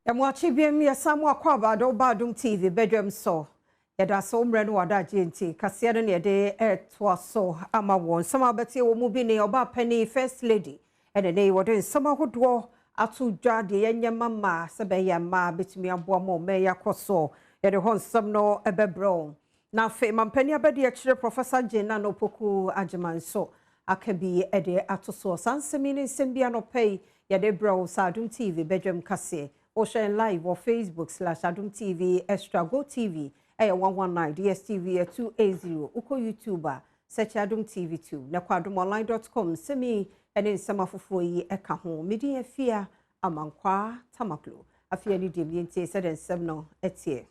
Yamwachi biem ya samwa kwa Badwam TV Badwam so yada so mre no wada agenti kase no ne de etwa so ama won sama beti wo mu bi ne oba pani first lady ene ne wode sama hodo atu dwa de yenye mama se be ya ma betumi aboa mo me yakoso yede hon sam no ebebro na fe mampani abede akire professor Jena no poku ageman so akabi ede atoso sansemi ne sembia no pay yede bro sa Adom TV Badwam kase Ocean Live or Facebook/Adom TV Extra Go TV 119 DSTV 280 Uko YouTuber search Adom TV 2 na kwadomonline.com semi ene nsama fufuo yi eka ho medi afia amankwa tamaklo afia ni demiente said ensem no etie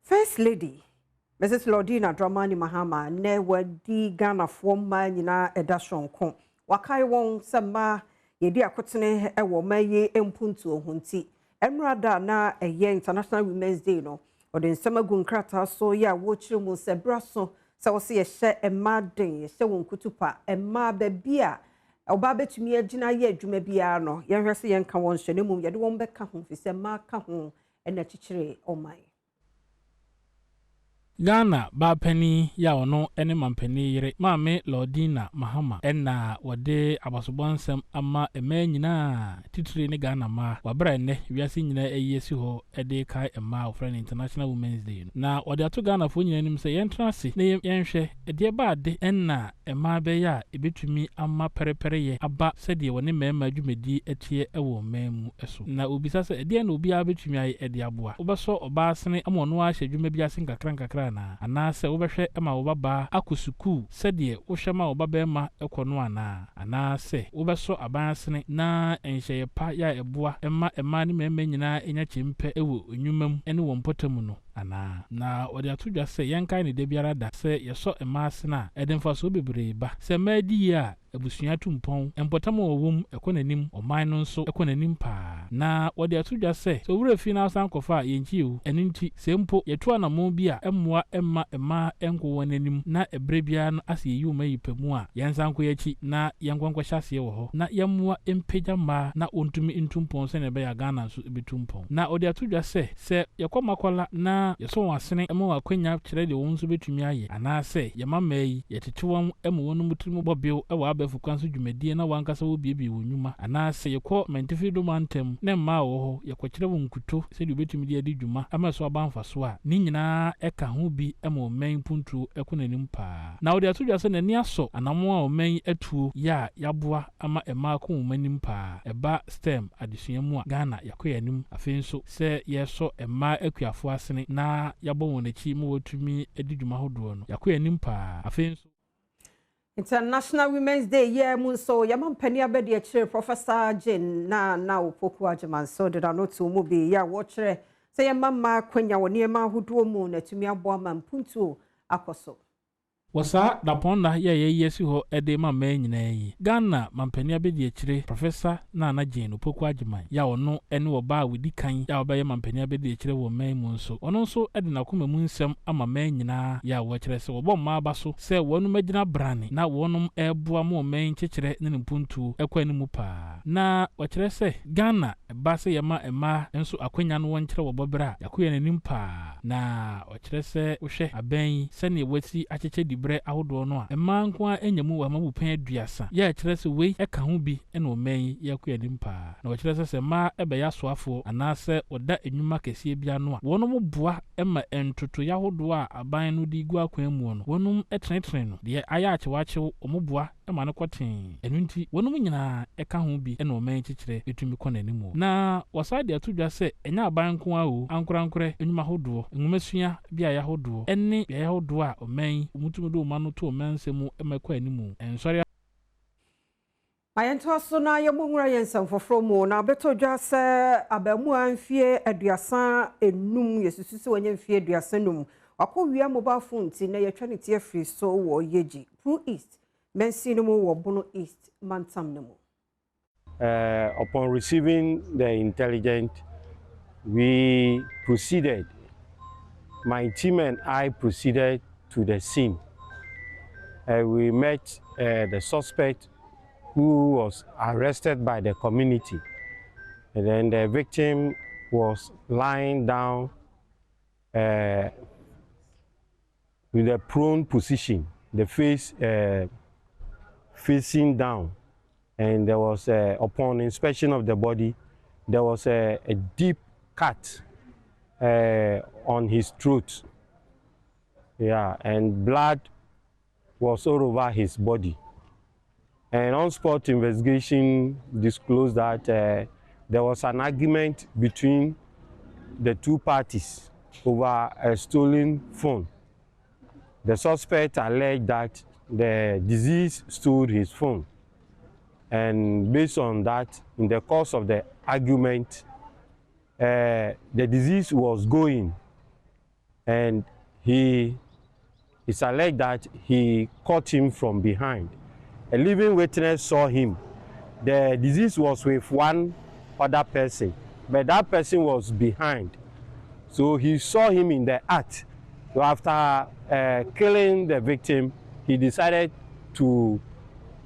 First Lady Mrs. Lordina Dramani Mahama ne wadi Ghana fo ma nyina edashonko wakai won sama yedi akotene ewo maye empuntu ohunti emrada na eye International Women's Day no ode nsema gunkrata so ya wo chiremu se braso se wo se ye hye emaden ye hye wonkutupa ema babia oba betumi agina ye adwuma bia no ye hwese ye nka won hye nemum ye de won beka ho fi se ma ka ho ena chichire oman Ghana Bapeni ya ono ene mampeni yire Mame Lordina Mahama ena wade abasobonsem ama ema nyina titire ne Ghana ma wabra ne wiase nyina eyesi ho ede kai ema ofren International Women's Day na wade ato Ghana fo nyina nim se yentrase ne yenhwe ede ba ade ena ema be ya ebetumi ama perepere ye aba sede woni mema adwumedi etie ewo memu eso na obisa se ede na obi abetumi aye ede aboa obeso oba asene amono a hyadwuma bi ase nkakra na anase wobehwe ema wobaba akosuku sede wohwema wobaba ema ekono anase wobeso abansene na enhye pa ya eboa ema ne mema nyina enya chempe ewo onwumam ene wo mpotamu no ana na odi atudwa se yenkai ne de biara da se yeso ema asena edemfa so bebre ba se madi ya abusua tumpon empotam wowum ekonanim oman no nso ekonanim pa na wode atudwa se so wura fi na asan kofa yenchiu eninti sempo yeto anamo bi a emmoa ema enko wonanim na ebrebia no ase yi umayipemu a yensan ko yachi na yenkwankwa hyase wo ho na yemmoa empeja ma na ontumi intumpon se ne be ya Ghana so ebetumpon na wode atudwa se yekomakola na yeso wasene ema wakwanya kire de won so betumi aye anase yemamai yetetewon ema wonu mutumu bobio ewa fukwanso dwumadie na wankasa wo biebie wonwuma anase yekọ mentifido mantem ne mma wo ho yekwakire wo nkuto se de obetumi de adi dwuma ama so abanfa so a ni nyina eka ho bi ema omen puntu ekonanim pa na wode atodwa se nani aso anamo a omen atuo ya yaboa ama ema ko omanim pa eba stem adesua mu a Ghana yakoyanim afenso se yeso ema akuafo asene na yabo wonachi mo wotumi adi dwuma hodo no yakoyanim pa afenso International Women's Day yeah munso yamampani abede akire Professor Jena na opoku ageman so de no to mu bi ya wo kire se yamama kwanya woni ema hodo mu na tumi aboa mampuntu akoso wasa daponda ye yesi ho ede ma nyina yi Ghana mampani abedi akire Professor na Jane opoku ageman ya ono ene wo ba widi kan ya obaye mampani abedi akire wo man mu nso ono nso ede na koma mu nsem ama nyina ya wo kire se wo bom ma aba so se wonu magina brane na wonum eboa mo man kekere ne mpuntu ekwa ni mu pa na wo kire se Ghana ba se yema ema nso akwanya no won kire wo bobra yakoya nanim pa na wo kire se wo hwe aban se ne wasi akeke bre ahodo no a ema nko enyamu wa mabupan aduasa ya kire se wei eka ho bi ena omen yakoya nimpa na wo kire se ma ebe ya soafo anase oda enwuma kese bia no a wonom boa ema entoto yahodo a aban no di gu akwan mu no wonom etrenetren no de aya achewache omoboa ema ne koten enunti wonom nyina eka ho bi ena omen kikire etumi konanimu na wasade atudwa se enya aban nko a o ankorankore enwuma hodo enwumasua bia yahodo enne bia yahodo a omen mutum do manu to mensemu emekwa animu ensori ayento so na yemunwura yensam foforo mu na beto dwa se abamu anfie aduasa enum yesusu se wanya mfie aduasa num akowia mobile phone ti na yetwa ne tie free so wo yeji Pro East mensi no mu wo Bono East mantam no mu upon receiving the intelligence we proceeded my team and I proceeded to the scene. We met the suspect who was arrested by the community And then the victim was lying down with a prone position, the face facing down. And there was, upon inspection of the body, there was a deep cut on his throat. Yeah, and blood was all over his body. And on-spot investigation disclosed that there was an argument between the two parties over a stolen phone. The suspect alleged that the deceased stole his phone. And based on that, in the course of the argument, the deceased was going, and it's alleged that he caught him from behind. A living witness saw him. The deceased was with one other person, but that person was behind. So he saw him in the act. So after killing the victim, he decided to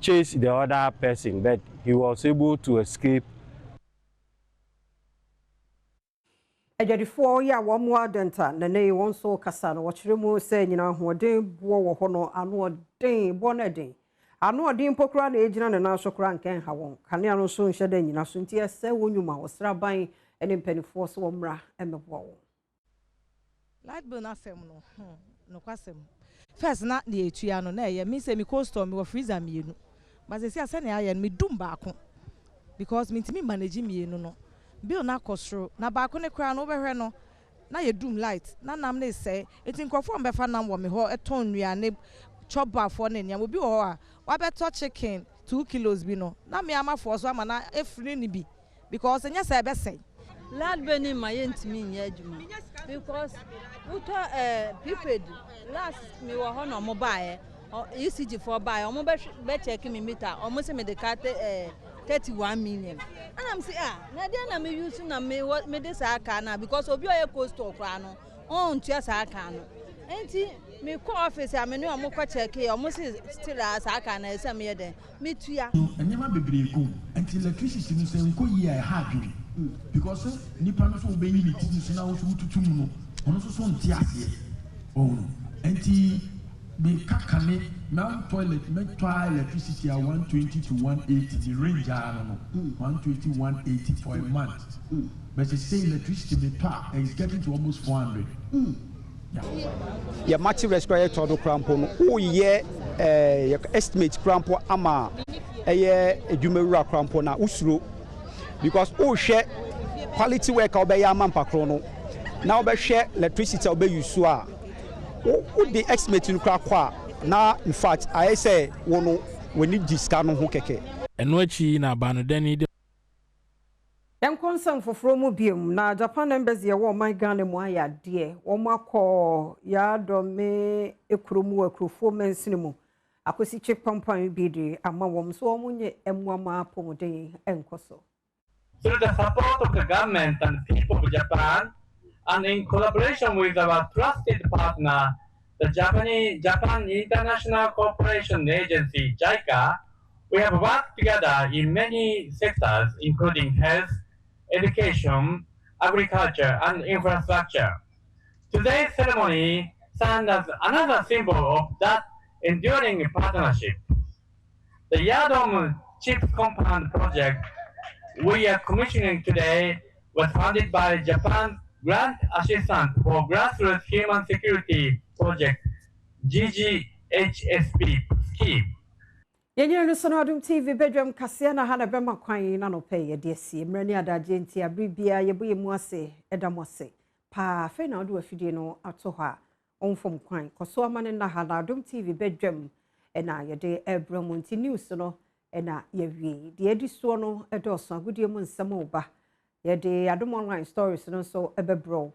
chase the other person, but he was able to escape. Ejadifo ya wo mo adenta na ne won so kasa no wo kire mu se nyina hoden bo wo ho no ano odin bo na den ano odin pokura na ejina ne na so kura nken ha won kane ano so nhye da nyina so nti ese wonwuma wo sraban ene mpanifo so wo mra emebo wo light bill na sem no kwasem first na de etua no na ye me se me cold store me wo freezer mienu but se ase na ya me dum ba ko because me ntimi manage mienu no bill na kosro na ba ko ne kra no behwe no na ye doom light na nam ne say eti nkofo mbefa nam wo me ho eton nua ne chopper for ne nya obi wo a wa beto chicken 2 kilos bi no na me ama for so ama na efri ni bi because nya say be say lad beni ma yentimi nya adwuma because uto people last me wo ho no mo bae ECG for buy omo be check me meter omo se me de cut 31 million and I'm say na dey na me use na me dey say aka na because obi oye cost okra no on tua say aka no enti me ko office a me no omo ko check e omo se still as aka na say me dey me tua enema bebre go enti electricity no say nko yi a ha dwum because nipa no so be yi ti so na wo so tutu mu no ono so nti ase oh enti me kakane now toilet electricity at 120 to 180 the range are 120 180 for a month but they say electricity me is getting to almost 400 yeah match rescue to do crampo no o ye estimate crampo ama eye edwumewura crampo na usuro because o hwe quality work obey ama mpakro no na obehwe electricity obey use a who the estimate in kwa na in fact I say wono we need discount no ho keke eno achi na ba no dani de yan konsam foforo mu biom na Japan embassy wo man Ghana mu aya de wo makọ ya Adom ekromu akrofo mensini mu akosi chip pampan bi de ama wo so wo munye emwama pomoden enkoso. Through the support of the government and people of Japan, and in collaboration with our trusted partner, the Japan International Cooperation Agency, JICA, we have worked together in many sectors, including health, education, agriculture, and infrastructure. Today's ceremony stands as another symbol of that enduring partnership. The Adom Chip Compound project we are commissioning today was funded by Japan's Grant Assistance for Grassroots Human Security Project, GGHSP scheme. Yenye luso na Adom TV Badwam kasia na hana bema kwan na no pay de sie mrani adaje nti abribia yeboye mu ase edam ase pa fe na do afidie no ato ha onfom kwan koso amane na hana Adom TV Badwam ena yede ebram nti news no ena yewie de ediso no edoso agudie mu nsam oba yede Adom online stories no so ebebro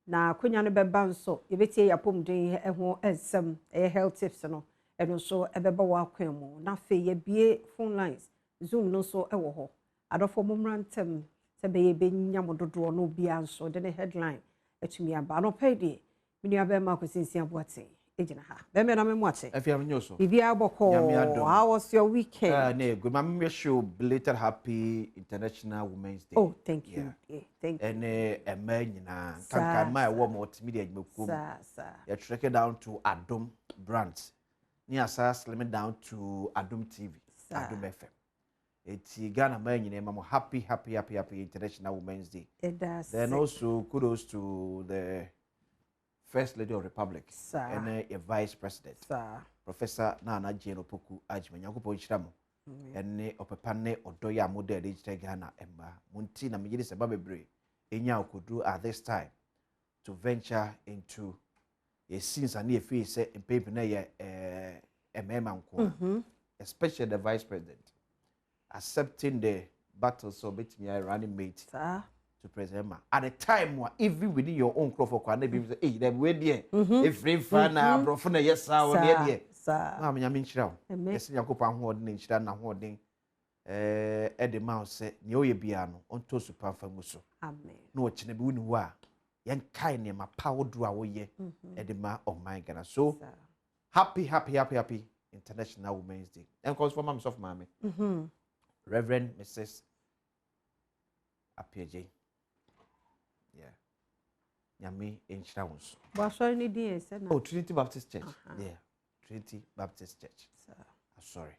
na konya no beba nso yebetie yapom den eho ensem health tips no eno so ebeba wa kwemu na fe ye bie phone lines zoom no so ewo ho adofo momrantem se be ye benya mododo no bia nso de ne headline etumi aba no pedi mini aba ma ko sinsia boate ejina ha be me na me mwache If you have nyoso. bibia boko how was your weekend No, good. I'm wish you belated happy International Women's Day. oh thank you thank you And a man can my warm multimedia sir you track it down to Adom brands near slim it down to Adom TV Adom FM. It's Ghana man name happy International Women's Day. It does. Then also kudos to the First Lady of the Republic and a Vice President, Professor Nana Jane Opoku Ajman Yakupo Ichiramo, and Opepane Odoya Model Ghana Emma Muntina Mijis Babebre, Enya Okudu at this time to venture into a scenes and near face in paper a member, especially the Vice President, accepting the battle so between me running mate. To President Ma. At a time where even within your own crop for Kwana, be hey, them way there. If free fan, brofuna, yes, sir, Mamma Yaminchra. Yes, Yakopan hoarding, China hoarding. Eddie Mouse said, Nioye Biano, on to super famuso. Amen. No Chinabunua. Yan kind my power do our ye, Eddie Ma of my Ghana. So happy International Women's Day. And calls for Mam's of Mammy. Reverend Mrs. Apiaje. Yami in Shawns. Oh, Trinity Baptist Church. Yeah, Trinity Baptist Church. Sorry.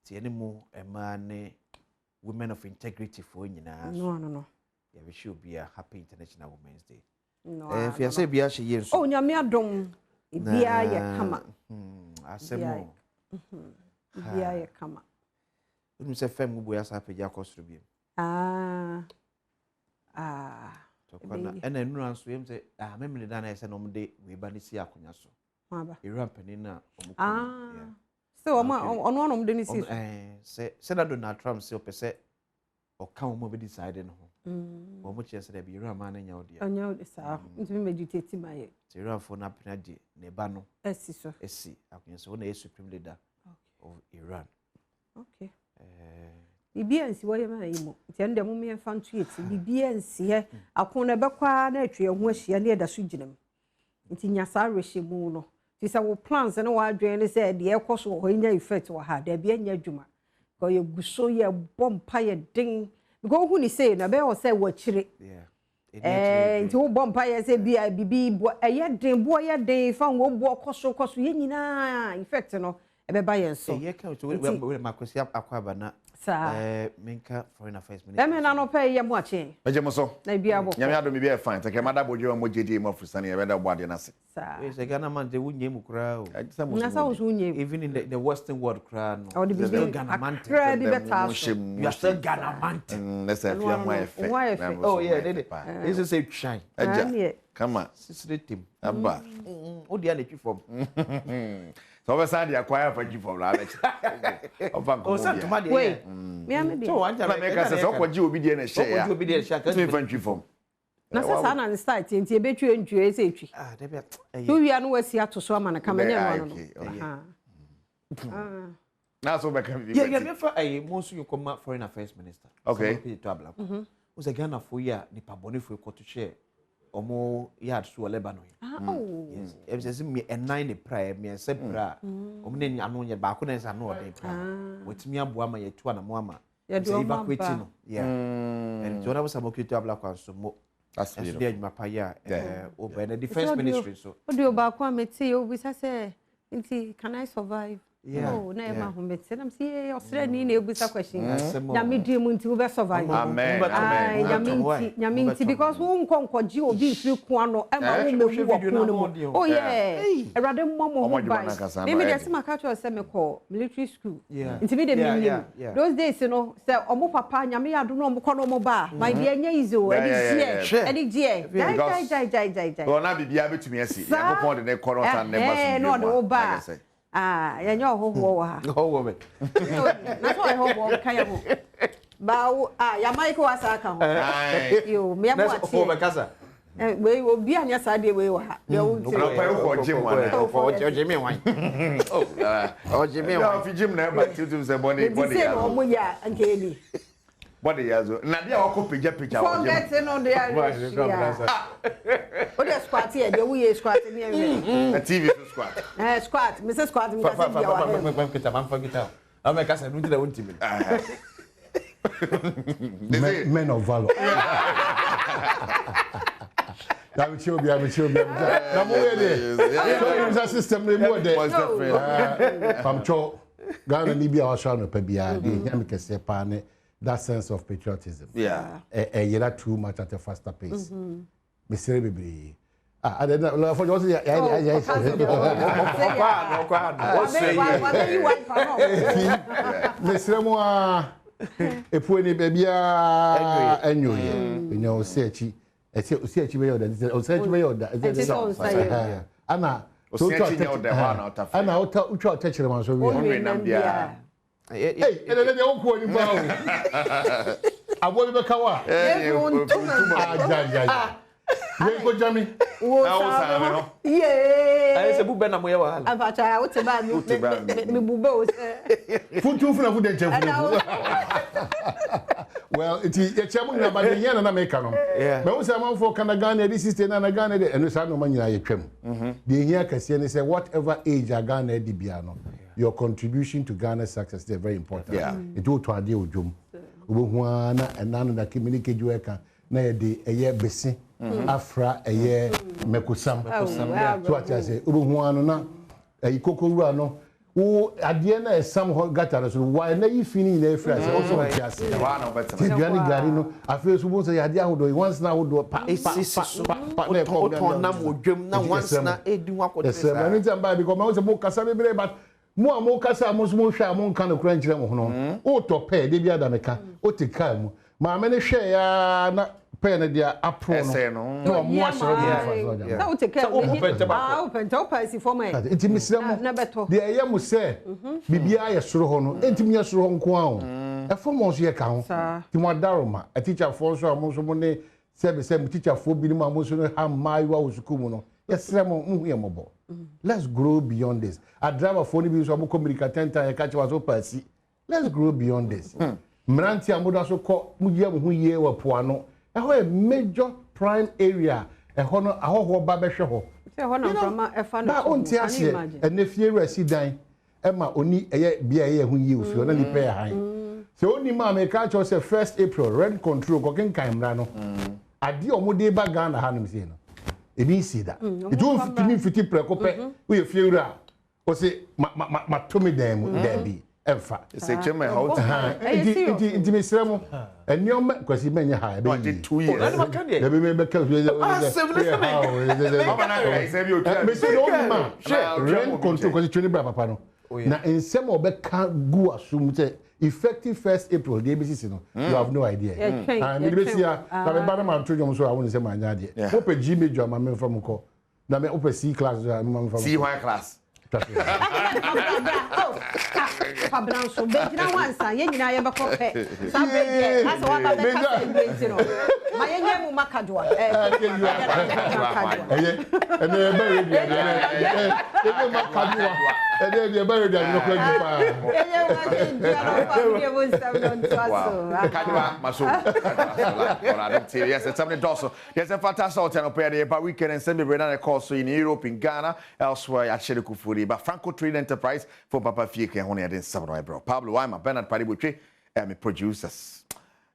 See any more a man, women of integrity for you now. No. Yeah, we should be a happy International Women's Day. No. If you say Bia, she is. Oh, Yami Adom. Bia, ye come. I say more. Bia, ye come. You say, Femme, we are happy, Jacob's review. And then run swim say, memory done as an day, we banisi akunyaso. You ramp penina. So, on one of them, say, Senator Donald Trump, so per se, or come over deciding home. Or much yesterday, be Raman and your dear. I know this, to meditate my head. To run for Napinadi, Nebano, SC, Akunyaso, supreme leader of Iran. Okay. Bibiansi wo yema yimo nti ende mumie fan tweet bibiansi he akona bekwa na atwe ho ahia na eda so ginam nti nyasa rehemu no ti sa wo plans na wa adwen ne se de ekoso ho nya effect wa ha da bia nya adwuma ko ye guso ye bompa ye din go hu ni say na be o say wa kire nti wo bompa ye se bia bibi bo ye din bo ye din fa wo bo koso ye nyina effect no e be ba ye so ye kan to we makwesi akwaba na Minka Foreign Affairs Minister. Let me not pay your watching. Majamoso. Yamiado may be a fine. Take a mother bojo and Mojidi more for Sunny, a better body and assay. It's a Ghana man, they wouldn't name crowd. Even in the Western world crowd. Or the Ghana man. You are still Ghana man. Let's have your wife. Oh, yeah, they did. This is a shine. Come on. Sister Tim. Abba. Oh, the other from. So over Sunday, acquire for you for rabbit. Oh, somebody. Wait. So I make us a what you will be in a share. You will be a share. Thank you for. Nasa sana and start in the betray and juice. Ah, they we are nowhere here to swim and come in. Now, so back. Yeah, never a most you come out Foreign Affairs Minister. Okay. Was a Ghana for ya, Nipa Bonifu to share. Omo yard so Lebanon. Yes. If there's me a 9 prayer, me a sepra. Omni anonya bakunes and no day prayer. With me a boama ye 2 and a mama. Evacuating. Yeah. And so I was a mockito black one so more. That's the Mapaya over the defense ministry. So, what do you about one may say, always I say, can I survive? Yeah. Oh, never home. I'm saying, Australian is a question. Yami dear to survive. Amen. Yaminti, because whom conquer you be through Quano and oh, yeah. A rather more by. Maybe there's some catcher semi-call military school. Yeah. Intimidate. Those days, you know, say, Omo Papa, Yami, I don't know, Mokono Bar, my dear Yazo, Eddie J. Well, now be able to me, I see. I'm upon the corner and never not the old bar. You know who that's why I hope Kayabu. Bow, Yamaiko Asaka. You may have for Casa. We will be on your side. We will have Jimmy wine. Oh, Jimmy, Jim never to the body and Katie. Body yazo. Na dia wako picture. Forget no there. What is squat here? The we squat near me. A TV squat. Squat. Mrs. Squat. I'm a cast and do the ultimate. Men of valor. I'm sure. System I'm sure Ghana Libya or Shana Pebia, the Yamika Sepane, that sense of patriotism. Yeah. You're too much at a faster pace. Mr. Baby. I don't know for yours. Mr. Moa, a poor baby, and you know, Sechi. I say, Anna, so touch the one out of touch them. So we hey, and then the old one. I want to go. Jamie. Yeah. I said, Bubena, we are. I'm about to buy me bubos. Food for well, it's a chairman about the yen and American. Yeah. But was a man for Canagana, this is the Nanagana, and the son of Mania. The year Cassian said, whatever age I Ghana di Biano, your contribution to Ghana's success is very important. Yeah. It will to a deal with Jum. Ubuana and none of the communicate you can. Na de eye besi afra eye mekusam so what I say obo anu na ikokowura no wo ade na esam ho gata so why na yifini na efra say also what I say Wa na better. Tiduani gari no afi so bo say ade ahodo once na ahodo pa na ko na modwem na once na edin akodre sa anytime by because me say mo kasa bebre but mo kasa mo hwa mo kan no kura nkire mo no o to pe de bia da meka o te kai mu ma me ne hwe ya na pen dia apro no no mo asoro dia na o te kai open to pass for me enti misramo de eye mu se bibia ye soro ho no enti mi soro ho nko a e fo mo so ye ka ho ti mo daroma a teacher for so mo so mo ne se teacher for bi ni mo so no ha mai wa usuku mu no yesramo mu ye mo bo let's grow beyond this a driver for ni bi so mo communicate tenta ye ka che wa so pass let's grow beyond this Mranti amoda so ko mugia mo hu ye wa poano e ho a major prime area e ho no ahoho ba be hwe ho se ho na from e fa no onti ase e na fie residan e ma oni eye bia ye hu ye ofio na ni pe han se oni ma me ka cho se 1st April rent control ko ken kan mra no ade omode ba Ghana ha no se no e bi si da e do fiti preko pe wo ye fie wura o se ma to me dem da bi Efa. Say cheme how inti misremo eniom kwasi menye ha be 2 years. Ya be me ka say be o try. Me say no man. Rent control kwasi tweni bra papa no. Na ensem obeka gu asum say effective 1st April the ABCC no. You have no idea. And me be see na be ba na man trodwom so I want say manya de. Wo pe G major ma me from ko. Na me wo pe C class ma me from. C one class. Pabran so be na wansa ye nyina ye beko pe sabe die asa wa ba be ka se no ma ye nyemu makadwa ene be ready ene makadwa ene be ready no kwa gipa ene wa dia no pa me mo sabon to aso kadwa maso ora de yes it's something also yes a fantastic hotel up here but we can send me brother course in Europe in Ghana elsewhere at Shele Kufuri but Franco Trade Enterprise for Papa Fieke ho ne den sabro bro Pablo Waima Bernard Paributwe me producers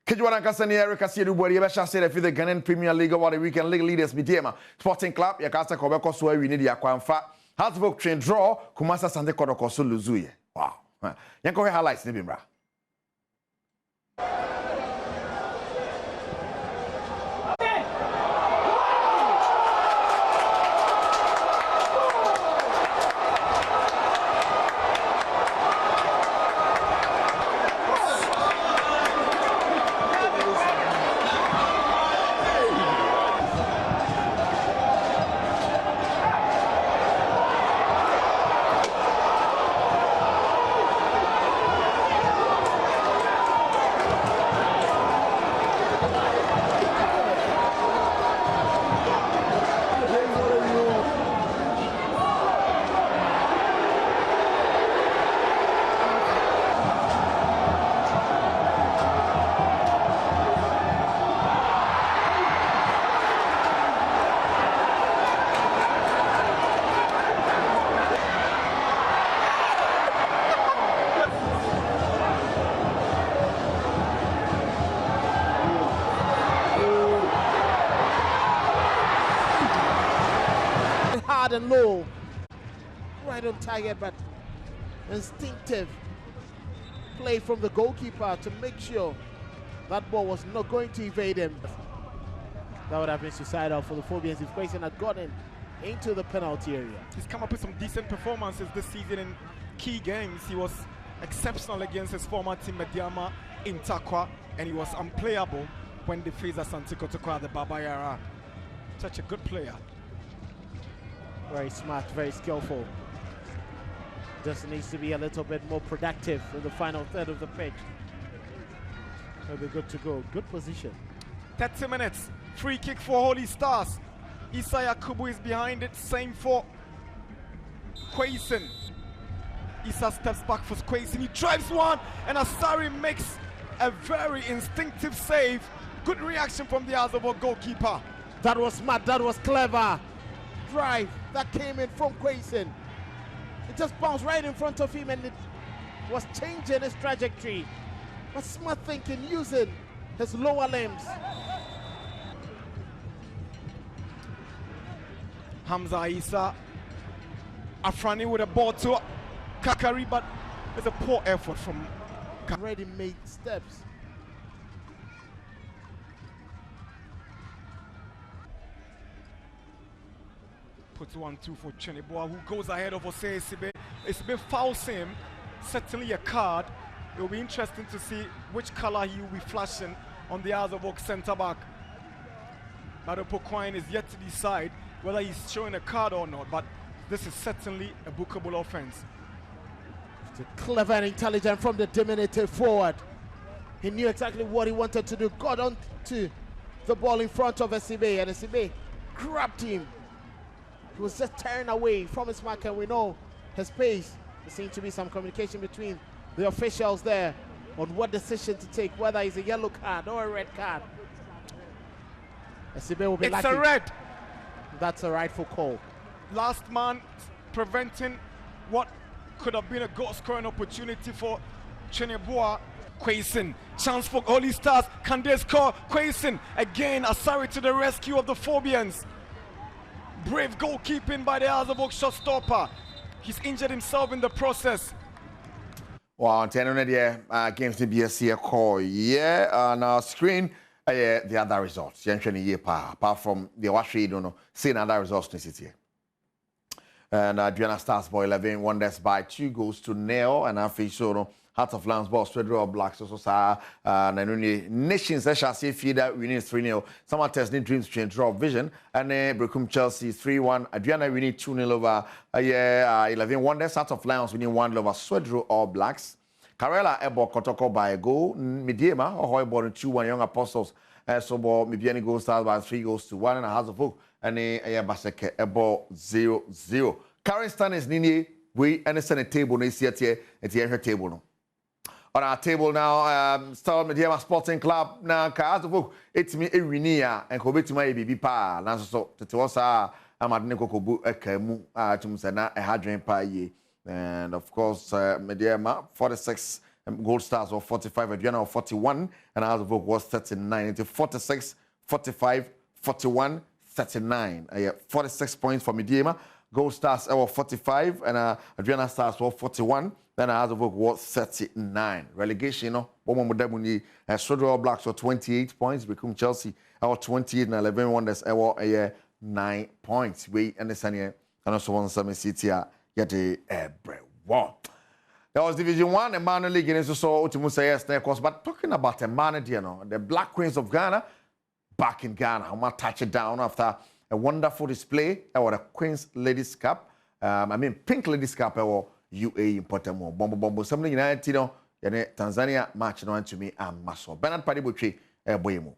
Kijwana Kasani Erica Siedubori Besha said if the Ghanaian Premier League or the weekend league leaders Midiema Sporting Club Yakasa Kobeko so we need yakwanfa Hartburg train draw Kumasa Sante Kodoko so Luzuye wow yanko highlights ni bimra hard and low. Right on target, but instinctive play from the goalkeeper to make sure that ball was not going to evade him. That would have been suicidal for the Phobians if Quayson had gotten into the penalty area. He's come up with some decent performances this season in key games. He was exceptional against his former team Mediama in Takwa, and he was unplayable when they faced Asante Kotoko at the Babayara. Such a good player. Very smart, very skillful. Just needs to be a little bit more productive in the final third of the pitch. He'll be good to go. Good position. 30 minutes. Free kick for Holy Stars. Isaiah Kubu is behind it. Same for Quayson. Issa steps back for Quayson. He drives one, and Asari makes a very instinctive save. Good reaction from the Azabo goalkeeper. That was smart. That was clever. Drive that came in from Quayson. It just bounced right in front of him, and it was changing his trajectory. But smart thinking, using his lower limbs. Hamza Issa. Afrani with a ball to Kakari, but there's a poor effort from Ready made steps. Puts 1-2 for Cheneboa, who goes ahead of Ose Esibe. Esibe fouls him, certainly a card. It will be interesting to see which color he will be flashing on the Azabok centre back. Madopo is yet to decide whether he's showing a card or not, but this is certainly a bookable offense. It's clever and intelligent from the diminutive forward. He knew exactly what he wanted to do. Got on to the ball in front of Esibe, and Esibe grabbed him. He was just tearing away from his mark, and we know his pace. There seems to be some communication between the officials there on what decision to take, whether it's a yellow card or a red card. Esibe will be lucky. It's a red. That's a rightful call. Last man preventing what could have been a goal scoring opportunity for Cheneboa. Quayson, chance for Holy Stars. Can they score? Quayson again, Asari to the rescue of the Phobians. Brave goalkeeping by the Azabok shot stopper. He's injured himself in the process. Wow, 10 on the games to be a CA call. Yeah, on our screen, the other results. Apart from the Washi, don't know, seeing other results in the city. And Adriana Stars boy 11 wonders by 2 goals to 0, and I feel so. Heart of Lions ball, Swedro Blacks also saw and only Nations shall see feeder winning 3-0. Some testing dreams to draw vision, and Brecum Chelsea 3-1. Adriana winning 2-0 over 11 wonders. Heart of Lions winning 1 over Swedro All Blacks. Karela Ebo Kotoko by a goal. Midiema or Hoybor 2-1 Young Apostles. So ball Mibiani goal stars by 3 goals to 1, and a House of Hook and Baseke Ebo 0-0. Current stand is Nini. We understand a table no see at here table no. On our table now, Star Media Sporting Club. Now, Kazabook, it's me, Irinia, and Kobetima, BB Pa, Naso, Tetosa, Amadnico Kobu, Ekemu, Tumsana, a Hadrian Paye. And of course, Mediama, 46 gold stars or 45, Adriana of 41, and Azabok was 39. Into 46, 45, 41, 39. 46 points for Mediama. Gold stars were 45, and Adriana stars were 41. Then Azabok was 39. Relegation, you know, Bomodemuni, Swedro Blacks were 28 points. Become Chelsea, our 28 and 11 wonders, our 9 points. We understand here, and also one summer city, yet a war. There was Division 1, and Mano League, and so Utimusa, yes, of course. But talking about the man, you know, the Black Queens of Ghana, back in Ghana, how much touch it down after a wonderful display, or the Queens Ladies Cup, Pink Ladies Cup, or UAE important more. Bombo, something United, you know, Tanzania match no to me and Maso. Bernard Padibuchi, Boyemo.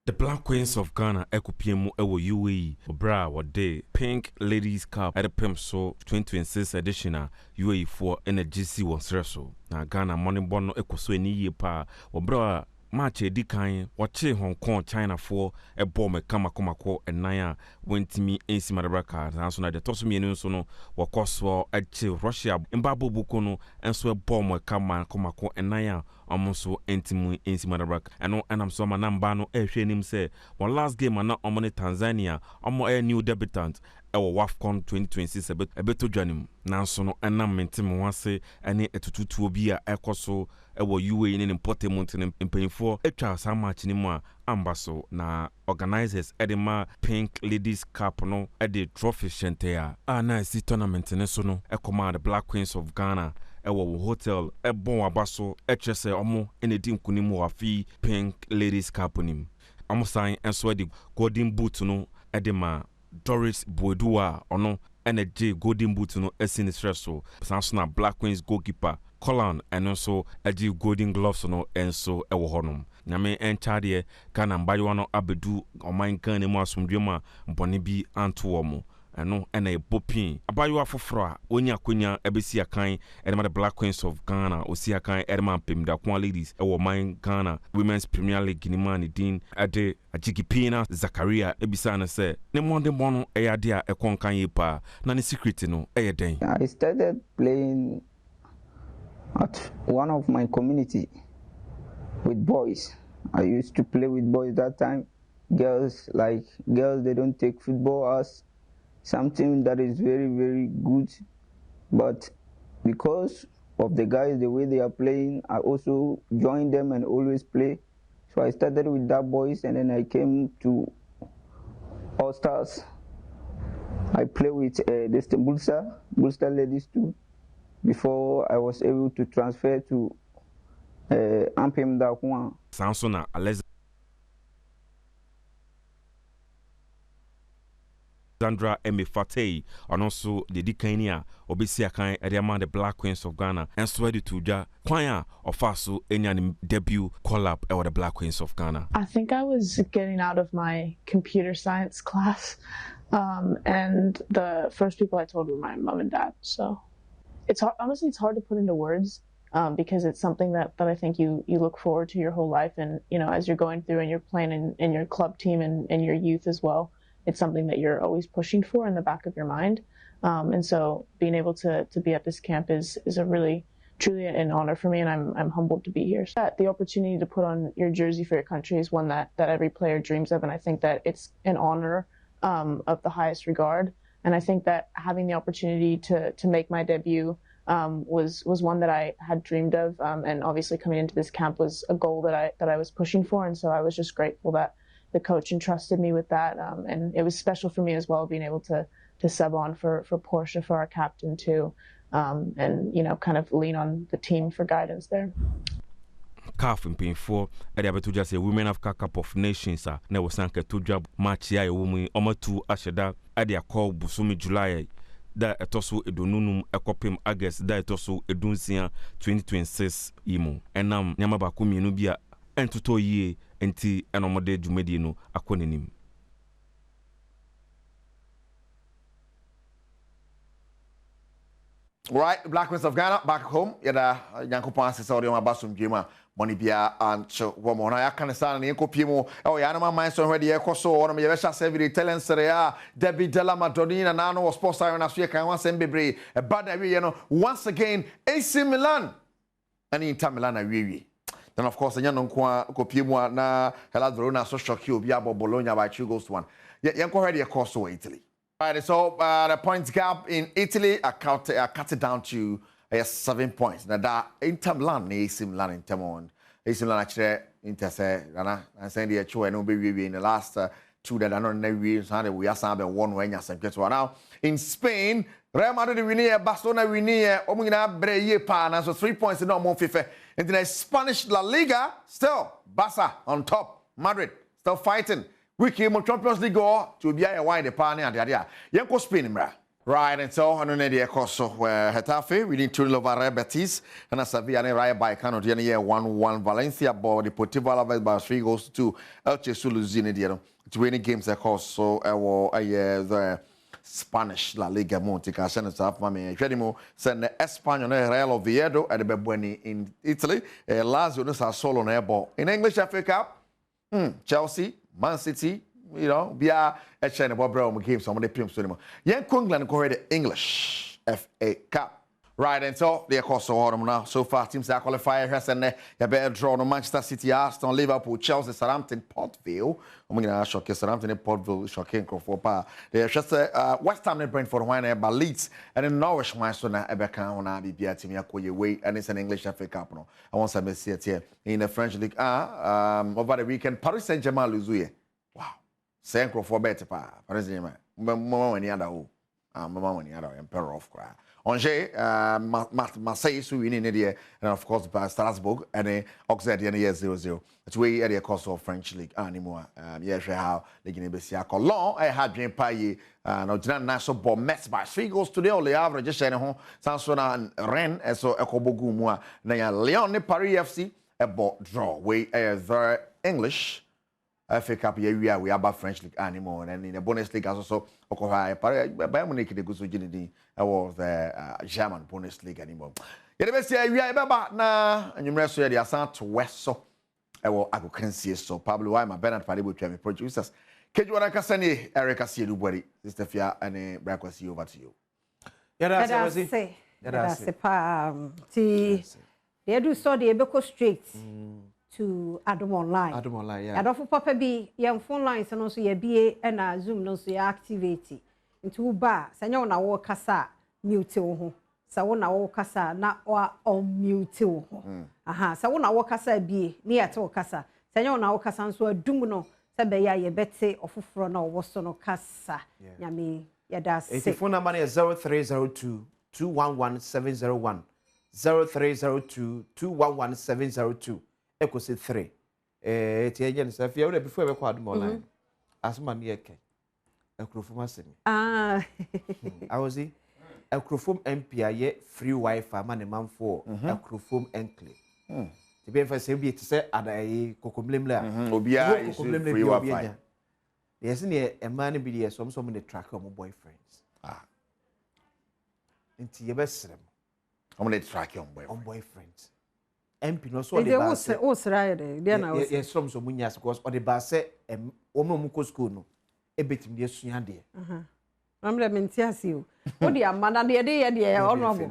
The Black Queens of Ghana, Ekopiemu, UAE, Bra, what day, Pink Ladies Cup at the PEMSO 2026 edition, UAE for NGC was wrestle. Now Ghana, Morning Bono, Ekoso, any year pa, or bra. Match edi kan wache Hong Kong China for a bomb kama komako and naya went me ensi Madagascar and so na the toso mienu so no wakoswo eche Russia mbabo bukono enso a bomb kama komako and naya amonso entimu ensi Madagascar and I'm so manamba no ehwe nim say one last game na omone Tanzania omo a new debutant ɛwɔ WAFCON 2026 ɛbɛtɔ dwanem nanso no ɛnam mente mo ase ɛne ɛtututuo bi a ɛkɔ so ɛwɔ UAE ne Portemont ne mpanyinfoɔ atwa saa match ne mu a amba so na organizers ɛde ma Pink Ladies Cup no ɛde trophy hyɛnte a na ɛsi tournament ne so no ɛkɔma the Black Queens of Ghana ɛwɔ hotel ɛbɔn waba so ɛkyerɛ sɛ ɔmo ɛna di nkunim wɔ afi Pink Ladies Cup nim ɔmo san ɛnso ɛde golden boot no ɛde ma Doris Boedua ɔno ɛna gye golden boot no ɛsi ne srɛ so san so na Black Queens goalkeeper Colin ɛno nso ɛgye golden gloves no ɛnso ɛwɔ hɔnom nyame ɛnkyaadeɛ Ghana mbayewa no abedu ɔman Ghana mu asomdwe mu a mbɔne bi anto wɔ mo ɛno ɛna ɛbɔ pin abayewa foforɔ a onya akonya ɛbɛsi akan ɛde the Black Queens of Ghana osi akan ɛde ma mpemdakwa ladies ɛwɔ ɔman Ghana Women's Premier League ne ma ne din ɛde Ajigipina Zakaria ebisa na sɛ ne monde bono ɛyɛ ade a ɛkɔ nkan yɛ pa na ne secret no ɛyɛ den. I started playing at one of my community with boys. I used to play with boys that time. Girls, they don't take football as something that is very, very good. But because of the guys, the way they are playing, I also joined them and always play. So I started with that boys and then I came to All Stars. I play with the Bulsa ladies too, before I was able to transfer to Ampem Dakwa. Samsona Alexandra Emefatei, and also the Dikania, Obisia Kai, Ediama, the Black Queens of Ghana, and Swedi Tuja, Kwaya, or Fasu, any debut collab or the Black Queens of Ghana. I think I was getting out of my computer science class, and the first people I told were my mom and dad. So it's hard, honestly, it's hard to put into words. Because it's something that I think you look forward to your whole life, and as you're going through and you're playing in your club team and your youth as well, it's something that you're always pushing for in the back of your mind. And so being able to be at this camp is a really truly an honor for me, and I'm humbled to be here. The opportunity to put on your jersey for your country is one that every player dreams of, and I think that it's an honor of the highest regard. And I think that having the opportunity to make my debut was one that I had dreamed of, and obviously coming into this camp was a goal that I was pushing for, and so I was just grateful that the coach entrusted me with that, and it was special for me as well being able to sub on for Portia, for our captain too, and kind of lean on the team for guidance there. CAF mpanyinfoɔ ɛde abɛto say Women Africa Cup of Nations a na wɔsan kɛto dwa match a ɛwɔ mu ɔmatu ahyɛda ɛde akɔ busumi July da etoso edonunum ekopem August da etoso edunsia 2026 imo enam nyama ba ko mienu bia entoto yie enti enomode dwumadi no akonenim. Right, Black Queens of Ghana back home. Yada Yankopon asesa odi ma basum dwema money bia ancho womo na yakane sana ne nkopiem e ya na man so hwede yekoso wono me yebesha service talent seria Debbie Della Madonnina na no sports star na so ye kan wansem bebre e bada wie no once again AC Milan and Inter Milan awie. Then of course anya no nko akopiem na Hellas Verona so shock you bia Bologna by 2-1. Yanko hwede yekoso Italy. Right, so the points gap in Italy, I cut it down to 7 points. Now that Inter Milan, AC Milan in Temon, AC Milan actually Inter say, and saying the actual no be in the last 2 that I don't know so we are some one way as get one now. In Spain, Real Madrid winning, Barcelona winning, Omina Breye Pan, so 3 points in no more FIFA. And the Spanish La Liga, still Barca on top, Madrid still fighting. We came on Champions League to be a wide partner and the idea. Yanko Spain, right, and so on the course where Hetafe, we need to love our Betis, and as a Vianney Raya by Cano, 1-1 Valencia, but the Deportivo Alaves by 3-2 Elche Suluzini, to win games that course, so the Spanish La Liga Montica, Senator Mami, Credimo, send the Espanyol Real Oviedo at the Bebueni in Italy, Lazio Sassuolo Nebo. In English FA Cup, Chelsea, Man City, be a China Bob Brown game some of the pimps anymore. Young England go the English FA Cup. Right, and so the course of now. So far, teams are qualified. Has and you better draw no Manchester City, Aston, Liverpool, Chelsea, Southampton, Port Vale. I'm going to shock Southampton, Port Vale, shocking for power. There's just West Ham and Brentford, one by Leeds, and then Norwich, my son, Ebeka, on Abibia, Timia, Koye, and it's an English FA Cup. No, I want to see it here in the French League. Over the weekend, Paris Saint-Germain lose. Wow, Saint for better, Paris Saint-Germain. Mama, when you other, Mama, when you other, Emperor of Cry. Angers, Marseille, so winning in and of course by Strasbourg and Auxerre in the year 0-0. It's way at the course of French League anymore. Yes, how the Guinea Bissau Colon, I had been payé, no general national ball Mets by 3 goals to the only average, just saying, Sansona Rennes, and so Ekobogu Moa, Leon Paris FC, a ball draw, way very English. FA Cup here we are about French League anymore, and in the Bundesliga also Bayern Munich the good Gini was the German Bundesliga anymore. Yeah, the best here we are about now, and you must say the ascent to West so I can see so Pablo why my Bernard Padibu to me producers. Kejuana Kasani, Erica Siedubari, Sister Fia, and Brakwasi over to you. Yeah, that's it. That's it. They do so the Ebeko Street. To Adom online. Adom online, yeah. Adolfo Papa be your phone lines and also your BA and Zoom no so your activity. Into bar, Sanya na wo kasa mute ho. Sa wo na wo kasa na o mute ho. Aha, sa wo na wo kasa BA, ni ato kasa. Sanya na wo kasa nso adum no, se be ya ye bete ofoforo na wo so no kasa. Nyame ya da se. The phone number is 0302 211 701. 0302 211 702. Echo say 3. Ti agent say fia we before we call Adom online. Asma me eke. Ekrofom asemi. I was see. Ekrofom MP aye free Wi-Fi man man for Ekrofom enclave. Ti be fa say bi ti say adai kokomlemle a. Obia is free Wi-Fi. Yes ne e man bi dey some the track of my boyfriends. Nti ye be srem. I'm the track your boyfriends. MP no so the base. Oh, sir, there now. Yes, some munyas because or the base omo muko school no. Ebetim de sua de. I'm the mentias you. What the amanda de honorable.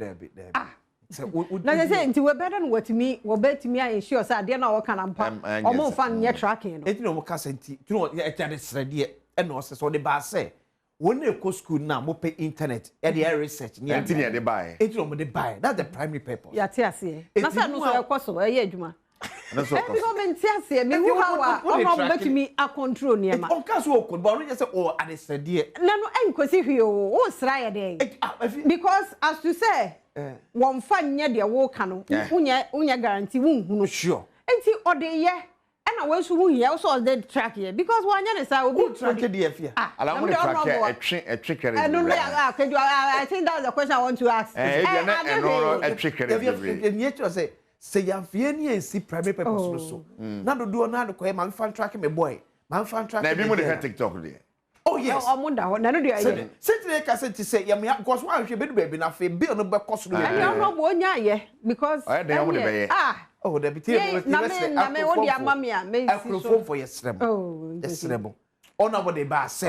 Na they say nti we better than what me, we bet me I ensure say dey na wo kan ampa. Omo fan nye tracking no. Enti no mo ka senti. Tu no e tade srede e no so the base. When you go school now, mo pay internet, the research. Enti ne de buy. Enti no mo de buy. That's the primary purpose. Ya ti ase. Na say no so e kwaso e ye adwuma. Na so kwaso. Because men ti ase me hu how o no bet me a control niema. On ka so okun, but no just say oh adesede. Na no enkosi hwe o sra ye dey. Because as you say, won fa nye de wo ka no, unya guarantee won hu no. Sure. Enti o de ye na we so hu here so the track here because one nya say obi track dey fear. Allow me to track here a trickery. No, I think that's the question I want to ask. No, a trickery. If say ya fear ni ensi primary purpose so. Na do na do ko man fan track me boy. Man fan track. Na bi mo dey TikTok dey. Oh yes. Na no do aye. Say cassette say ya me because one hwe be do baby na fe bill no be cost no. I no bo nya ye because oh, the BT na me wodi amame a me si so for yestrem. Oh, yestrem. Ona bo de ba say.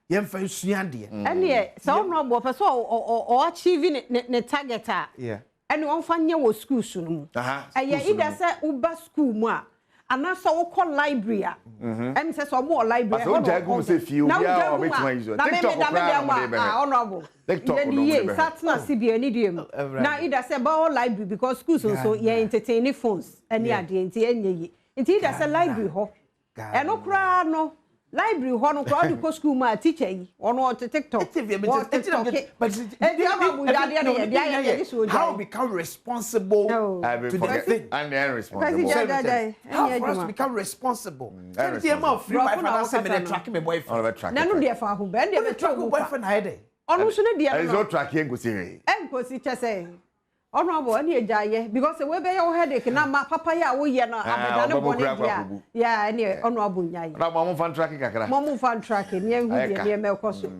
Ye mfa sua de. Ene so no bo person o achieve ne target a. Yeah. Ene won fa nye wo school su no mu. Eye ida say uba school mu a ana so wo call library a. Em say so mo library. So jagu say fi obi a o betuma use. TikTok honorable. TikTok satna CBN ni dem. Na ida say ba library because schools so ye entertain phones any ade enti enye yi. Enti ida say library ho. Eno kra no library ho no kra do school ma teacher yi ono TikTok. How become responsible to the thing and irresponsible. How for us to become responsible. And the amount free wife and say me track me boyfriend. Na no dey fa ho be dey track boyfriend hide. Ono so ne dey. Is no track here go see. Enkosi chese. Ono abo ani ejaye because we be your headache na papa ya wo ye na abeda ne bone dia. Ya ani ono abo nyaye. Na mo fan track kakra. Mo fan track ni ehu dia ni me koso.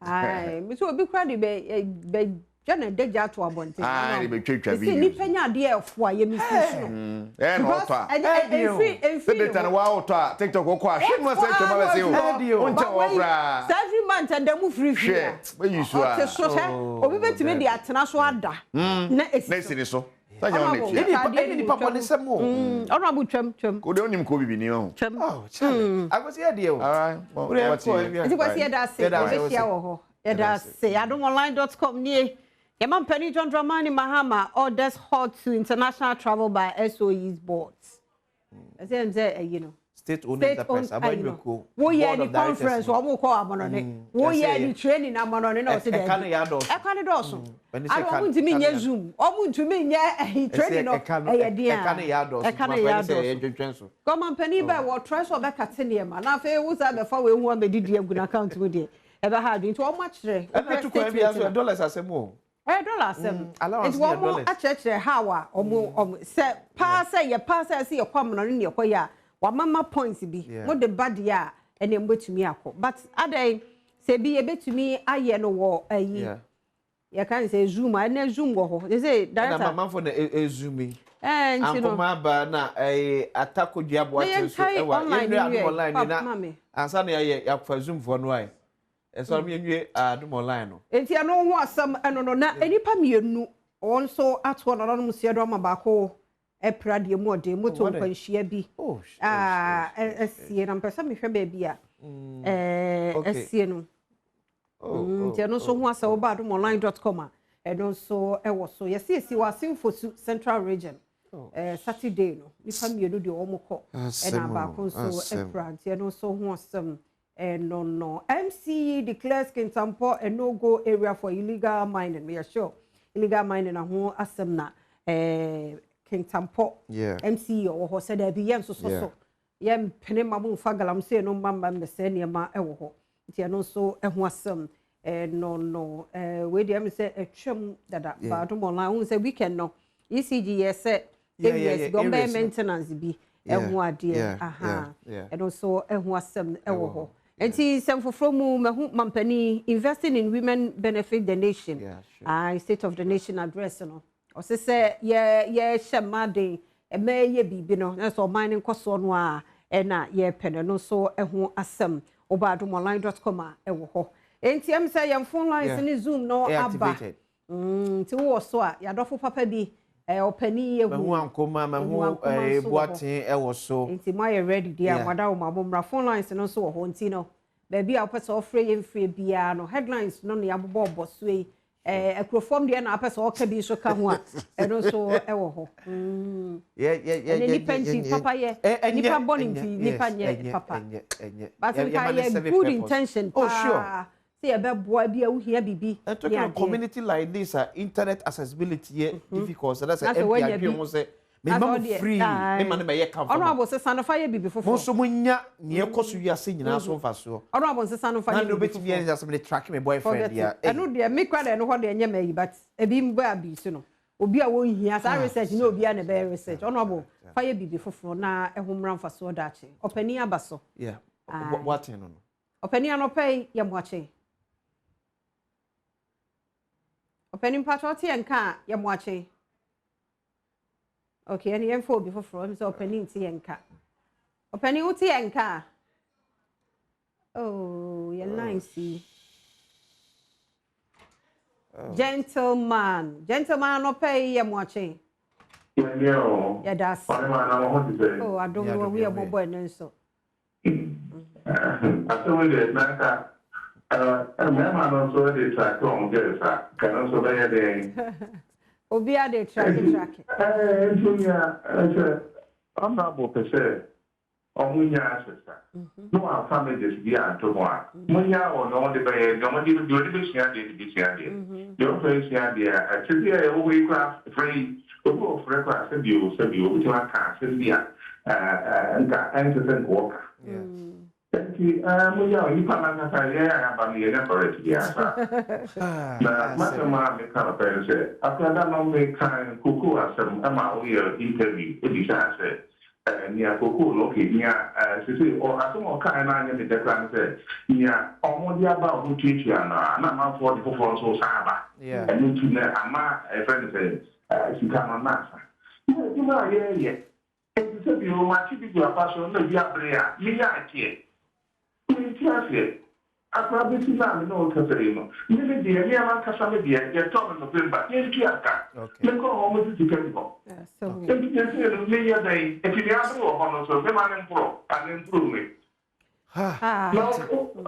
Ai, me so obi kra de be Jana deja to abonte. Ah, ni betwetwa video. Si ni penya de efo a ye mi fisu. No to a. Every data no wa auto a TikTok ko a hwe no say choma be say o. Oncha wo bra. Every month and dem free. We use so. Okay, so obi betimi de atena so ada. Na esi ni so. Tanya on next. Any papa ni sem o. Honorable twem. Ko de onim ko bibi ni ho. Oh, chale. I go see there o. All right. What you go see that say. Obi sia wo ho. Yada say adomonline.com ni Yaman Penny John Dramani Mahama orders halt to international travel by SOE's boards. I say, you know. State-owned enterprise. Wo ye any conference wo mo call amonone. Wo ye any training amonone na o say. E kan ya do. E kan do so. I don't ntimi nye Zoom. O mu ntimi nye training no. E ye dia. E kan ya do. E kan ya do. E dwetwen so. Come Penny by wo try so be kate ne ma. Na fe wo sa be fa we hu amedidi agu na account wo de. E be hard nti o ma kire. E na tukwa bia so dollars asemo. $7. It's one more a church how say pass ye pass see your common in your koya. Wa mama points be. What the bad ya and then wait to me ako. But ade say be a bit to me I no war a year. You can't say Zoom and Zoom go. They say that man for the Zoomy. And you know ma na attack diabo so online and Sunday ya for Zoom for no so me nwie Adom online no enti ano ho asam eno no na enipa mienu onso ato no no musie do ma ba ko eprade mu ode moto nkwanhia bi esie na mpesa me hwe ba bia esie no enti ano so ho asa wo ba adomonline.com eno so ewo so yesi wasimfosu Central Region Saturday no nipa mienu de omukọ ena ba ko so eprade eno so ho asam no. MCE declares Kintampo a no-go area for illegal mining. We are sure illegal mining a whole asemna Kintampo. MCE or said there be yam so. Yam penemamu fagalam say no mamba mesenia ma ewo. Tiano so a wasem no. We dem say a chum that Badwam online say weekend no. ECG yes areas go maintenance be ewo dear. And also a wasem ewo. Enti semfofro mu mehu mampani investing in women benefit the nation. State of the nation address no. O se ye shemade e meye bibi no. Na so mining koso no a na ye pene no so ehu asem obadomonline.com ewo ho. Enti am say yam phone lines ni Zoom no aba. Ti wo so a ya dofo papa bi opani ye hu ankoma mahu boatin ewo so enti my ready dia wada wo mabomra phone lines no so ho enti no baby a pese ofre ye mfre bia no headlines no ya bobo so yi akrofom dia na pese o ka bi so ka ho a eno so ewo ho ni penji papa ye ni pa boninti ni pa nye papa but we have good intention oh sure see a boy be a here bibi talking a community like this internet accessibility difficult so that's MPIP won say me mama free me man me come from honorable say sanofire bibi fofo so munya ne ekoso wiase nyina so mfa so honorable say sanofire no beti be just me track me boyfriend dia eno de me kwada eno ho de nya mai but ebi mba abi so no obi a won hia sa research na obi a na be research honorable fire bibi fofo na ehomra mfa so dache opani abaso what no opani anopay ye moache Opening patroti enka ya mwache. Okay, any info before from so opening ti enka. Opening uti enka. Oh, you're nice. Gentleman no pay ya mwache. Yeah, that's. Oh, I don't know we are mobile and so. I told you that man also they track on this, can also be there. Obia they track. Honorable per se, or Munya sister. No, our family is beyond tomorrow. Munya or no, the bay, no one even do it this year, this year. Your place here, actually, I always craft free, the book for a class of you, which I can't see, and got answers walk. Munya, you come and say, I'm the number it. Now, Madame, the kind of person, after that, no make kind cuckoo as some interview, it is answered. Near cuckoo, looking near, or as some kind of the declan said, near almost about who teach you, and I'm out for the performance of Saba. And into the Ama, a friend says, she come on Massa. You know, yeah. And you said, you want to be your passion, no, you are prayer. Me, I can't. I probably see now, no, Caterino. Maybe the American Casamia, you're talking about them, but yes, you are. They go home with the people. So, if you can say, if you have no honor, so the man and pro and improve it. No,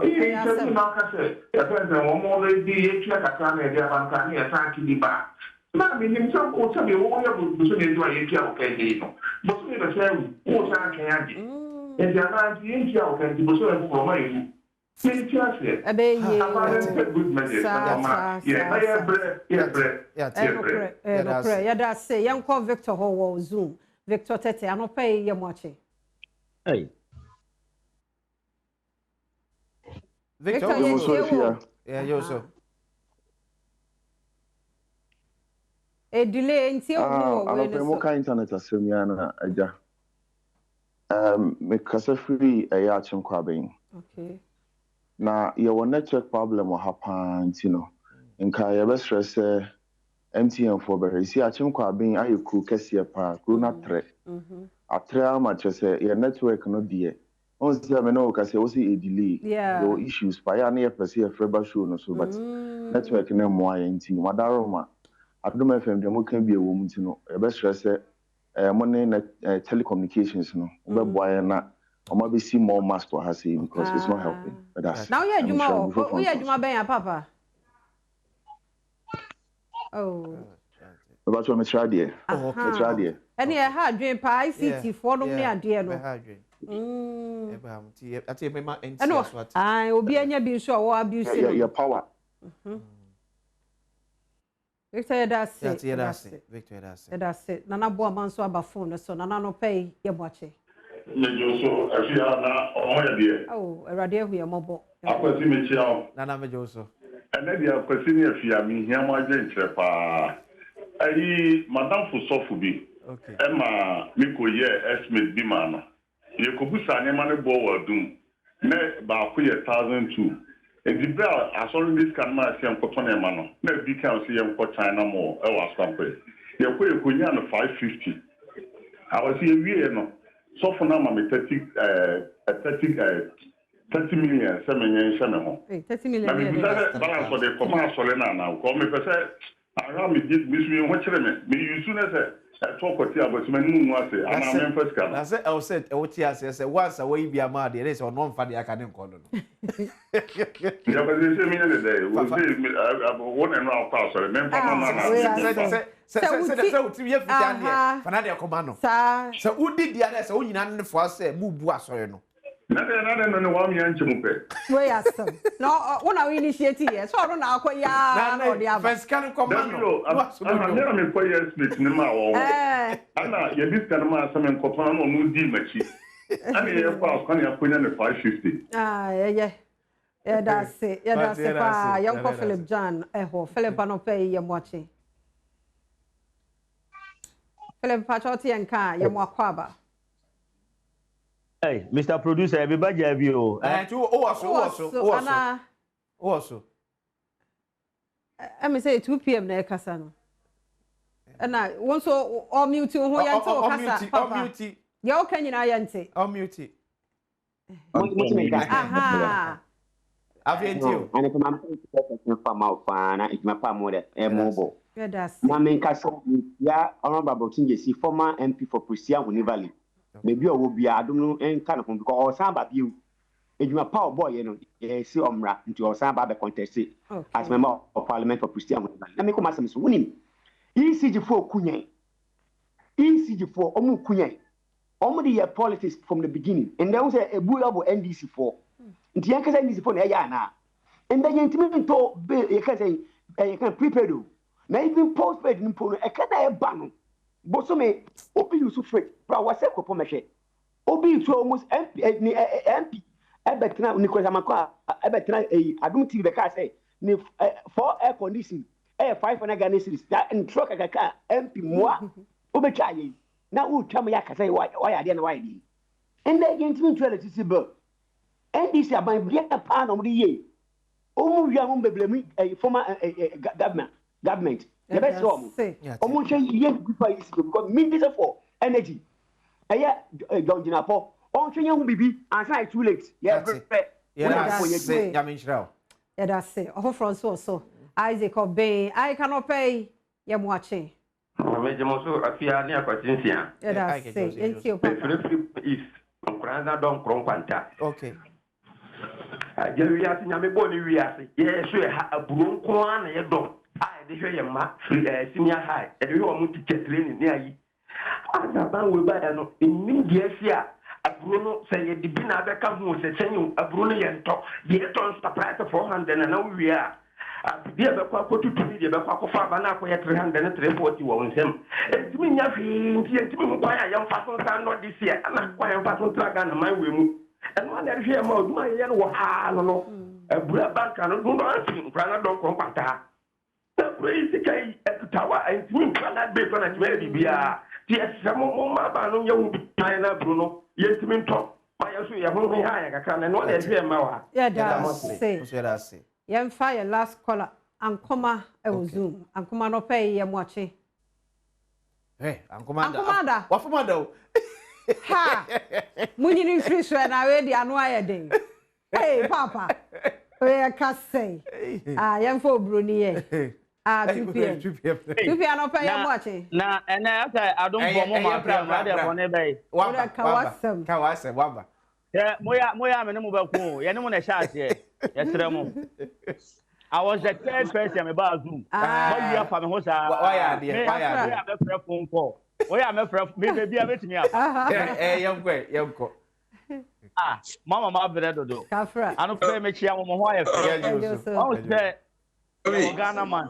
you just now can say, a person will more be a check a can and have a time to be back. Now, I mean, some will tell me, oh, you will do a okay, but we will say, oh, I can't. And the amount of India can be so for my. Yada say young call Victor Ho Zoom. Victor Tete, I don't pay you much. Hey. Victor, yeah, you so. A delay in Tio. I don't know internet asemiana aja. Me kasa free a yachim kwabing. Okay. Na your network problem will happen, you know. Nka your best stress MTN for better. See achim kwabing ayu ku kesi pa ku na tre. Atre ma chese your network no die. On say me no kase o see a delay. Your issues pa ya na ye pese e freba show no so but network na mo ayi nti madaroma. Adom FM dem mo kan bi e wo mu nti no your best stress money telecommunications no. Be boy na I'ma be see more mass for her say because it's not helping. But that's now yeah, Juma. Oh yeah, Juma ben papa. Oh. About what me try there. Me try there. Any hard dream pa ICT for no me ade no. Abraham, I tell me my NCS. I obi anya bi so wo abuse. Your power. Victor, that's it. Victor, that's it. Nana bo man so aba phone so nana no pay ye boache. Mejoso, afia na omoya die. Oh, erade hu ye mobo. Akwati me chia. Nana mejoso. Ene dia akwati ni afia mi hia mo agye nkyere pa. Ayi madam Fusofu bi. Okay. Emma miko ye estimate bi ma no. Ye kobusa ne ma ne bo wadum. Ne ba ko ye 1002. Edibra asori this kan ma se enkoto na ma no. Na bi kan se ye enko China mo e wa stampe. Ye ko ye konya no 550. Awasi ye wie no. So for now, I'm 30 million. 30 million. I mean, balance for the commerce now. Come me say, I me did miss me what me you soon as a talk with you about me no say and I'm first come. I said say once away be a mad there is or non for the academic call. Yeah, but they say me the day. We say one and round pass or remember mama. So who did the other so you nan for say bubu asore no. Nada no wa mi anche mu pe. We asem. No, one our initiative here. So no na akoya no dia. First can command. Ana me ko yes smith ni ma wo. Ana ye dis kan ma asem nkoto na no di machi. Ana ye kwa kan ya konya ne 550. Yeah. Yeah, that's it. Yeah, that's it. Pa, young Philip John. Philip no pay ye mochi. Philip Pachoti and Ka, ye mo kwaba. Hey, Mr. Producer, everybody have you. Also. I me say 2 p.m. na kasa no. And I want so all mute who ya to kasa papa. Ya o kan nyina ya nte. All mute. Aha. Avientio. Ani ko mam ko fa ma fa na ikma pa mo de e mobo. Yeah, that's na men kasa ya honorable Tinjesi former MP for Prisia Valley. Maybe o will be Adom no enka no because osan ba biu. Ejuma pa boy no e si omra nti osan ba be contest as member of parliament for Prisia Valley. Na me ko masem so wonim. ECG4 kunyen. ECG4 omu kunyen. Omu the politics from the beginning. And there was a bullable NDC4. Nti yankasa NDC4 na ya na. And then yentimi to be yakasa you can prepare do. Na even postpaid nimpo no e kana e ba no. Bosome obi Yusuf Fred pra wase kopo mehwe. Obi to almost MP MP ebetena Nicholas Amakwa ebetena Adom TV be ka say ni for air condition 500 Ghana cedis that in truck kaka MP moa obetwa ye na utwa me yakasa why ade na why di and then yentimi to electricity bill NDC aban bia pa na mo ye omu wia mo beblemi former government government. You better say, almost a year before because minister for energy. A year, John Jinapo, on China Bibi, and say too late. Yeah, that's it. Of France also. Isaac obey. I cannot pay. You're watching. Mejemoso afia ni akwatinsia. That's it. It's your papa. Is Ukraine don kronkwanta. Okay. Ya wiase nyame boni wiase. Ye so ha aburo nko an ye dom. Ai de hwe ye ma senior high. E de hwe o mu teacher training ni ayi. Ana ban we ba ya no nim die sia aburo no se ye dibi na be ka hu se senyu aburo no ye nto. Ye ton price 400 na we a. Dia be kwa ko tutuni dia be kwa ko fa ba na ko ye 300 na 340 wo nsem. Entimi nya fi nti entimi mu kwa ya yam fa so san no this year. Ana kwa yam fa so traga na man we mu. And one that here more my yen wa ha no a bra bank no do not think brana don kompata the crazy kai at tower and mean brana be gonna be bia the samo ma ba no ye hu na bruno yetimin to my so ye hu ha ya kaka na no that here ma wa that's say yen fire last caller and comma e zoom and comma no pay ye moache and commander what commander ha munyi free so na we di anu ayede hey papa we ka say yam for bruni ye 2 p.m. 2 p.m. no pay yam watch na after Adom bomo ma pray ma dey for ne bay ka wasem wamba moya me ne mu ba ku ye ne mu na sha ase ye sere mu I was the third person me ba zoom what you for me ho sa why dey phone call oh yeah, my friend, maybe I met me up. Young Mama, my brother, do. I don't play me here. My wife, Ghana man,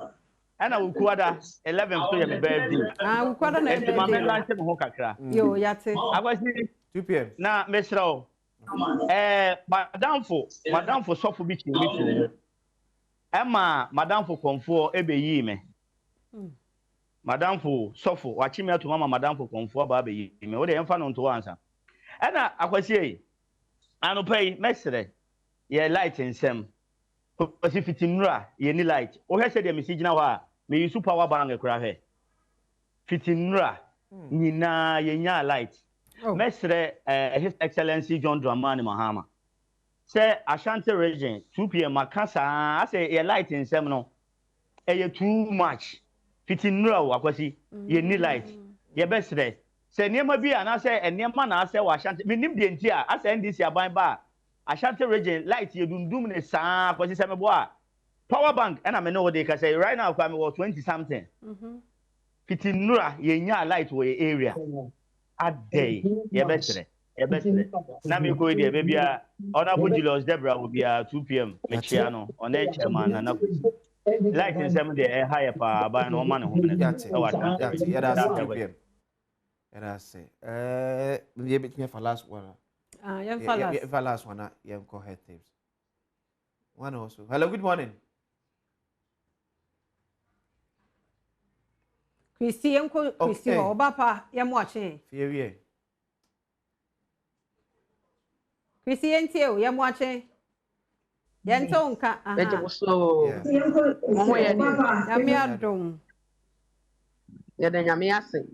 and I will quarter 11 to your baby. I will quarter my lunch in Hokaka. Yo, yate. I was 2 p.m. Now, Miss Row, Madame for soft beach meeting. Emma, Madame for comfort, ebe ye. Madam for sofo wachimi to mama madam for comfort ba be me wo de emfa no to answer ena akwasi anu pay mesre ye light nsem osi fitinura ye ni light o he se de me sigina wa me use power bank kura he fitinura nyina ye nya light mesre his excellency John Dramani Mahama say Ashanti region 2 p.m. makasa I say ye light nsem no e too much fitinura wakwasi ye ni light ye besre se niema bi ana se niema na ase wa Ashanti minim de nti a ase ndc aban ba Ashanti region light ye dundum ne saa kwasi se mebo a power bank and I know they can say right now I'm 20 something fitinura ye nya light wo area a day ye besre na me ko dey be bia honorable Julius Debra will be 2 p.m. me chia no on e chairman na light in some day higher pa ba no man home that's it yeah that's 2 p.m. and I say we be here for last one for last one yeah go ahead tips one also hello good morning Christian obapa yam watching fear Christian tio yam watching Yantonka so mo ye ni Adom ye de nyame ase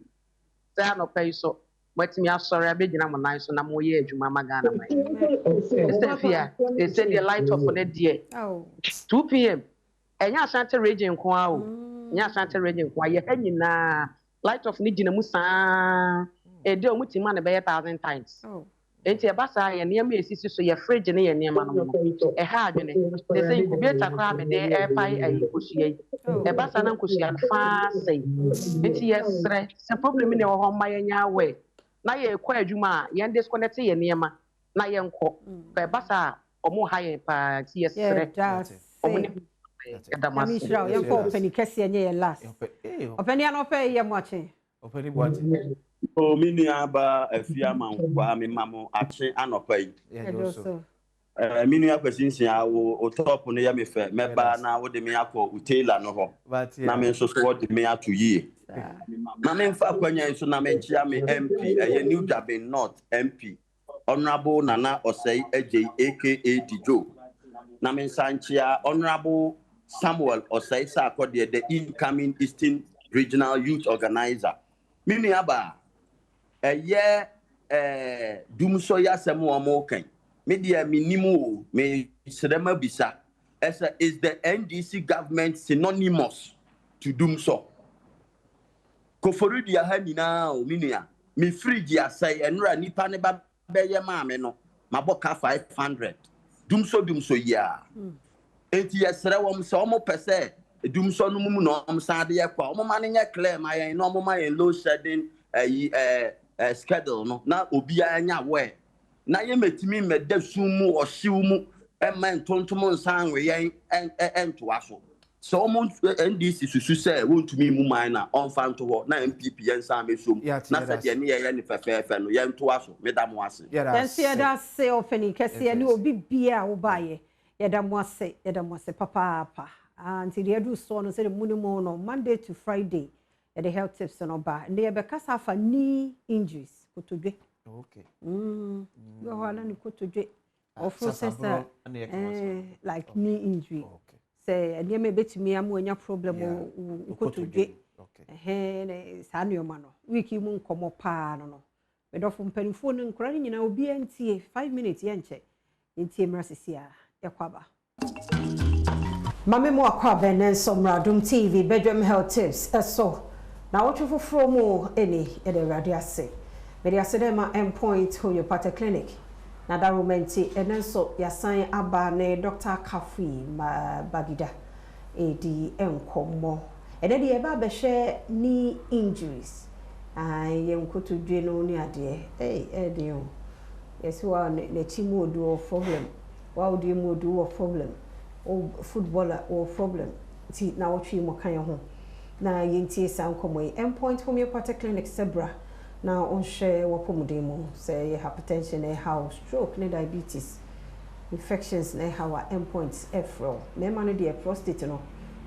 say no pay so watimi asori abegina mo nan so na mo ye adwuma magana mai Estefia they said the light of the day 2 p.m. enya Ashanti region ko a o nya Ashanti region ko ye hanyina light of ni gina mu saa e de o mutima na be 1,000 times enti e basa ye niam esisi so ye fridge ne ye niam no e ha adwene they say incubator kra me de e pai ayi kosia e basa na kosia fa sei enti ye sre se problem ne wo ma ye nya we na ye kwa adwuma ye disconnect ye niam na ye nko e basa omo ha ye pa ti ye sre omo ne Damasi ye ko openi kese nye ye last openi an openi ye moache openi boate o mini aba afia mankwa me mamo ache anopai mini akwasinsin awo o top no ya me fe meba na wo de me akọ utela no ho na me nso so wo de me ato yie na me mfa kwanya nso na me nchia me MP eye New Durban North MP Honorable Nana Osei Ejei aka Dijo na me nsanchia Honorable Samuel Osaisa Akode, the incoming Eastern Regional Youth Organizer. Mimi aba a year Dumso Yasemu Amoken. Media minimu me Sedema Bisa. Is the NDC government synonymous to Dumso? Koforudi Ahamina, Minia, me free ya say and run Nipaneba Beya Mameno, Maboka 500. Dumso ya. 8 years, Rawam Somo per se, Dumso no Mum Sadia, Omania claim I no my low shedding schedule, no, not Ubia way. Na ye metimi me de sumu o shiumu e man tontomo nsan we yen en to aso so mo NDC susu say wontumi mu man na on fan to ho na MPP yen san me som na se de ne ye ne fefefe no yen to aso me da mo ase Dansia da se ofeni kese ne obi bia wo baye ye da mo ase papa until the edu so no say the munimo no Monday to Friday at the health tips no ba ne ye be kasa fa knee injuries kotodwe. Okay. Go on and go to jail. Or process like knee injury. Okay. Say, and you may bet me I'm when your problem or go to jail. Okay. Hey, Sanyo Mano. Wiki moon come up no. But often telephone and crying, you know, BNT 5 minutes yenche. In Team Rassia, Yakwaba. Mammy more Quaben and some Adom TV, Badwam Health Tips. So now what you for more any at the radio say. Media Sedema endpoint homeopathic clinic. Na da romenti enenso yasan aba ne Dr. Kafi Bagida edi enkomo. Ene de eba be share knee injuries. Yenkoto dwe no ni ade. De o. Yes wa ne chimo do problem. Wa odi mo do problem. O footballer or problem. Ti na wotwe mo kan ho. Na yenti san komo endpoint homeopathic clinic Sebra. Now on share wapomudemo say hypertension how stroke diabetes infections how endpoints efro me man dey prostate no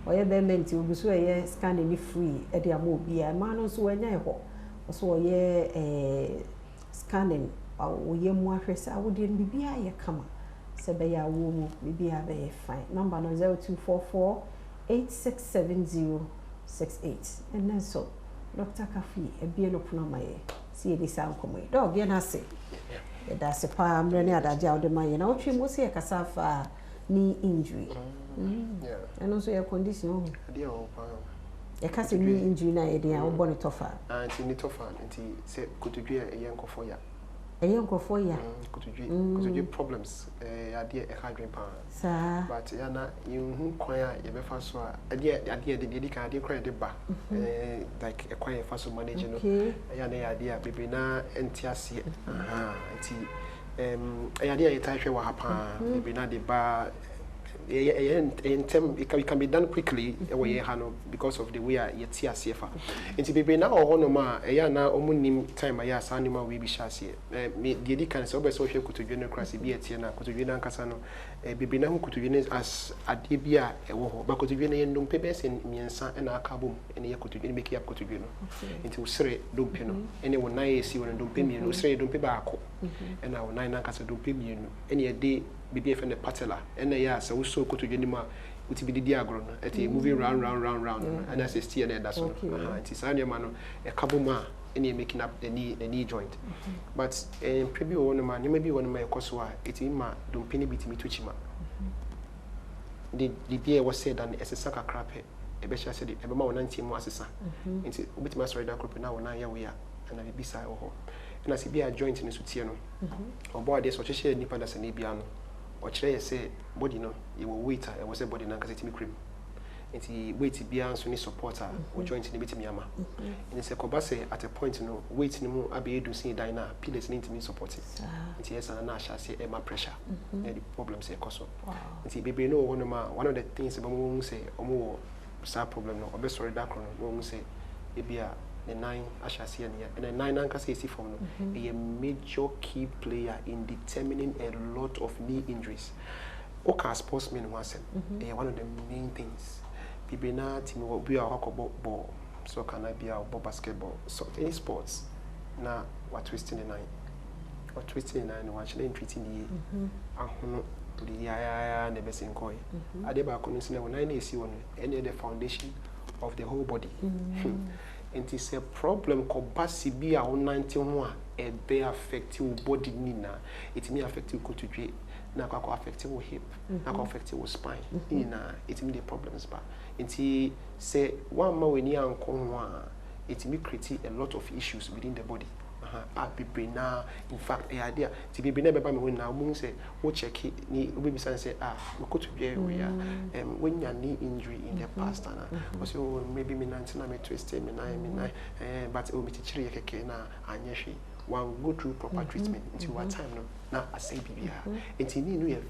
oye be menti obuso ye scan ni free e dey amobia man no so anya ho so oye scanning oye mu ahwesa wodi bibia ye kama se be ya wo mu bibia be fine number no 0244 867068 and then so Dr. Kafi, a bien of Namaye, see the sound come. Dog, you know, say, that's a palm, many other jail de my, you know, she must see a cassava knee injury. And also your condition. A cassava knee injury, I idea, or bonnet of her. And in it of her, and he said, could you be a young for ya? A young for ya? Could you problems? Idea a hard drink pound. But Yana, you inquire, you may first idea the card, you cry the bar, like a quiet fast managing. Yana idea, baby now, and Tiasi. Idea a type what happened, maybe not the bar. In term, it can be done quickly because of the way you see a safer. And to be now or no na omunim time I ask animal we be shasi. Me the can so social could to general class be a tiana, could to general casano, be now could to as a debia a woho, but could to general no papers in Miansa and a cabum, and you could make up to general into Sre Dumpino. Anyone I see when I don't pay me, no Sre don't pay back. And our 9 acres don't pay me any a day. BBF and the patella, and they are so go to Genima, which be the diagram, at a moving round, and as a steer and that's all. It is only a man, a kabuma, and you're making up the knee joint. But in preview one man, you may be one of my coswa, it's in my don't penny bit me to chima. The beer was said, and as a sucker crap, a besha said it, a more 19 more assessor. It's a bit master group now, 9 years we are, and I be beside or and I see be a joint in the Sutiano. Or boy, there's what you share Nipa as an Ibiano. Or say body no, you will wait. I was a body now because it's cream. It's wait to be answering supporter or joint in the bit miyama. And it's a cobase at a point no wait no more. I be able to see Dina pillars need to me support it. It's yes and I shall say my pressure. And the problem say cause. It's baby no one of the things about won't say or more sad problem no or best story that won't say it be a 9 I shall see and a 9 anchor say from a major key player in determining a lot of knee injuries. Okay, sportsmen was one of the main things. People now team will be a hockey ball, so can I be a basketball, so any sports now what twisting the 9 or twisting the 9 or actually treating the the ya ne besin koi ade ba kono sine wona na esi wono any the foundation of the whole body and it's a problem ko basi bi a wonante ho a e be affect your body nina it may affect you kotodwe na kwa affect your hip na kwa affect your spine nina it may the problems ba nti say one ma weni anko ho a it may create a lot of issues within the body now in fact idea to be never by me now moon say we check it ni we be say we go to be we when you knee injury in the past and so maybe me nanti na me twist me na but o me teachire keke na anyeshi one go through proper treatment into what time no na I say bibia it need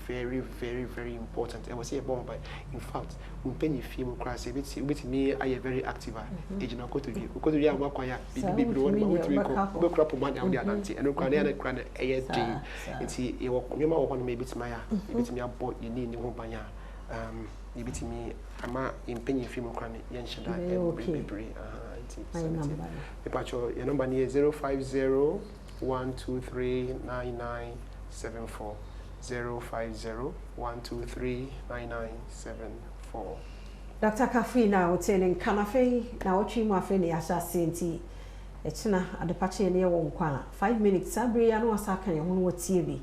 very important. I was here born by in fact when penny feel crash with me I am very active age na go to you because we are work ya bibi one ma we go crop money out there nanti and kra na kra na ASD nti e wo nyoma wo ho no me bitima ya bitimi abo you need ni ho banya you bitimi ama in penny feel crash ya nshida every your number is 050 123 9974 050 123 9974. Dr. Kafi na hotel Kanafe na ochi mu afi ne yasa senti echina adepache ne wo nkwa 5 minutes abre ya no asaka ye ho wotie bi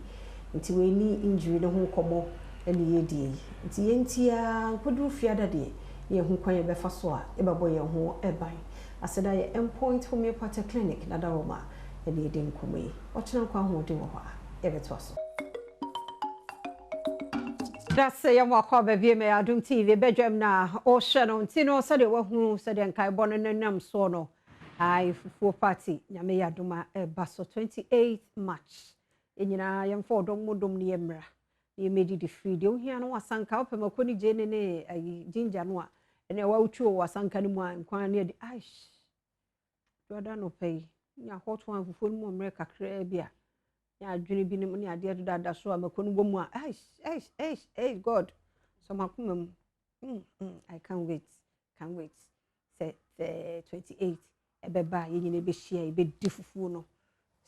nti we ni injury ne ho komo ene yedie nti yentia koduru fiada de ye ho kwan ye befa so a e babo ye ho eban aseda ye endpoint homeopathic clinic na daroma ene yedin komai ochina kwa ho de wo ha e beto so. That's Yamwaka baby me Adom TV Badwam na o shano ntino sade wahu sade nkai bono nenam so no ai fufu party nyame yadoma baso 28 March enyina yemfo dom modom ne yemra ne medi di free de ohia no wasanka opemakoni je ne ai ginger no a ene wa utuo wasanka ne mu ankwan ne di aish doda no pay nya hot one fufu mu mre kakra bia ya adwene bi ne ade dada so amakonu bomu a eish God so makumam I can't wait say 28 ebeba ye nyine be share be difufu no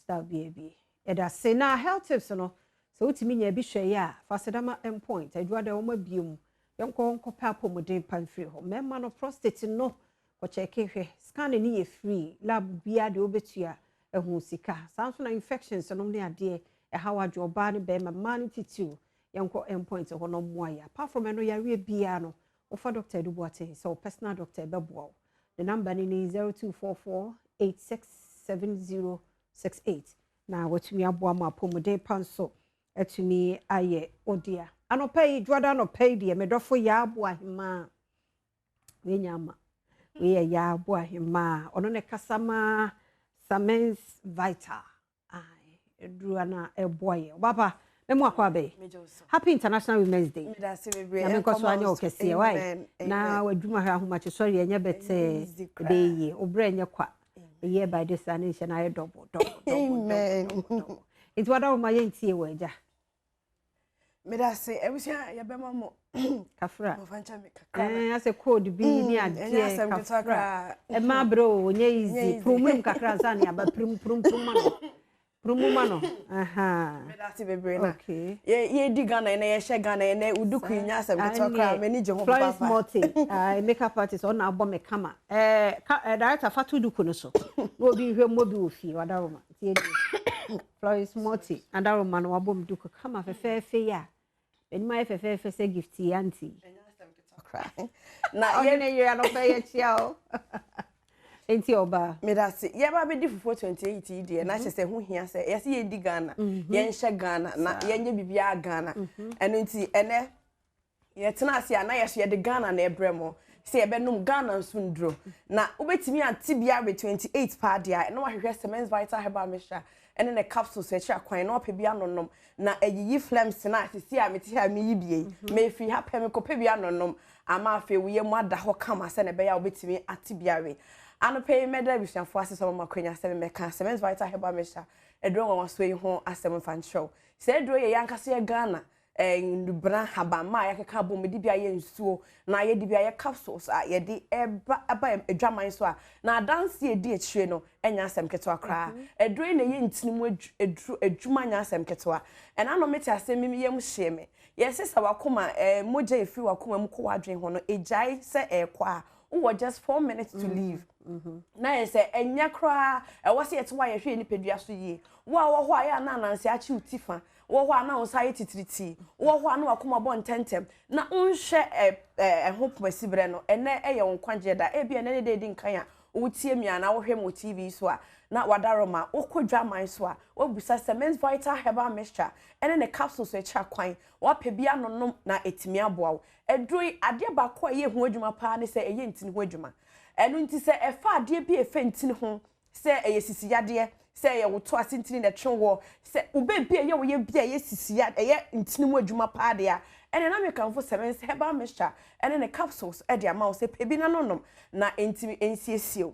start be eda say na health tips no so utimi nya bi hwe ya fasedama endpoint adwada wo ma biom yenko pa apomodin panfree ho mema no prostate no ko check hwe scan ni ye free lab bia de obetua ehu sika sanso na infections no ne ade e hawa joba ne be ma ne titu yanko endpoint ho no moya apart from no yare bia no ofa doctor do boate so personal doctor be boa the number ni 0244867068 na watumi aboa ma pomode panso etumi aye odia anopai dwada no pay de medofo ya aboa hima we nyama we ya aboa hima ono ne kasama Samens Vital. Ai, Druana boy. Baba, memo akwa be. Happy International Women's Day. Na me koso anya okese why. Na wadwuma ha ho mache sorry anya bete dey obre anya kwa. Ye by this nation I double. Amen. It wada o maye ntie waja. Me da say everything ya be mamo. Kafra. Mo fancha me kakra. As a code bi ni ade kafra. E ma bro nye easy. Promum kakra san ya ba prum mano. Aha. Me da say bebre na. Okay. Ye di Ghana na ye she Ghana na uduku nya asem de kakra me ni je ho papa. Florence Morty. Makeup artist on na abo me kama. Director Fatu duku no so. No bi hwe mo bi ofi wada roma. Tie di. Florence Morty and that woman wa bom duku kama fe ya. Eni ma fe say gift auntie. Na ye ne ye no pay ya chia o. Enti oba. Me da say ye ba be di fufu 28 die na che say ho hia say ye say ye di Ghana. Ye nhye Ghana na ye nye bibia Ghana. Eno nti ene ye tena ase na ye so ye di Ghana na ebremo. Say ye be num Ghana nsundro. Na obetimi antibia be 28 pa dia na wa hwehwe Semens Vital Herbal Mixture. Ene ne capsules e chia kwan na opebia nonom na eyiyi flames na sisi a meti ha meyi bie me fi ha pem ko pebia nonom ama afi wo ye mu ada ho kama se ne be ya obetimi atibiare anope meda bisuafo aseso makwanya se me ka Semens Vital Herbal Mixture edro nwa so yi ho asem fan show se edro ye yanka so ye Ghana ndubra habama ya keka bom di bia ye nsuo na ye di bia ye capsules a ye di eba adwaman so a na dance ye di echire no enya asem ketewa kra edure na ye ntinimu edwuma nya asem ketewa ena no meti asem mi yem hye me ye sesa wakoma moja efi wakoma mu ko wadwen ho no ejai se ekwa wo just 4 minutes to leave na ye se enya kra e wose ye twa ye hwe ni pedua so yi wo a wo ho a ya na nanse achi utifa wo ho ana wo sai titiriti wo ho ana wakoma bo ntentem na unhwe hopomasi bre no ene eye won kwanje da e bia ne de di nkan a wo tie mi ana wo hwe mo TV so a na wadaroma wo kodwa man so a wo busa Cement Vital Herbal Mixture ene ne capsules e cha kwan wo pebia nonom na etimi aboa wo edui ade ba ko ye hu adwuma pa ne se eye ntini hu adwuma enu nti se efa ade bi efe ntini ho se eye sisi yade se ye woto asintini na twenwo se ubebia ye wo ye bia ye sisi yade eye ntini hu adwuma pa de a ene na mekanfo Cement Herbal Mixture ene ne capsules e de ama wo se pebi na nonom na entimi ensiesio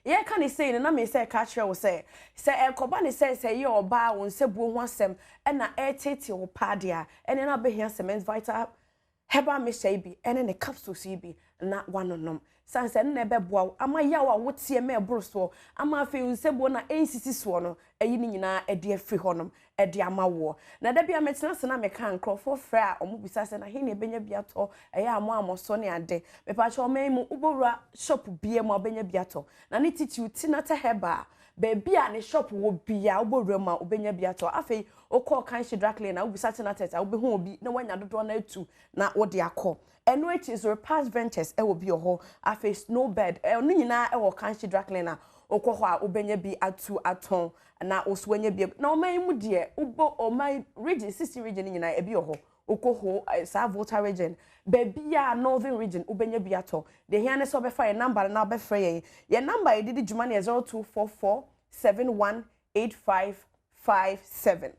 ye ka ne say na me say ka kire wo say ekoba ne say ye oba won se buo ho asem e na e tete wo pade a ene na behia Cement Vital Herbal Mixture bi ene ne capsules bi na wanonom sanse ne beboa ama ya wa wotie me eboro so ama afi nsebo na ensisi so no eyi ni nyina e de afi honom e de ama wo na da bia metena se na me kan krofo fra omo bisa se na he ne benya bia to e ya amoso ne ade me pa cho me mu ubowura shop bia mu benya bia to na ne titi uti na ta heba baby a ne shop wo bia ubowura ma obenya bia to afi okọ kan shi drakle na ubisa te na teta ubehu obi na wanya dodo na etu na wo de akọ eno echi is Repast Ventures e wo bi ho afi Snowbird eno nyina e wo kan shi drakle na okọ ho a obenya bi atu aton na oswanya bi na oman mu de ubo oman region 60 region nyina e bi ho okọ ho sa Volta region baby a northern region obenya bi ato de hia ne so be fa number na be frɛ ye number e didi djuma ne 0244 718557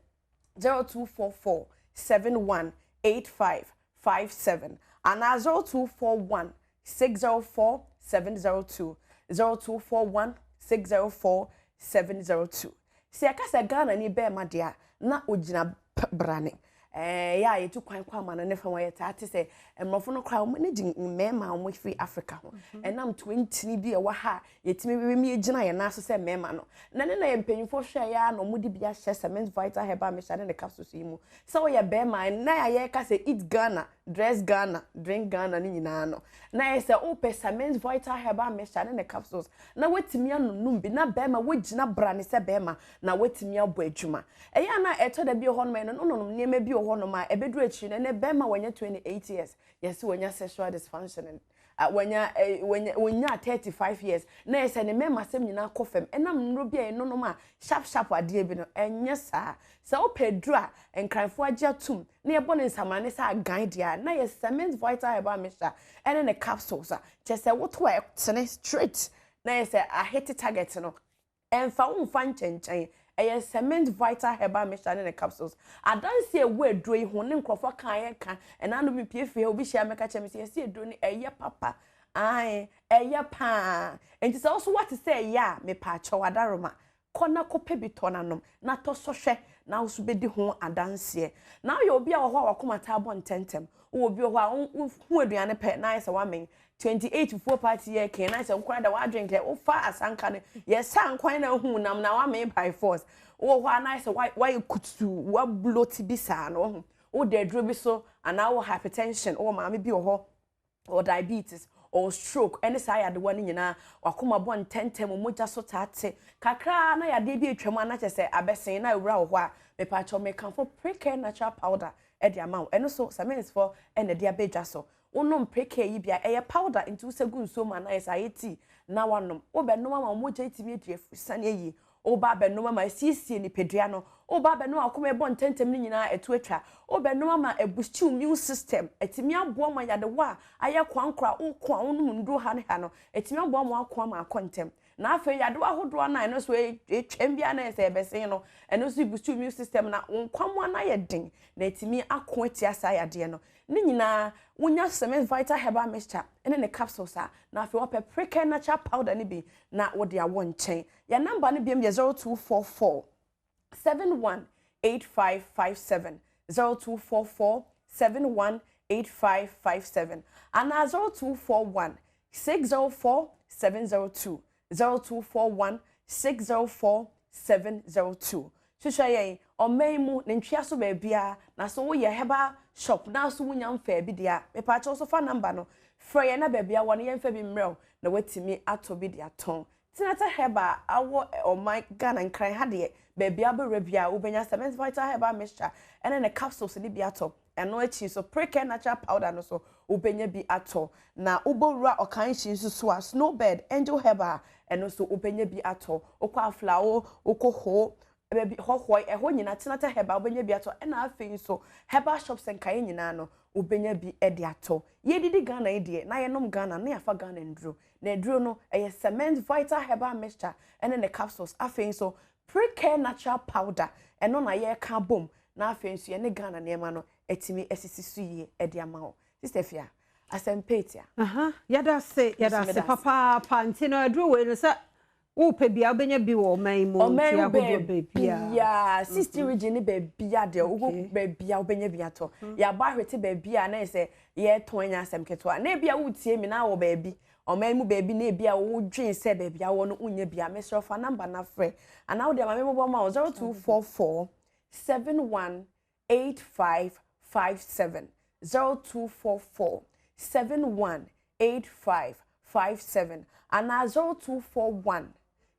0244 718557 and 0241 604 702 0241 604 702 si akasa Ghana ni be ma dia na ogina brane ya yetu kwan kwa ma ne fa wa yeta ate se emrofo no kra mo ne di mema mo free Africa ho enam 20 ni bi e wa ha yetimi bi mi egina ye na so se mema no na ne na ye mpanyimfo hwe ya no mo di bia hye Cement Vital Herbal Mixture ne capsules yi mu so ye be ma na ya ye ka se eat Ghana dress Ghana drink Ghana ni nyina no na ye se o pe Cement Vital Herbal Mixture ne capsules na wetimi anunum bi na be ma wogina bra ne se be ma na wetimi abo adwuma ya na eto da bi ho no no niema bi ho no ma ebedu achi ne be ma wanya 28 years yes wanya sexual dysfunction wanya 35 years na ese ne mema sem nyina kofem enam nro bia no no ma sharp ade bi no enye saa se opedru a enkranfo agya tum na yebo ne nsamane sa gan dia na ye Cement Vital Herbal Mixture ene ne capsules a chese woto a tene straight na ye se a hit target no emfa umfa nchenchen eye Cement Vital Herbal Mixture ne capsules adanse ewu eduro yi ho ne nkrofo kan ye kan enano bi piefie obi hia meka chemisi ye se eduro ni eye papa ai eye pa enti so also what to say ya me pa chawadaroma kona kope bitonanom na to so hwe na wo so bedi ho adanse na yo obi a wo ho awakomata abo ntentem wo obi ho a hu aduane pe na ise wa men 28 full party ye ken na se nkwan da wa drink le wo fa asanka ne ye san kwan na hu nam na wa men by force wo ho na se why kutu wa bloat bisa no wo de dro bi so ana wo hypertension wo ma me bi ho or diabetes or stroke any say ade wani nyina wakoma bo ntentem moja so tate kakra na yade bi atwam ana kyese abesen na ewura wo ho a me pa cho me kanfo pre-care natural powder e de amount eno so Cement for ene de abedwa so wonom pre-care yi bia eye powder into segun so ma na yesayeti na wanom wo be no ma moja itimi edi afusane yi oba be no ma siesie ni pedua no oba be no akoma ebo ntentem ni nyina etu atwa oba no ma boost immune system etimi abo ma yade wa aye kwankra ukwa onum nduro ha ne ha no etimi abo ma akwa ma akontem na afa yade wa hodo na eno so etwem bia na ese ebesen no eno so boost immune system na nkwamo na ye den na etimi akon atia sa yade no ni nyina wonya Cement Vital Herbal Mixture ene ne capsules a na afa wo pre-care natural powder ni bi na wo de awo nchen ya number ni bi 0244 718557 0244 718557 and 0241 604 702 0241 604 702. Shushaye omeimu nentwia so ba bia na so wo ye heba shop na so wunya mfa bi dia me pa cho so fa number no fra ye na ba bia won ye mfa bi mrel na watimi ato bi dia ton tinata heba awo o my Ghana nkran ha de ba bia be rebia wo benya 7 vital heba mixture ene ne capsules ni bi ato eno achi so pre-care natural powder no so wo benya bi ato na ubowura okan shi so a snowbird angel heba eno so wo benya bi ato okwa flower okoho baby hohoi eho nyina tinata heba obenya bi ato na afin so heba shops enkae nyina no obenya bi e de ato ye didi Ghana e de na ye nom Ghana na yafa Ghana nduro na nduro no eye cement vital heba mixture ene ne capsules afin so pre-care natural powder eno na ye ka bom na afin so ye ne Ghana ne ma no etimi esisi suye e de ama ho sister Fia asempetia yada se papa pantino nduro we no sa upe bia obenya bi wo man mu tia godo bebia ya sister region bebia de ugo bebia obenya bi ato ya ba hwete bebia na se ye tonya asem keto na bia wutie mi na wo bebi oman mu bebi na bia wo dwen se bebia wo no unya bia mesro fa number na frɛ ana wo de ma mebo ma 0244 718557 0244 718557 ana 0241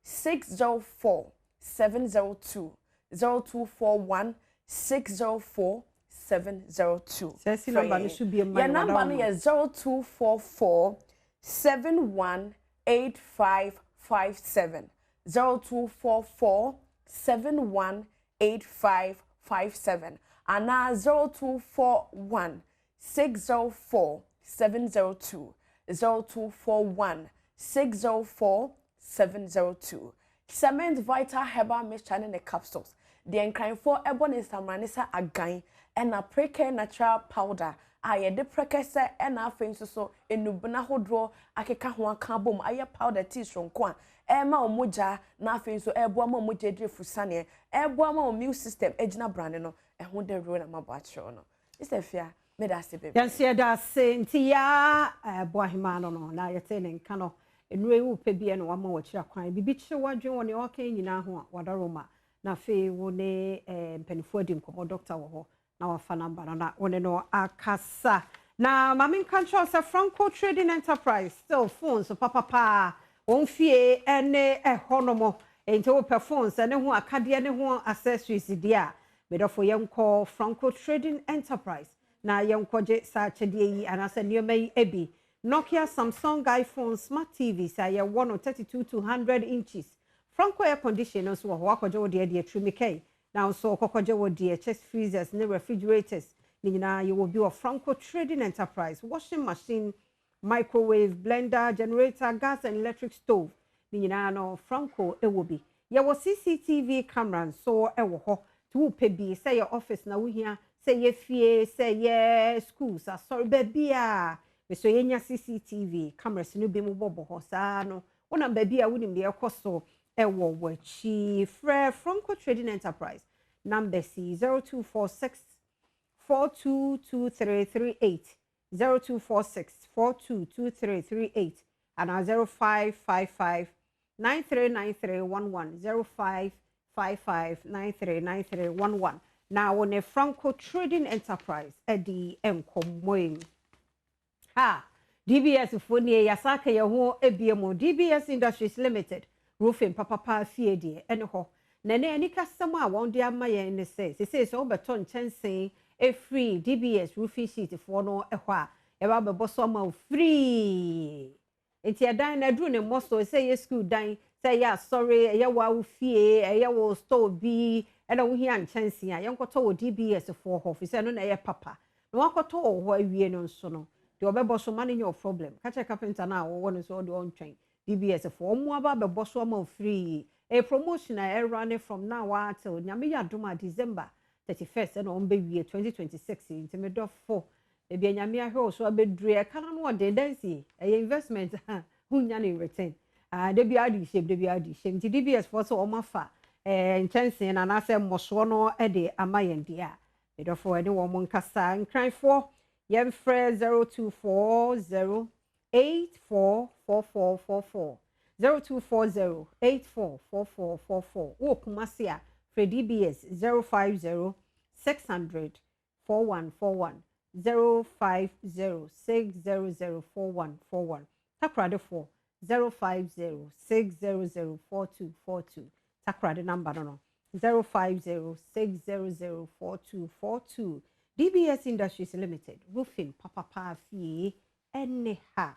604 702 0241 604 702. Sesi number no should be a your number is 0244 718557 0244 718557 and 0241 604 702 0241 604 702. Cement Vital Herbal Mixture in the capsules. The encrying for ebony samranisa again and a pre-care natural powder. I the precursor and a fin so enubna hodro akeka ho kabom aye powder tea shonkwa ema omoja na fin so eboa ma omoja dre fusane eboa ma immune system ejina brand no ehun de ro na mabacho no isefia me da se bebe yanse da se ntia eboa hima no na yete ne nka no enure wu pe bia no wama wachira kwan bibi kye wadwen woni okan nyina ho a wadaroma na fe wo ne mpanifo adi nkomo doctor wo ho na wafa number na woni no akasa na mami control se Franco Trading Enterprise still phones so papa on fie ene ehonomo ente wo phones ene ho akade ne ho accessories dia medofo yenko Franco Trading Enterprise na yenko je sa chede yi anase nioma yi ebi Nokia, Samsung, iPhone, Smart TV, say 132 to 100 inches. Franco air conditioners were wakojo de Trimike. Now so kokojo de chest freezers, ne refrigerators. Nina you will be a Franco Trading Enterprise, washing machine, microwave, blender, generator, gas and electric stove. Nina no Franco it will be. Ya was CCTV camera so ewo ho to pebi say your office na we here say ye fie say ye schools sorry baby so yenya CCTV cameras no be mo bobo ho saa no wona baby a wonim de ekoso ewo wachi frɛ Franco Trading Enterprise number C 0246 422338 0246 422338 and 0555 939311 0555 939311 now on a Franco Trading Enterprise edi enkomoim DBS Fonie Yasaka Yaho Ebiemo DBS Industries Limited roofing papa fie die ene ho nene ani customer won dia maye ne say so beton chense e free DBS roofing sheet for no ehọ a e ba bebo so ma free enti edan na dru ne mosto say ye school dan say ya sorry ye wa fie ye wo store bi e na wo hia chense a ye nkoto wo DBS for ho fi say no na ye papa no wakoto wo awie no nso no the obebo so man your problem catch a carpenter na wo no so the on train DBS for mo aba bebo so ma free a promotion I run from now till nyame ya doma December 31st and on be 2026 into me do for e bia nyame ahwe so abedru e kana no de dancy e investment hunya ni return de bia di shame DBS for so o mafa nchensing na na se moso no e de amayen dia Therefore, anyone mon kasa and cry for yem fre 0240 844444 0240 844444 wo kumasia for DBS 050 600 4141 050 600 4141 takrade for 050 600 4242 takrade number no 050 600 4242 DBS Industries Limited roofing papa fee anyha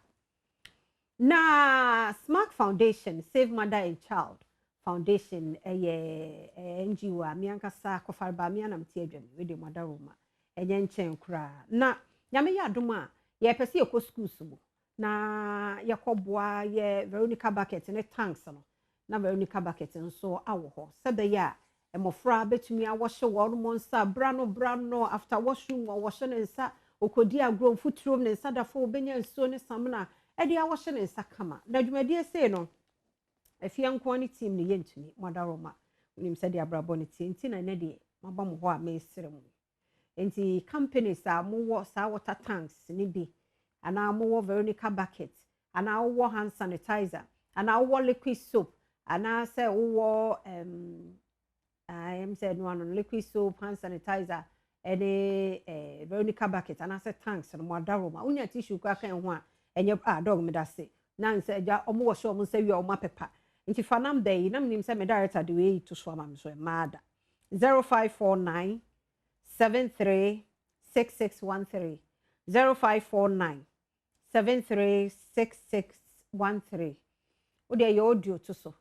na Smart Foundation Save Mother and Child Foundation NGO amiankasa kofarba amianam tiadwam we de mother roma enye nchen kra na nyame ya adoma ye pese ekɔ schools mu na yakoboa ye Veronica bucket ne tanks no na Veronica bucket nso awo ho sebe ya emofra betumi awɔhye wɔn monsa brano after washroom wɔhye ne nsa okodi agro mfuturo ne nsa dafo obenya nsuo ne samna edi awɔhye ne nsa kama na dwumadie sei no afia nko ani team ne yentumi modaroma unim se de abrabo ne tinti na ne de maba mo ho a mesere mu enti companies a mo sa water tanks ne bi ana mo Veronica bucket ana wo hand sanitizer ana wo liquid soap ana se wo I am said one liquid soap hand sanitizer any Veronica bucket ana se tanks no modaroma unya tissue kwa kan ho a enye dog me da se na nse ja omo wo show mo se wi o mapepa nti fa number yi na mnim se me director de we to so am so mada 0549 736613 0549 736613 odi your audio to so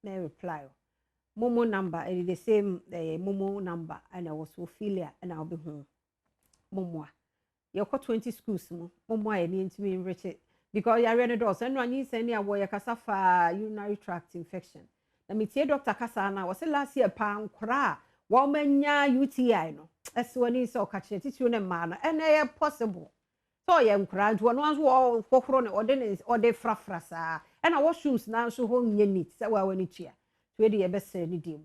me reply momo number is the same momo number and I was Ophelia and I'll be home momo you got 20 schools momo I need to be enriched because you are ready doors and when you send your boy kasafa urinary tract infection na me tie doctor kasa na was last year pa nkra wo manya UTI no as when is so catch it you na ma no and possible so ye nkra do no anso kokoro ne ode frafra saa and I shoes na so ho nye neat say wa wani tua so de ye be se ni dim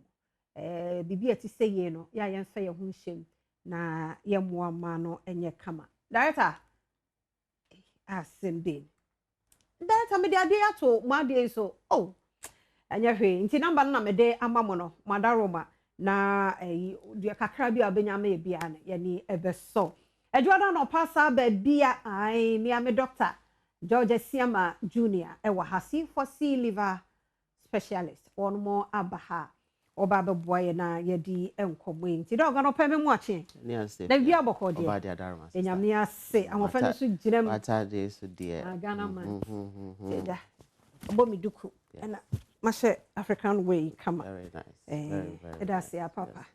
bibi ati say ye no ya ye nfa ye ho hyem na ye moa ma no enye kama director asembe director me de ade ato ma de so oh anya hwe nti number na me de amamo no madaroma na de kakra bi abenya ma e bia na ye ni ebeso edwada no pasa ba bia ai mi ame doctor George Siama Junior ewa hasi for sea liver specialist on more abaha oba be boy na ye di enkomo nti dog no peme mu ache na bia boko de oba de adarma enyame ase amofa no so ginam ata de so de Ghana man eda obo mi duku na mashe African way kama very nice eda se papa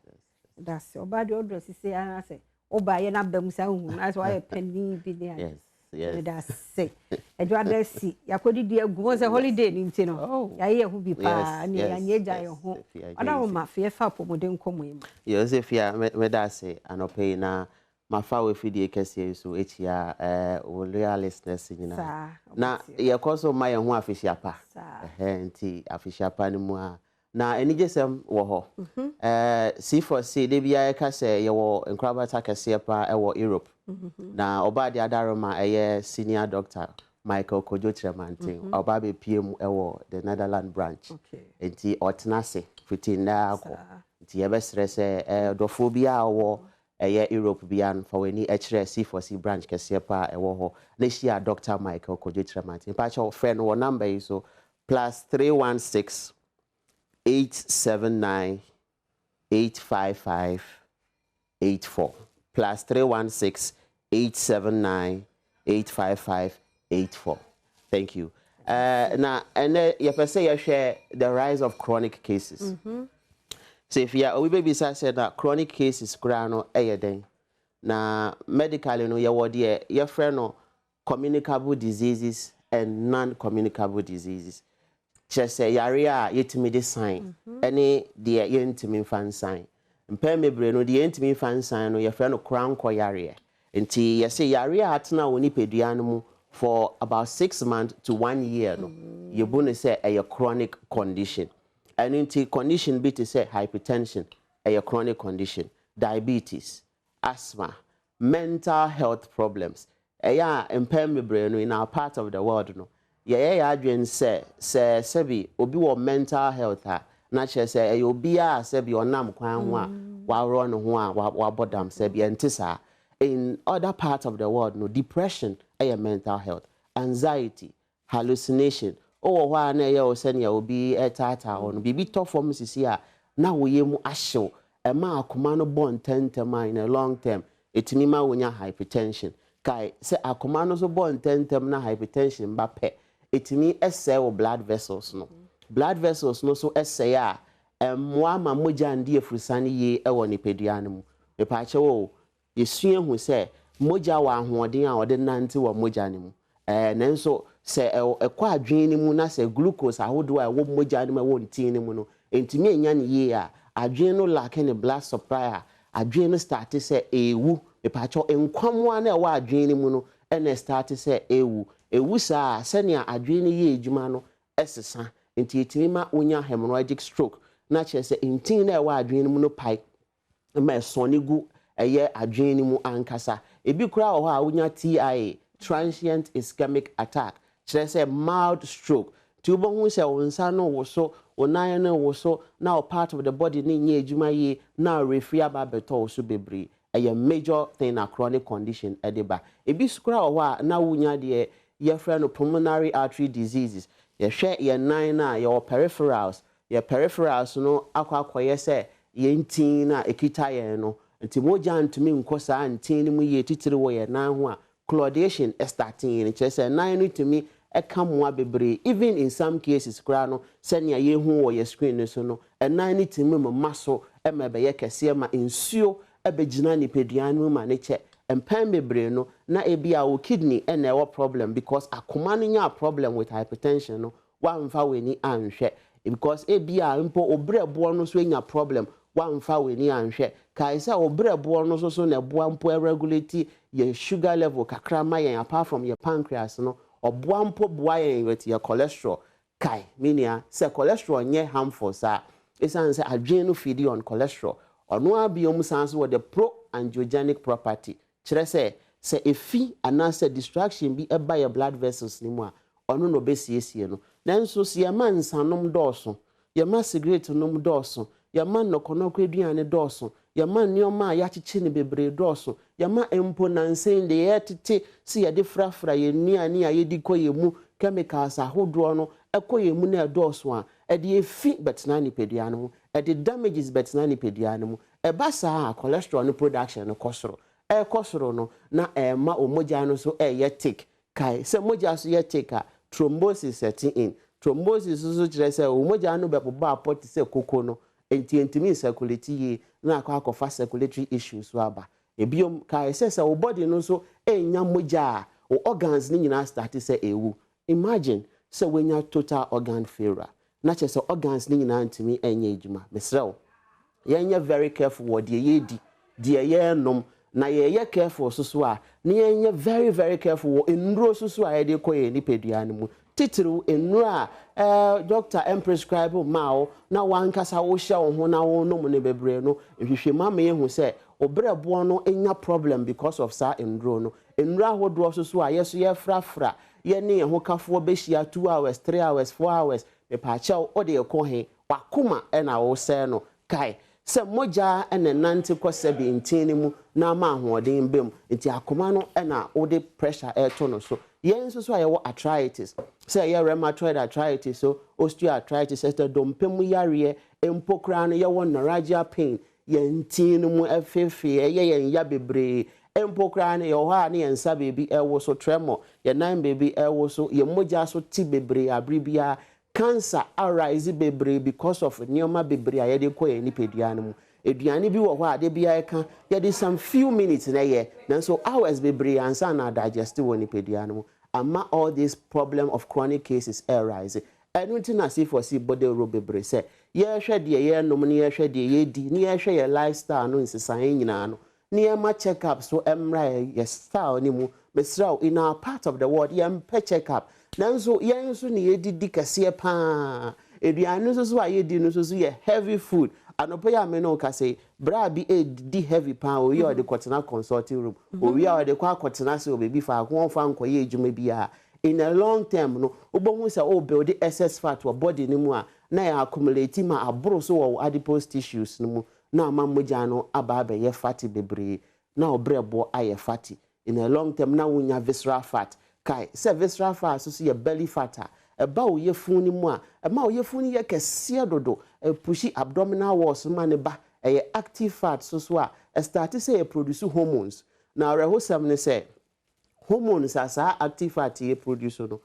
eda se oba de odro sisi ana se oba ye na bam sa hu as why penny bi there yes that's say edwada si yakodi di agu se holiday ni nti no ya ye hu bi pa ni anyeja ye ho ada wo ma fe fa pomoden komo im Yosefia me da say anope na mafa we fidie kese so echia wo loyal listeners nyina na ye koso ma ye ho afishia pa nti afishia pa ni mu a na enigesem wo ho C4C de bia ye ka se ye wo nkrabata kese pa e wo Europe na oba de adaroma senior doctor Michael Kojo Tremantin oba be PM ewo the Netherlands branch enti otnase fitin na akọ enti ye be stress dofo bia wo Europe bia for weni echre C4C branch kese pa ewo ho na shia Dr. Michael Kojo Tremantin pa cho friend wo number yi so +316 879 855 84 +316 879 855 84. Thank you. Now, and you say you share the rise of chronic cases. So if you we baby said that chronic cases grano ayeden. Now, medically no your word your friend no communicable diseases and non-communicable diseases. Just say area yetimi the sign. Any the yentimi fan sign. Mpembebre no the yentimi fan sign no your friend no crown ko yare. Nti yese yare atna woni pedua no mu for about 6 months to 1 year no. You bone say a chronic condition. And nti condition be to say hypertension, a chronic condition, diabetes, asthma, mental health problems. Impairment in our part of the world, no. Adrian sebi obi wo mental health na che say obi sebi onam kwan ho wa ro no ho wa bodam sebi entisa. In other parts of the world, no, depression mental health, anxiety, hallucination. Oh, why na o senia obi etata on bibi to form sisi a na wo yemu ahyew e ma akoma no bon tentem in a long term etimi ma wonya hypertension kai se akoma no so bon tentem na hypertension ba pe etimi ese wo blood vessels no blood vessels no so ese a mwa ma moja ndi efurusane ye e wo nipadua no mu me pa che wo yesua hu se moja wa ahoden a ode nante wo moja ne mu nenso se ekwa adwen ni mu na se glucose ahodo a wo moja ne mu wo ntin ni mu no entimi enya ne ye a adwen no lack in blood supply adwen no start se ewu me pa che enkwamwa na wa adwen ni mu no ene start se ewu sa senia adwen ni ye ejuma no esesa enti etimi ma onya hemorrhagic stroke na che se entin na wa adwen ni mu no pai ma soni gu eye adwen ni mu ankasa ebi kura ho a onya TIA transient ischemic attack chere say mild stroke tubo hu se onsa no wo so onan no wo so now part of the body ni nye ejuma ye now refi aba beto so bebre a major thing a chronic condition edeba ebi kura ho a na wonya de ye friend pulmonary artery diseases ye hwe ye nan na ye peripherals no akwakoye se ye ntin na ekita ye no nti moja ntumi nkosa ntin ni mu ye titiri wo ye nan ho a claudation starting in chese nan no tumi ekamwa bebre even in some cases kura no senia ye hu wo ye screen so no nan ni tumi maso emebe ye kese ma ensuo ebegina ni peduan mu ma ne che empan bebre no na ebia wo kidney ene wo problem because akoma no nya problem with hypertension no wa mfa weni anhwe because ebia mpo obrebo no so nya problem wa mfa weni anhwe kaisa obrebo no so na boa mpo regulate your sugar level kakra ma yen apart from your pancreas no oboa mpo boa yen with your cholesterol kai minia say cholesterol nye harmful sa esan say adwen no feed on cholesterol ono abiom sans with the pro-angiogenic property kire say efi anase distraction bi eba your blood vessels ni mu a ono no besiesie no nanso se yama nsanom dɔɔso yama cigarette nom dɔɔso yama nokonokwe aduane dɔɔso yama nneoma ya chichi ne bebre dɔɔso yama empo nansen de yetete si ye de frafra ye nuane a ye di koyemu chemicals ahodoɔ no ekoyemu na dɔɔso a ede efi betna ni pedua no mu ede damages betna ni pedua no mu eba saa cholesterol no production no kosoro kosoro no na ma omoja no so ye thick kai se moja so ye thick a thrombosis setting in thrombosis so kire se omoja no beboba apot se koko no enti circulate ye na akwa circulatory issues so aba ebiom kai se o body no so enya moja o organs ni nyina start se ewu imagine se wenya total organ failure na che se organs ni nyina ntimi enya ejuma mesrew yenya very careful what ye di ye nom na ye careful so a na yenya very very careful wo enro so a ye de koye ni pedua no mu titru enro a doctor prescribe mao na wankasa wo hye wo ho na wo no mu ne bebre no hwehwe ma me hu se obrebo no enya problem because of sa enro no enro ahodo so a yeso ye frafra ye ne ye ho kafo be hia 2 hours 3 hours 4 hours me pa chaw o de ko he wakoma e na wo se no kai se moja ene nante kwose bi ntini mu na ma ahoden bem nti akoma no na wo de pressure to no so yen so aye wo arthritis se ye rheumatoid arthritis so osteoarthritis dompem yare empokra no ye wo neuralgia pain yen ntini mu afefe ye yen ya bebre empokra no ye ho a ne yen sa bebi wo so tremor ye nan bebi wo so ye moja so ti bebre abribia cancer arise bebre because of neoma bebre a ye de koye ni pedua no mu eduane bi wo ho a de bia eka ye de some few minutes na ye nanso hours bebre ansa na digest wo ni pedua no mu ama all this problem of chronic cases arise anything as if for see body ro bebre say ye hwe de ye nom ne ye hwe de ye di ne ye hwe ye lifestyle no nsesan nyina no ne ye ma check up so emra ye style ni mu mesraw in our part of the world ye mpe check up nanso yen so ne yedidi kase pa eduane so so a yedi no so so ye heavy food anopo ya me no ka say bra bi e di heavy pan o ye o de kwotena consulting room o wi a o de kwa kwotena se o bebi fa ko fa nkoye ejuma bia in a long term no obohu say o build the excess fat or body ni mu a na ya accumulate ma aboro so wo adipose tissues ni mu na ama moja no aba be ye fatty bebre na obrebo aye fatty in a long term na wonya visceral fat kai say visceral fat so ye belly fat eba wo ye fun ni mu a ema wo ye fun ni ye kese dodo pushi abdominal walls ma ne ba active fat so a start say e produce hormones na rehosam ne say hormones as active fat ye produce no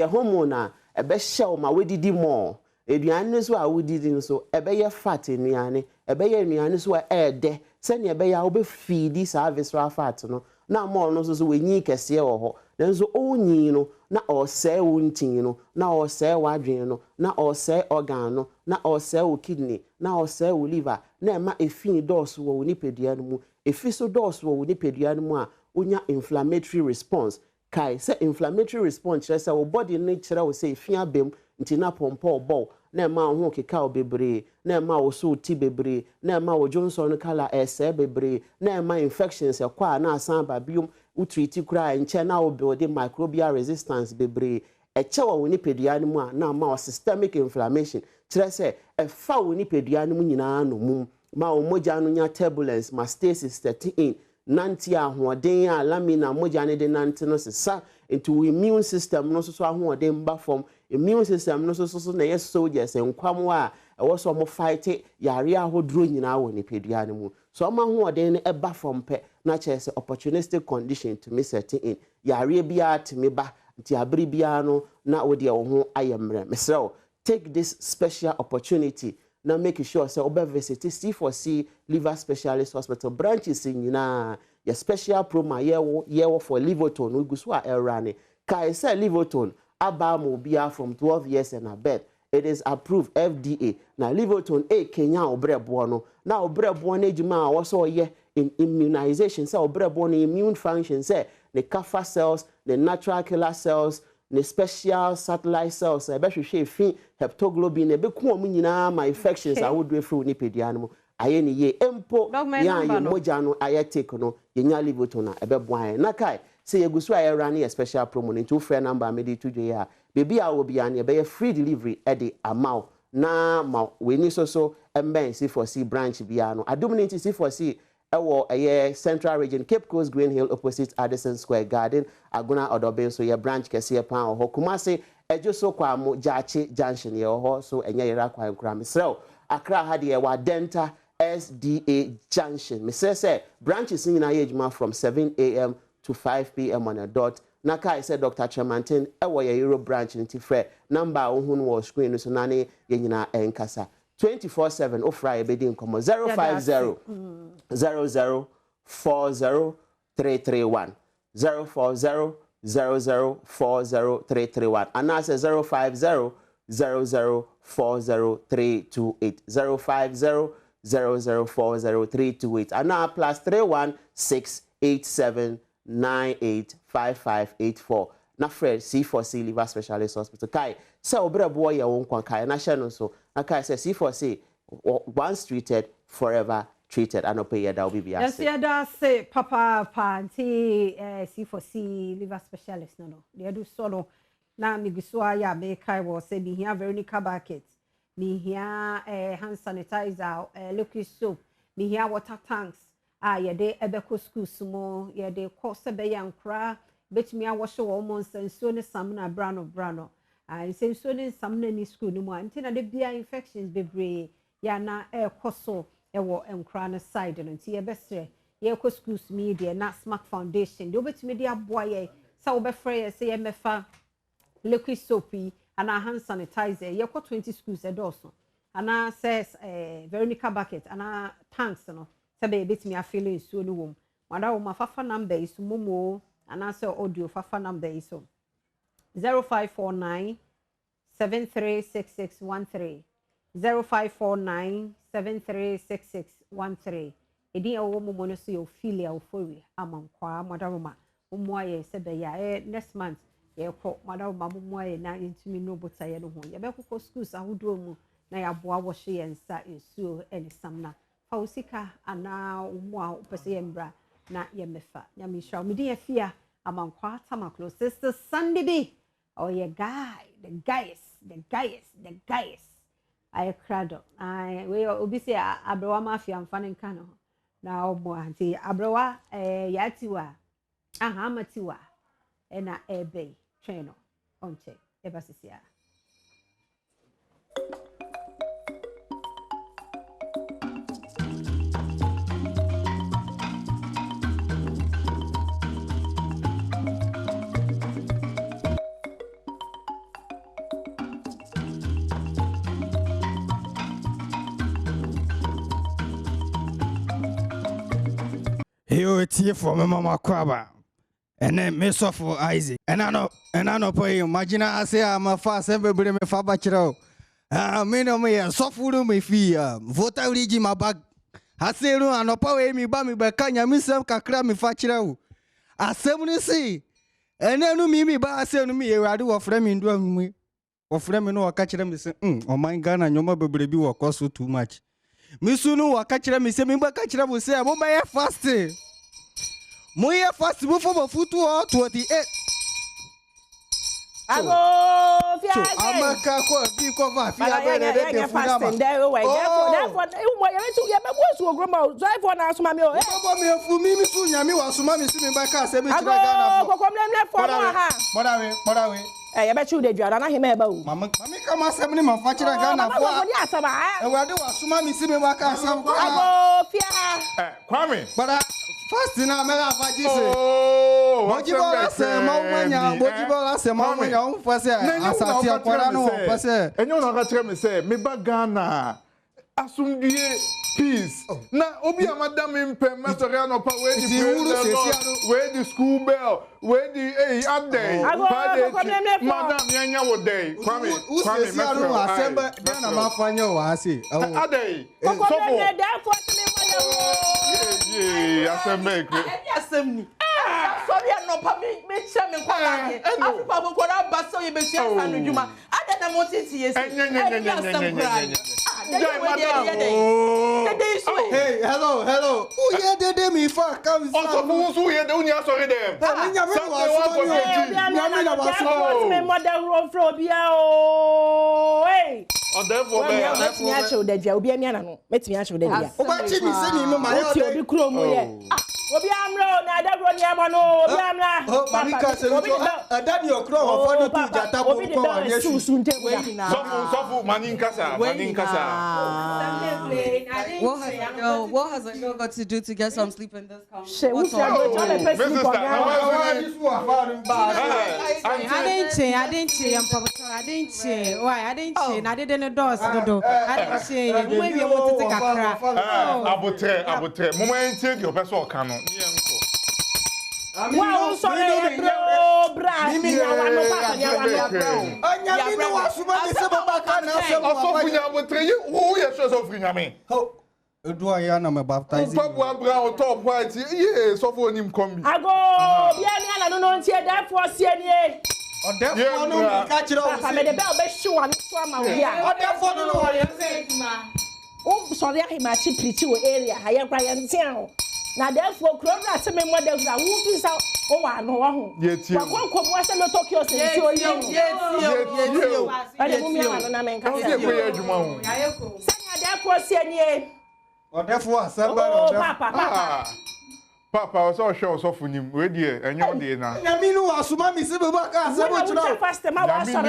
hormone a ebe hyew ma wedidi more eduane so a wedidi so ebe ye fat enuane ebe ye enuane so a de se ne ebe ya obe feed sa visceral fat no na more no so wenyi kese wo ho denso onyi no na o se wontin no na o se wadwen no na o se organ no na o se wo kidney na o se wo liver na ema efin dose wo nipadua no mu efi so dose wo nipadua no mu a unya inflammatory response kai say inflammatory response chere say wo body no chere wo say fia bem nti na pompo obo na ma ho keka obebre na ma wo so ti bebre na ma wo Johnson kala ese bebre na ma infections kwa na asan ba biom utriti kura nche na wo build microbial resistance bebre eche wo ni pedua no mu a na ma systemic inflammation chere say e fa wo ni pedua no mu nyina no mu ma wo moja no nya turbulence ma stasis setting in nanti ahoden a lamina moja ne de nanti no sesa into immune system no so ahoden ba form immune system no so na yes soldiers enkwam a ewo so mo fight yare ahodro nyina wo ne pedua ne mu so ma ahoden ne eba form pe na chese opportunistic condition to me set in yare bia timi ba nti abri bia no na wo de wo ho ayemre mesrel take this special opportunity now make sure say obe visit C4C liver specialist hospital branches in your special promo year for Liverton we go so erane kai say Liverton abamo bia from 12 years and above it is approved FDA now Liverton Kenya obrebo no now obrebo na ejuma also ye in immunization say obrebo na immune function say the CAFA cells the natural killer cells the special satellite cells ebehwehwe fi heptoglobin ebeku omu nyina ma infections awodwe fru ni pedia no aye ni ye empo ya ye moja no aye take no ye nya Liverton na ebeboan na kai say yegusu aye run special promo ni to free number me di tudwe ya bebi a wo bia na ebe free delivery e de amount na ma we ni so emben C4C branch bia no Adom ni C4C ewo Central Region Cape Coast Green Hill opposite Addison Square Garden Aguna Odobe so ye branch kese pan ho Kumasi ejo so kwa mo Jachi Junction ye ho so enye yera kwa nkura misrel Accra ha de wa Denta SDA Junction misese branches nyina ye ejuma from 7 a.m. to 5 p.m. on a dot Naka I said Dr. Tremantin ewo ye Euro branch nti frɛ number ohun wo screen so nane ye nyina enkasa 24/7 ofra ebedi nkomo 050 00 40 331 040 00 40 331 and I say 050 00 40 328 050 00 40 328 and now plus 31 687 985584 na Fred C4C liver specialist hospital kai say obrebo ye won kwan kai na hye no so na kai say C4C once treated forever treated and pay ya da obi bia say yes ya say papa panti C4C liver specialist no they do so no na miguso ya me kai wo say me here Veronica bucket me here hand sanitizer liquid soap me here water tanks ye de ebeko school sumo ye de course be yankra betimi awoshe wo mo nsansuo ne samna brano nsansuo ne samna ni school no mu antina de bia infections bebre ya na koso ewo enkra ne side no nti ye besre ye ko schools media na Smack Foundation de obetimi de aboa ye sa wo befre ye se ye mefa liquid soap ana hand sanitizer ye ko 20 schools edoso ana says Veronica bucket ana tanks no sebe betimi afile nsuo no wom wada wo mafafa number is momo and answer audio fafa number is so 0549 736613 0549 736613 edi awo momo no so yo feel ya ofori amankwa madaroma momo aye sebe ya next month ye ko madaroma momo aye na intimi no bota ye no ho ye be kokko schools ahodo mu na ya boa wo hye yensa esuo ene samna fa usika ana umu a pese yembra na yemefa nyamisha medi afia amankwa tamaklo sister Sunday B oh yeah the guys I crado I we obi say abrewa mafia mfa ne nka no na omo anti abrewa yatiwa aha amatiwa ena ebe tweno onche ebasisia Yo, it's here for my mama Kwaba. And then Miss of Isaac. And I know, pay imagine I say I'm a fast everybody me for bachelor. Me no me so food me fee. Vote I read my bag. I say no, I no power me ba me ba kanya me sem kakra me fachira. I say me see. And then no me ba I say no me I do of frame do me. Of frame no catch them say oh my Ghana nyoma bebre bi wo cost too much. Me sunu wa catch them say me ba catch them say mo ba fast. Moye fast before my foot 28. Ago, Amaka ko bi ko va fi abere de fasting there way. Therefore, you grandma drive on as mami o. Baba me fu mi su nyame wa so mami si me ba ka se me tira Ghana fo. Modawe. You bet you the Jada na him eba o. Mami come asem ni ma fa tira Ghana fo. Ewade wa so mami si me ba ka asem ko. Ago, fia. Kwame. First na me la faji se. Bojibola se mawanya, bojibola se mawanya on fase asati akwara no fase. Enyo na ka kire me se me ba Ghana asumdie peace. Na obi amadam impem mesori no pa we the school bell, we the update. Madam yanya wo day. Kwame mesori asemba na mafanya wa ase. Adey. Assembly. Sorry, no, me chairman. Africa will go out, but so you be sharing and you ma. I don't want to see you. Hey, hello. Who here did me for come? Also, who here don't you sorry them? Hey. Therefore, let me show the job. Be a man. Let me show the job. Oba chimi send me my obi kuro mu ye. Obi amro na da gro ni amano. Obi amra. Manika se no. Daddy okro ho fo ni tu jata bo ko anye Sofu maninkasa. What has a girl got to do to get some sleep in this country? I didn't say. Why? I didn't say. I didn't endorse. I didn't say. Maybe you want to take a crack. Abutre. Moment your person cano. Wow, sorry, bro. Do I am a baptized? Brown top white. Yes, so for him come. I go. Yeah, no, no, therefore, see any. Or therefore, no, catch it off. I made a bell, best show and swam out here. Or therefore, no, oh, sorry, I'm a cheap pretty area. I am crying town. Now, therefore, Cromra, some more than that who is out. Oh, I know. Yes, you won't come once and Tokyo. Or therefore, Papa, I saw show so for him, ready, and you're there now. Yamino was Sumami Sibaka, so much now. First, my was on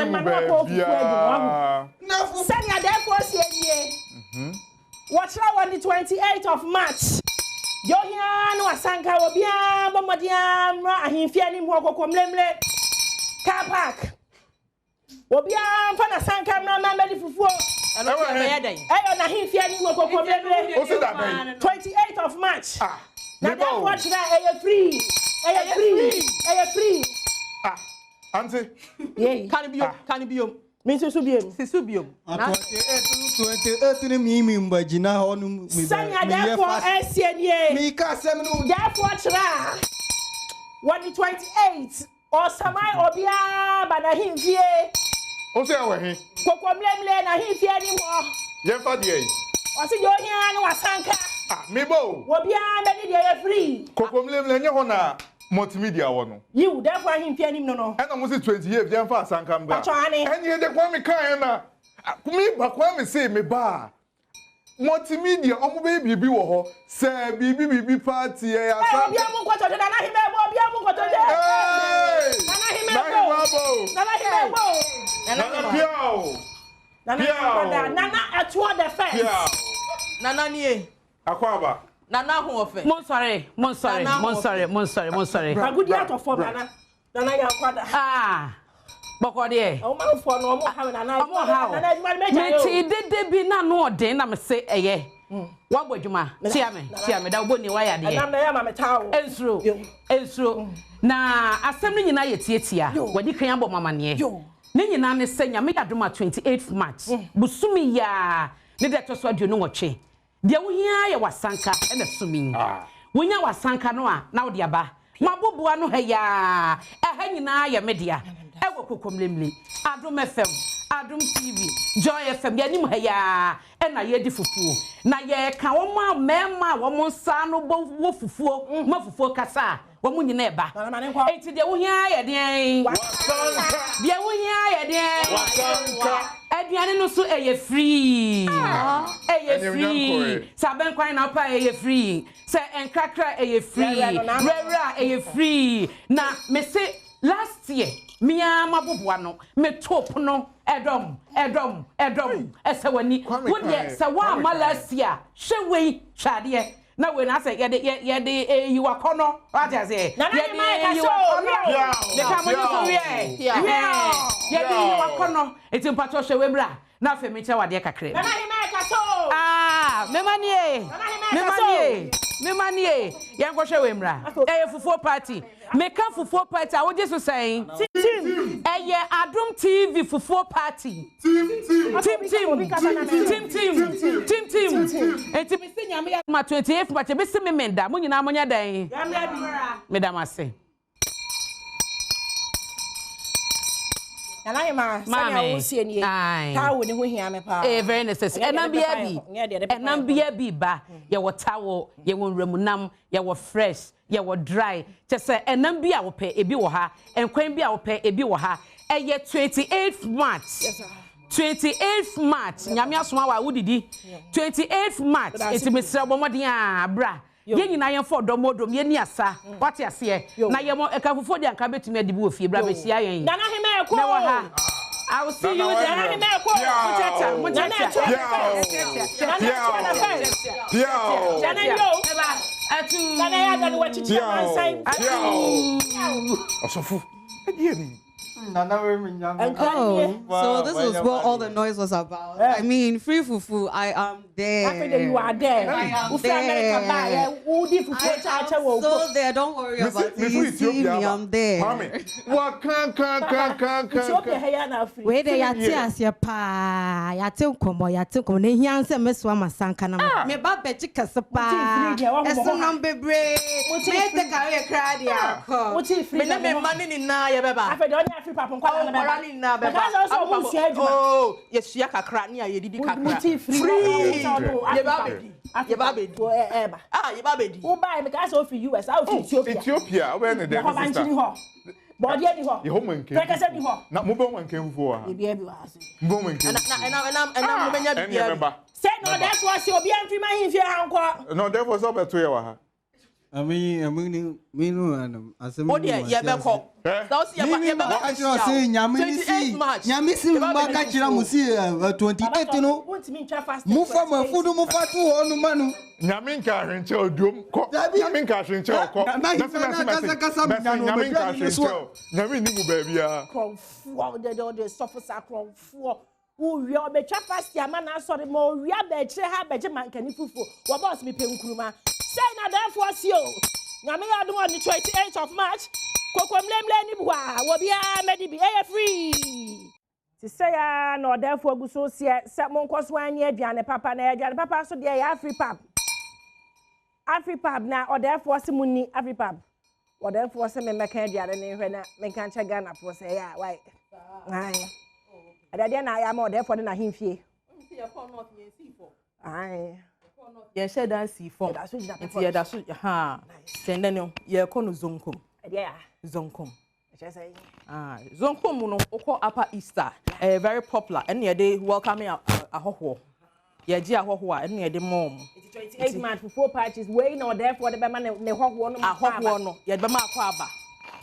Sanya, therefore, see watch now on the 28th of March. Yohiano Asanka will be a Bomadiam, Rahifianim Woko car park. Will be a Fanasanka, Mamma for 28th of March. Now that watch that free. Auntie. Yeah, can be Mr. Subium. 28 mimi mbajina honu mi. Sanya therefore SCNA. Mi ka semnu. Therefore chra. What the 28th or samai obia bana himfie. O say awe Koko mlemle na hi fie ni mo. Ye fa de yi. O si yo hia no wasanka. Ah, me bo. Wo bia me de ye free. Koko mlemle nye ho na multimedia wo no. You therefore hi fie ni no. E na mo say 20 years dem fa asanka mbra. Atwane. Enye de kwa me kan na. Me ba kwa me say me ba. Multimedia omo be bibi wo ho. Se bibi party e ya sa. Obi amu kwoto de na hi me bo obi amu kwoto de. Nana hi me bo. Nana hi me bo. Nana Piao. Nana at what the fence. Nana nie. Akwaba. Nana ho ofe. Mon sorry. Agudi out of form Nana. Nana ya kwada. Ah. Bokode. O man for no mo ha Nana. Omo ha. Nana adwuma me ja yo. Me ti dede bi na no ode na me se eye. Wa bodwuma. Tia me da obo ni wa ya de. Na me ya ma me tawo. Ensuro. Na asem ni nyina ye tietia. Wadi kan abọ mama ne. Ne nyina ne se nya me adoma 28th March. Busumi ya. Ne de to so aduonu nwotwe. De wo hia ye wasanka e na sumi. Wonya wasanka no a na wo de aba. Mabobua no ha ya. Ha nyina ye media. E wo kokomlemle. Adom FM, Adom TV, Joy FM ya nim ha ya. E na ye di fufuo. Na ye ka wo ma mema wo mo nsa no bo wo fufuo. Ma fufuo kasa. Wo mu nyina eba. Enti de wo hia ye den. Wasanka. De wo hia ye den. Wasanka. Aduane no so eye free. Eye free. Saben kwan na pa eye free. Se enkrakra eye free. Rera eye free. Na me se last year Mia mabubuwa no me top no Adom esewani wode se wa malasia hwewei hwade na we na say ye you akono what I say ye you akono the camera so we ye you akono etim pato hwewe bra na fe me che wade kakre na hime ka so ah memanie ye nko hwewe mra fufuo party make a fufuo party I would just say team Adom TV fufuo party team enti me se nyame ya ma 28 but be se me menda mo nyina mo nya dan medam ase Nana hima sanya wo sie nie ta wo ne ho hia me pa very necessary enam bia bi ba ye wo tawo ye wo nramunam ye wo fresh ye wo dry che se enam bia wo pe ebi wo ha enkwan bia wo pe ebi wo ha eye 28th March 28th March nyame asoma wa wudidi 28th March etimesra bomoden a bra ye nyina ye fo domodom ye ni asa wate ase na ye mo ekafufo de anka betumi adibi ofie bra be sia yen Nana hima ko I will see you there. Nana hima ko Nana yo atu Nana ya dan wachichi mansan Osofu ediemi so this was what all the noise was about. I mean, free fufu, I am there. After you are there. I am there. So there, don't worry about it. You see me, I'm there. Where they are tears, your pa, Yatilkomo, ne hianse meswa masanka na me ba beji kasapa. Eso number brave. Me te carry crowd ya. Me na me money ni na ya beba. Oh, yes, ya kakra ni ye didi kakra. Free. Ye babedi. Ah, ye babedi. Who buy me case of US out Ethiopia. Ethiopia, where na dem sister. Body ni ho. Ye ho manke. Pekese ni ho. Na mo be manke fufu ha. E bia bi wa ase. Mo manke. Na mo menya bia. Say no that was you obi anfi ma hinfie hankọ. No, that was up to you ha. I mean, me no asem. O de ye be ko. So see ye be I just say nyame si ma ka kira mu si 28 no. Mu fa ma fudu mu fa tu ho no manu. Nyame nka hwenche odum ko. Nyame nka hwenche okọ. Na nyame nka hwenche. Nyame ni mu ba bia. Kronfo de suffer sakronfo. We are be fast ya man sorry mo we are be kire ha be man kani fufu. Wo boss me penkuruma. Say na therefore see o. Nyame Adom on the 28th of March. Kokomlemle ni bua. Wo bia medi bi free. Ti say ya no therefore gu so se mon koso anye aduane papa na aduane papa so de ya free pap. Afripab na or therefore se munni Afripab. Or therefore se me meka aduane ne hwe na me kan che Ghana po say ya why. Aye. Adade na ya ma therefore na himfie. Aye. Ye share that C4. Nti ye da so ha. Send no ye ko no zonkom. Yeah. Zonkom. Ah, zonkom no okọ Upper Easter. Very popular. And ye dey welcoming ahoho. Ye gi ahoho a and ye dey mom. 28 months for 4 patches way no therefore the be man ne hoho no ahoho no ye be ma akọ aba.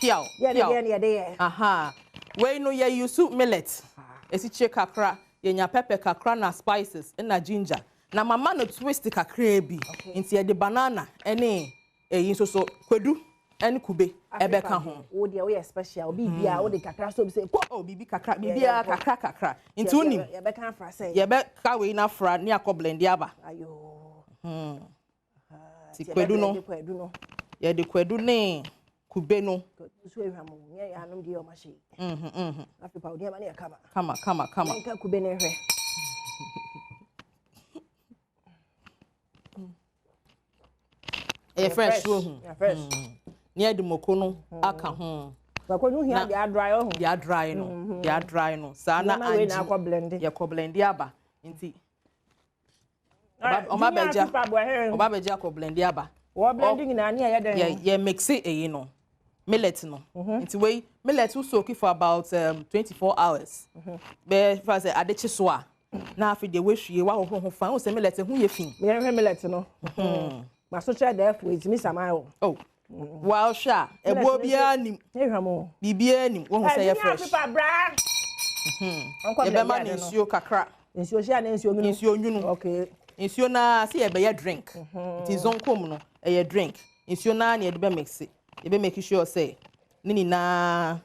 Piao. Yeah, there. Aha. We no ye use millet. Esi che kakra, ye nya pepper kakra na spices na ginger. Na mama no twist kakra bi. Nti ye de banana ene eyin so kwedu ene kube ebe ka ho. Wo de we special bibia wo de kakra so be say ko bibi kakra bibia kakra. Nti unim ye be kan fra say. Ye be ka we na fra ne akọ blend aba. Ayo. Ti kwedu no. Ye de kwedu ne kube no. So ehwa mo nye ya anum de o ma she. Afipa odi ma ne kama. Kama. Nka kube ne hwe. Fresh wo hu. Fresh. Near the mokono aka ho. Ba ko nu hia dia dry ho. Dia dry no. Sa na anji. Na akọ blend. Ye ko blend aba. Nti Oba beja akọ blend aba. Wo blending na na ye den. Ye mix it no. Millet no. Nti we millet will soak for about 24 hours. Be fa say adechi so a. Na afi de we hwie wa ho fan. O say millet hu ye fin. Me hwe millet no. Ma so try there for it me samai. Oh. Wow sha. Ebo bia nim. Ehwa mo. Bibia nim. Wo ho say ye fresh. Ye be ma nsuo kakra. Nsuo sha na nsuo nyunu. Nsuo nyunu. Okay. Nsuo na say ye be ye drink. Ti zonkom no ye drink. Nsuo na na ye de be mix it. You be make sure say nini na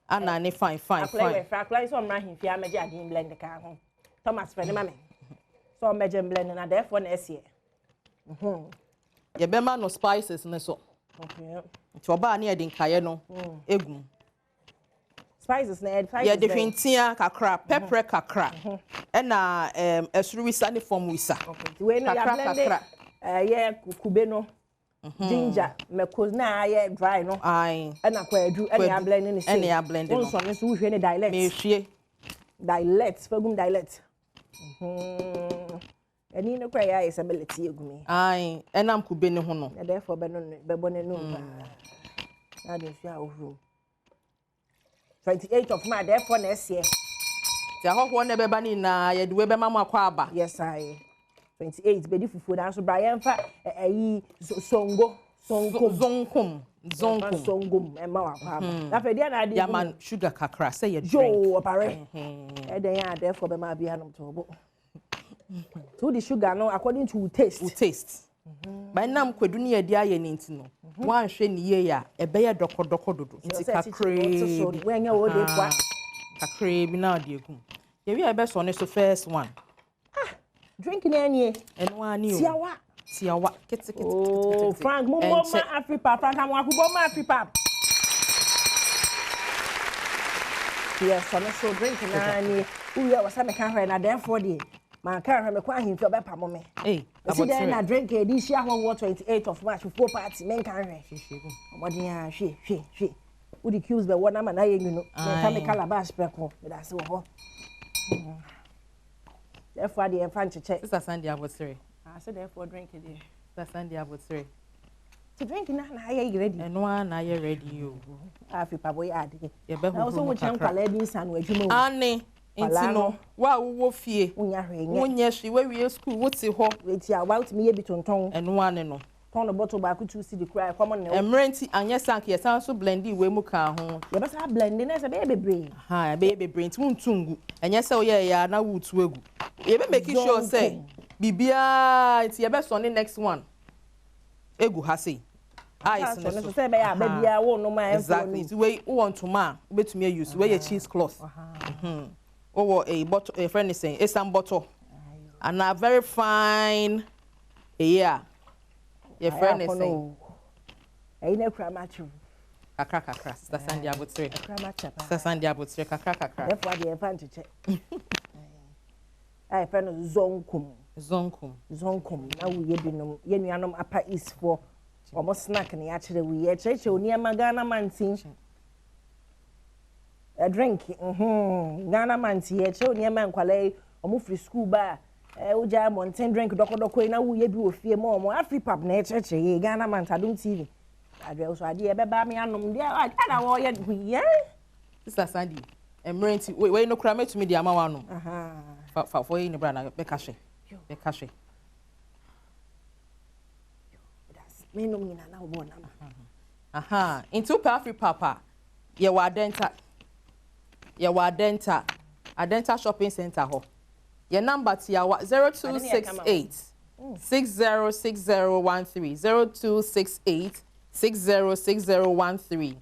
ana ne fine. Apply so mra himfia meje adin blend ka ho. Thomas fe ne ma me. So meje blend na therefore na ese. You be ma no spices ne so. Okay. Nti oba na ye de nkaye no egum. Spices na add spices. Ye de hwentia kakra, pepper kakra. E na esuru wisa ne form wisa. Okay. We no ya blend ye kube no. Ginger mekos na aye dry no ai na kwadu ya blend ni say ya blend no so so hwe ne dialect me hwie dialect fagum dialect eni ne kwa ya isability egumi ai enam kube ne ho no therefore be no be bone no na de hwe ahuru 28 of March therefore next year ti ahoho ne be ba ni na ye de we be mama akwa aba yes I 28 bedi fufu dan so Brian fa ayi zonkom emma wa pa na fe dia na de ya man sugar kakra say you drink jo opare e den ya therefore be ma bia no to bo to the sugar no according to taste by nam kwedu ne yedi aye ne ntino wan hwe ne ye ya e be ye dokodoko dodo nti kakra wenye wo de kwa kakra bi na de egum ye wi e be so ne so first one drink na anie eno ani o tiawa kete oh Frank mumbo ma Afripa Frank am akubo ma Afripa yes so drink na anie uya wasa me kan hwe na therefore dey man kan hwe me kwa himfi obepa mo me see there na drink e di share 28 of March 4 party men kan hwe omodin a hwe udi cues be wona ma na ye nyuno me ka me calabash preko me da se wo ho therefore the infant check sister Sandy abotire I said therefore drink it there sister Sandy abotire to drink na you ready eno na you ready you Afripa boy ade ye be ho so wo chan kwala bi san wo adwuma ani intino wa wo fie unya hwenye unya hwi we wie school wo ti ho weti about me ye bi tonton eno ane no ton bottle ba ku 2 cd cry common na emrenti anya sank ye san so blendi we mu ka ho ye be sa blend na se be bebre ha be bebre nti muntungu enya se wo ye ya na wo tu egu ye be make sure say bibia nti ye be so ne next one egu ha sei ice no so say be ya be bia wo no ma exactly nti we want to ma betumi use we ye cheese cloth or a bottle a friend is saying a some bottle and a very fine yeah your friend is saying I na kra machu kakra sister Sandy abotire kra macha sister Sandy abotire kakra therefore the infant check I friend zonkum na wo ye binom ye nuanom Upper East for almost snack na ya kire wo ye kire oni amagana mantin a drink Ghana man tie che oni man kwale omo free school ba uja mountain drink doko na wo ye bi ofie mo omo Afripap na echeche ye Ghana man Adom TV adwe so ade e beba me anom de ada wo ye huye Sister Sandy emerenti we no kura metumi de ama wano fa for ye ni bra na be ka hwe me no nyina na wo na into Afripap ye wa Adenta shopping center ho your number tia 0268 606013 0268 606013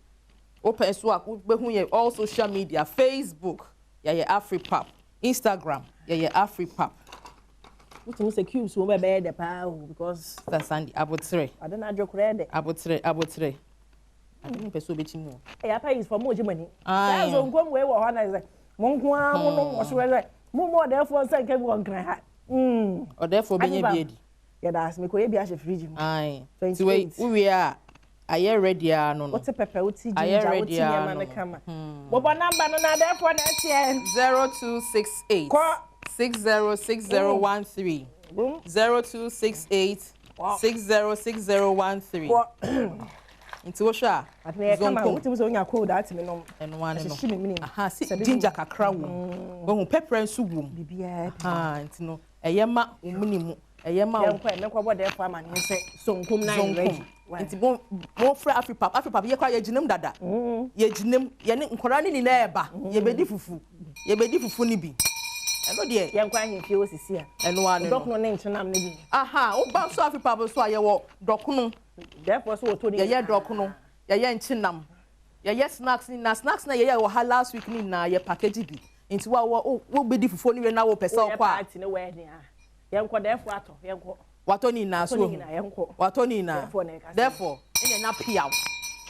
open so behu ye all social media Facebook ye Afripap Instagram ye Afripap Uti muse cubes wo be the pa because that's Sandy abotre adana jokure de abotre I don't person be chinu ya pa is for mo jimani that's on kwam we wo ho na say mo nko a mo no wo so we mo therefore say nke wo nkran ha or therefore be edi ya das me ko ye bi a fridge mu ai so we are aye ready no what pepper uti ginger uti yama na kama bo number no na therefore na tie 0268 606013 0268 606013 Into Osha. Kama uti so nya cold that me no. And one no. Si ginger kakra wo. Wo pepper nsu wo. Bibia. Nti no eyema omuni eyema wo. Me kwa bo therefore man say sonkom na ready. Nti mo fra Afripap ye kwa ye ginem dada. Ye ginem ye ne nkora ne na eba. Ye bedi fufu ni bi. Eno de ye nkwa ahemfie wo sisi a. Eno ane no. Dokno ne nchenam ne bi. Wo ba so Afripap so aye wo dokno. Therefore so to ye dokno. Ye nchenam. Ye snacks na ye wo ha last week ni na ye package bi. Nti wo bedi fufu ni we na wo pesa kwa. Party ne wedding a. Ye nkwa therefore ato ye nkwa. Wato ni na so. Wato ni na. Therefore ene na piaw.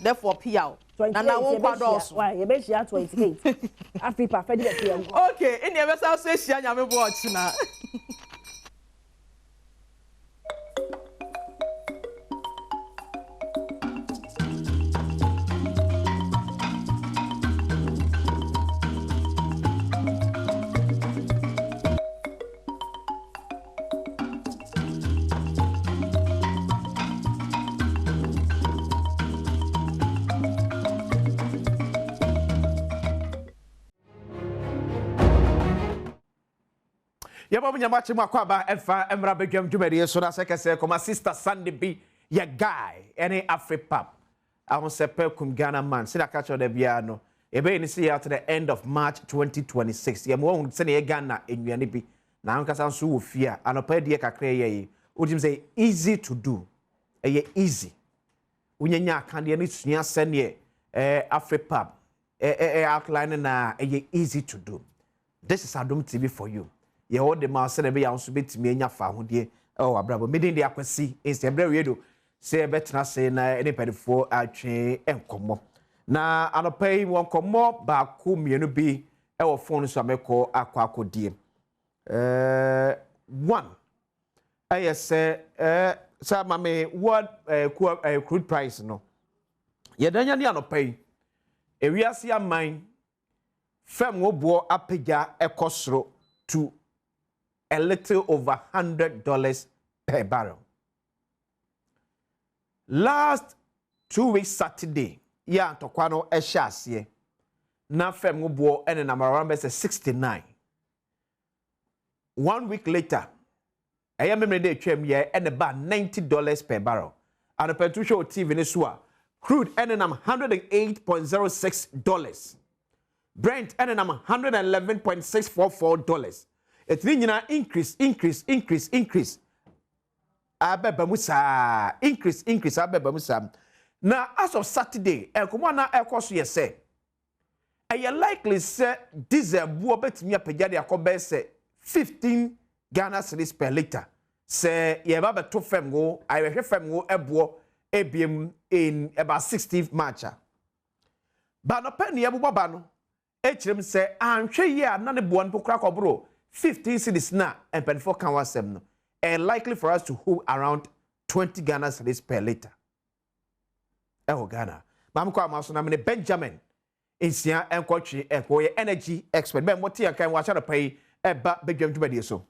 Therefore piaw. Na won kwa doso. Why ye be share 28. Afripap fe de piaw. Okay, ene e be sa so ehia nyame bo ochi na. Yaba nyamache makwaba efa emra begam dwumadi so na sekese koma sister Sandy B ya guy any Afripap ahun sepe kum Ghana man sina catch the bia no ebe ni see out to the end of March 2026 ye mo se na Ghana enwuane bi na ankasa nso wo fia anopa die kakra ye utim say easy to do easy unyanya akande ni sua sene Afripap outline na easy to do. This is Adom TV for you. Ye hold the mouse and be also bit me nya fa hodie oh abrabo medin de akwasi inse ebre wedo say betina say na any pedifo atwe enkomo na anopai won komo ba ku mienu bi e wo phone so ameko akwakodie one say sa mame what crude price no ye danya ni anopai ewiase aman fam wo bo apega ekosro to a little over $100 per barrel. Last 2 weeks Saturday, yeah, tokwano eshasye. Na fem ubo ene na marambe se 69. 1 week later, aya memre de twem ye ene ba $90 per barrel. And the show TV ne swa, crude ene nam $108.06. Brent ene nam $111.644. It means increase. Abebamusa increase abebamusa. Now as of Saturday, na ekoso ye say. You likely say diesel buo betimi apagade akobe say 15 Ghana cedis per liter. Say ye ba beto fam go, ayehwe fam go ebo ebiem in about 60 March. Ba no pe ne ebo ba no. Echirem say anhwe ye na ne buo npo kra kobro 15 cedis na and 24 can was no. And likely for us to hold around 20 Ghana cedis per liter. Ghana. Mam kwa maso na me Benjamin. nsia enkotwe ekoye energy expert ben moti akan wa cha no pay eba bedwam dwumadi so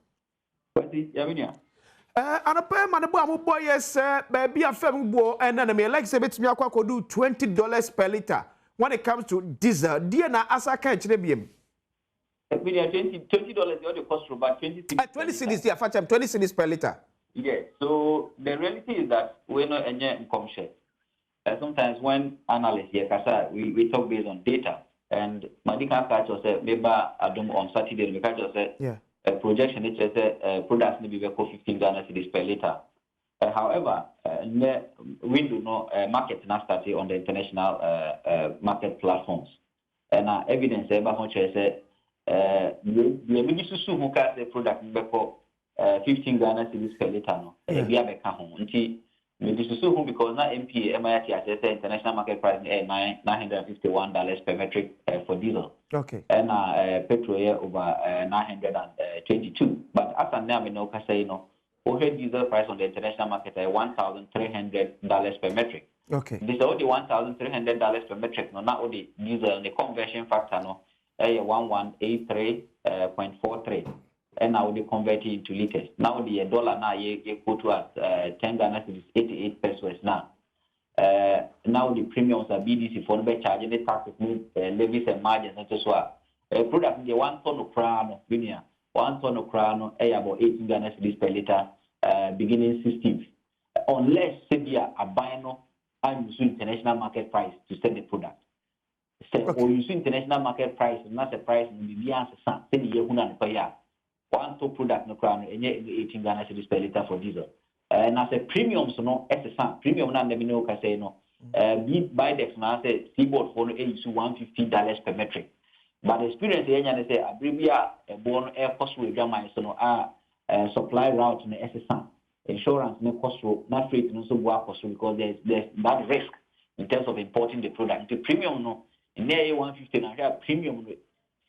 anapa ma ne bo ambo yes ba bia fam bo na na me like say betumi akwakodu $20 per liter when it comes to diesel dear na asa kan kire biem $20 the cost for about 20 cedis yeah fat 20 cedis per liter. Yes, so the reality is that we're not any income share. Sometimes when analysts here, we talk based on data, and Madika Kacho said, maybe Adom on Saturday, we Kacho said, a projection, it says products may be 15 Ghana cedis per liter. However, we do not market Nastati on the international market platforms. And evidence, the Minister who has the product, 15 Ghana cedis per liter no we have a ho nti me disusu because na MPA MIT as the international market price $951 per metric for diesel. Okay. And petrol over 922. But as an now me no ka say no diesel price on the international market $1,300 per metric. Okay. This is only $1,300 per metric no not only diesel the conversion factor no 1183.43. And now they convert it into liters. Now the dollar now you go to at 10 Ghana cedis 88 pesos now. Now the premiums are BDC for the charging the taxes, levies and margins and so on. Product the 1 ton of crown, 1 ton of crown, about 18 Ghana cedis per liter, beginning 16th. Unless Sebia a bino and use international market price to sell the product. Or use international market price, not the price in the answer, send the Yehunan per year. One top product no crown and 18 Ghana cedis per liter for diesel. And as a premium so no SSA premium na never know can say no. Bidex na say seaboard for no $150 per metric. But the experience enya say abribia a born air cost we drama so no supply route no SSA insurance no cost not freight no so cost because there's that risk in terms of importing the product. The premium no in there 150 na premium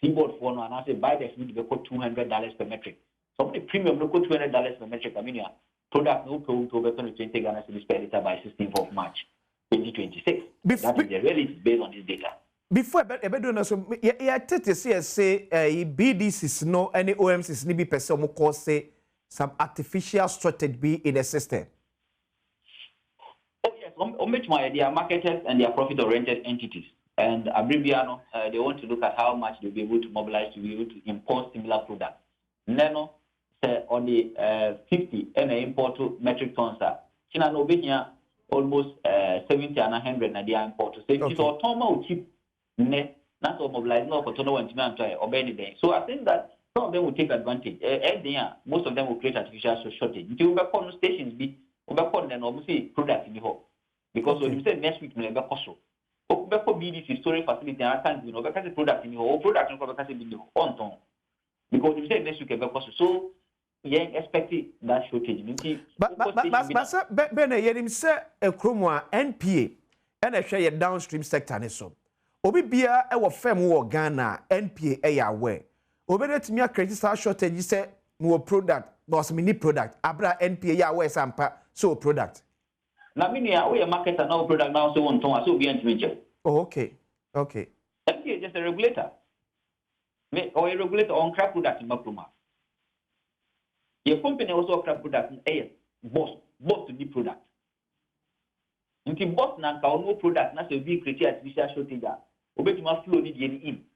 seaboard for no and I say buy the need to go $200 per metric. So the premium no go $200 per metric. I mean yeah, product no go to over 20 Ghana cedis per liter by 16th of March 2026. That is the reality based on this data. Before I do no so yeah tete say BDCs no any OMCs ni bi person mo cause say some artificial strategy be in the system. Oh yes, they are marketers and they are profit-oriented entities. And Abribiano, they want to look at how much they'll be able to mobilize to be able to import similar products. Neno, on the 50 and import metric tons, China no be here almost 70 and 100 na they import. So it's automatic cheap, not to mobilize no for tono and to obey anything. So I think that some of them will take advantage. Most of them will create artificial shortage. Until we call stations be, we call them obviously products in the home. Because when you say next week, we will cost. BDC storage facility and I can't because the product in your product and on ton. Because you say next week so yeah expected that shortage. But Bene yerim say a chroma NPA and a share downstream sector ne so. Obi bia e wo fam wo Ghana NPA e ya aware. Obi let me create shortage say mo product was mini product abra NPA ya aware sampa so product. Na mini ya we marketer now product now so on ton so be anti. Oh, okay. Okay. MPA is just a regulator. Or a regulator on crap product in Makruma. Your company also crap product in boss to the product. Until boss na no product na so be create artificial shortage. Obetuma flow need in.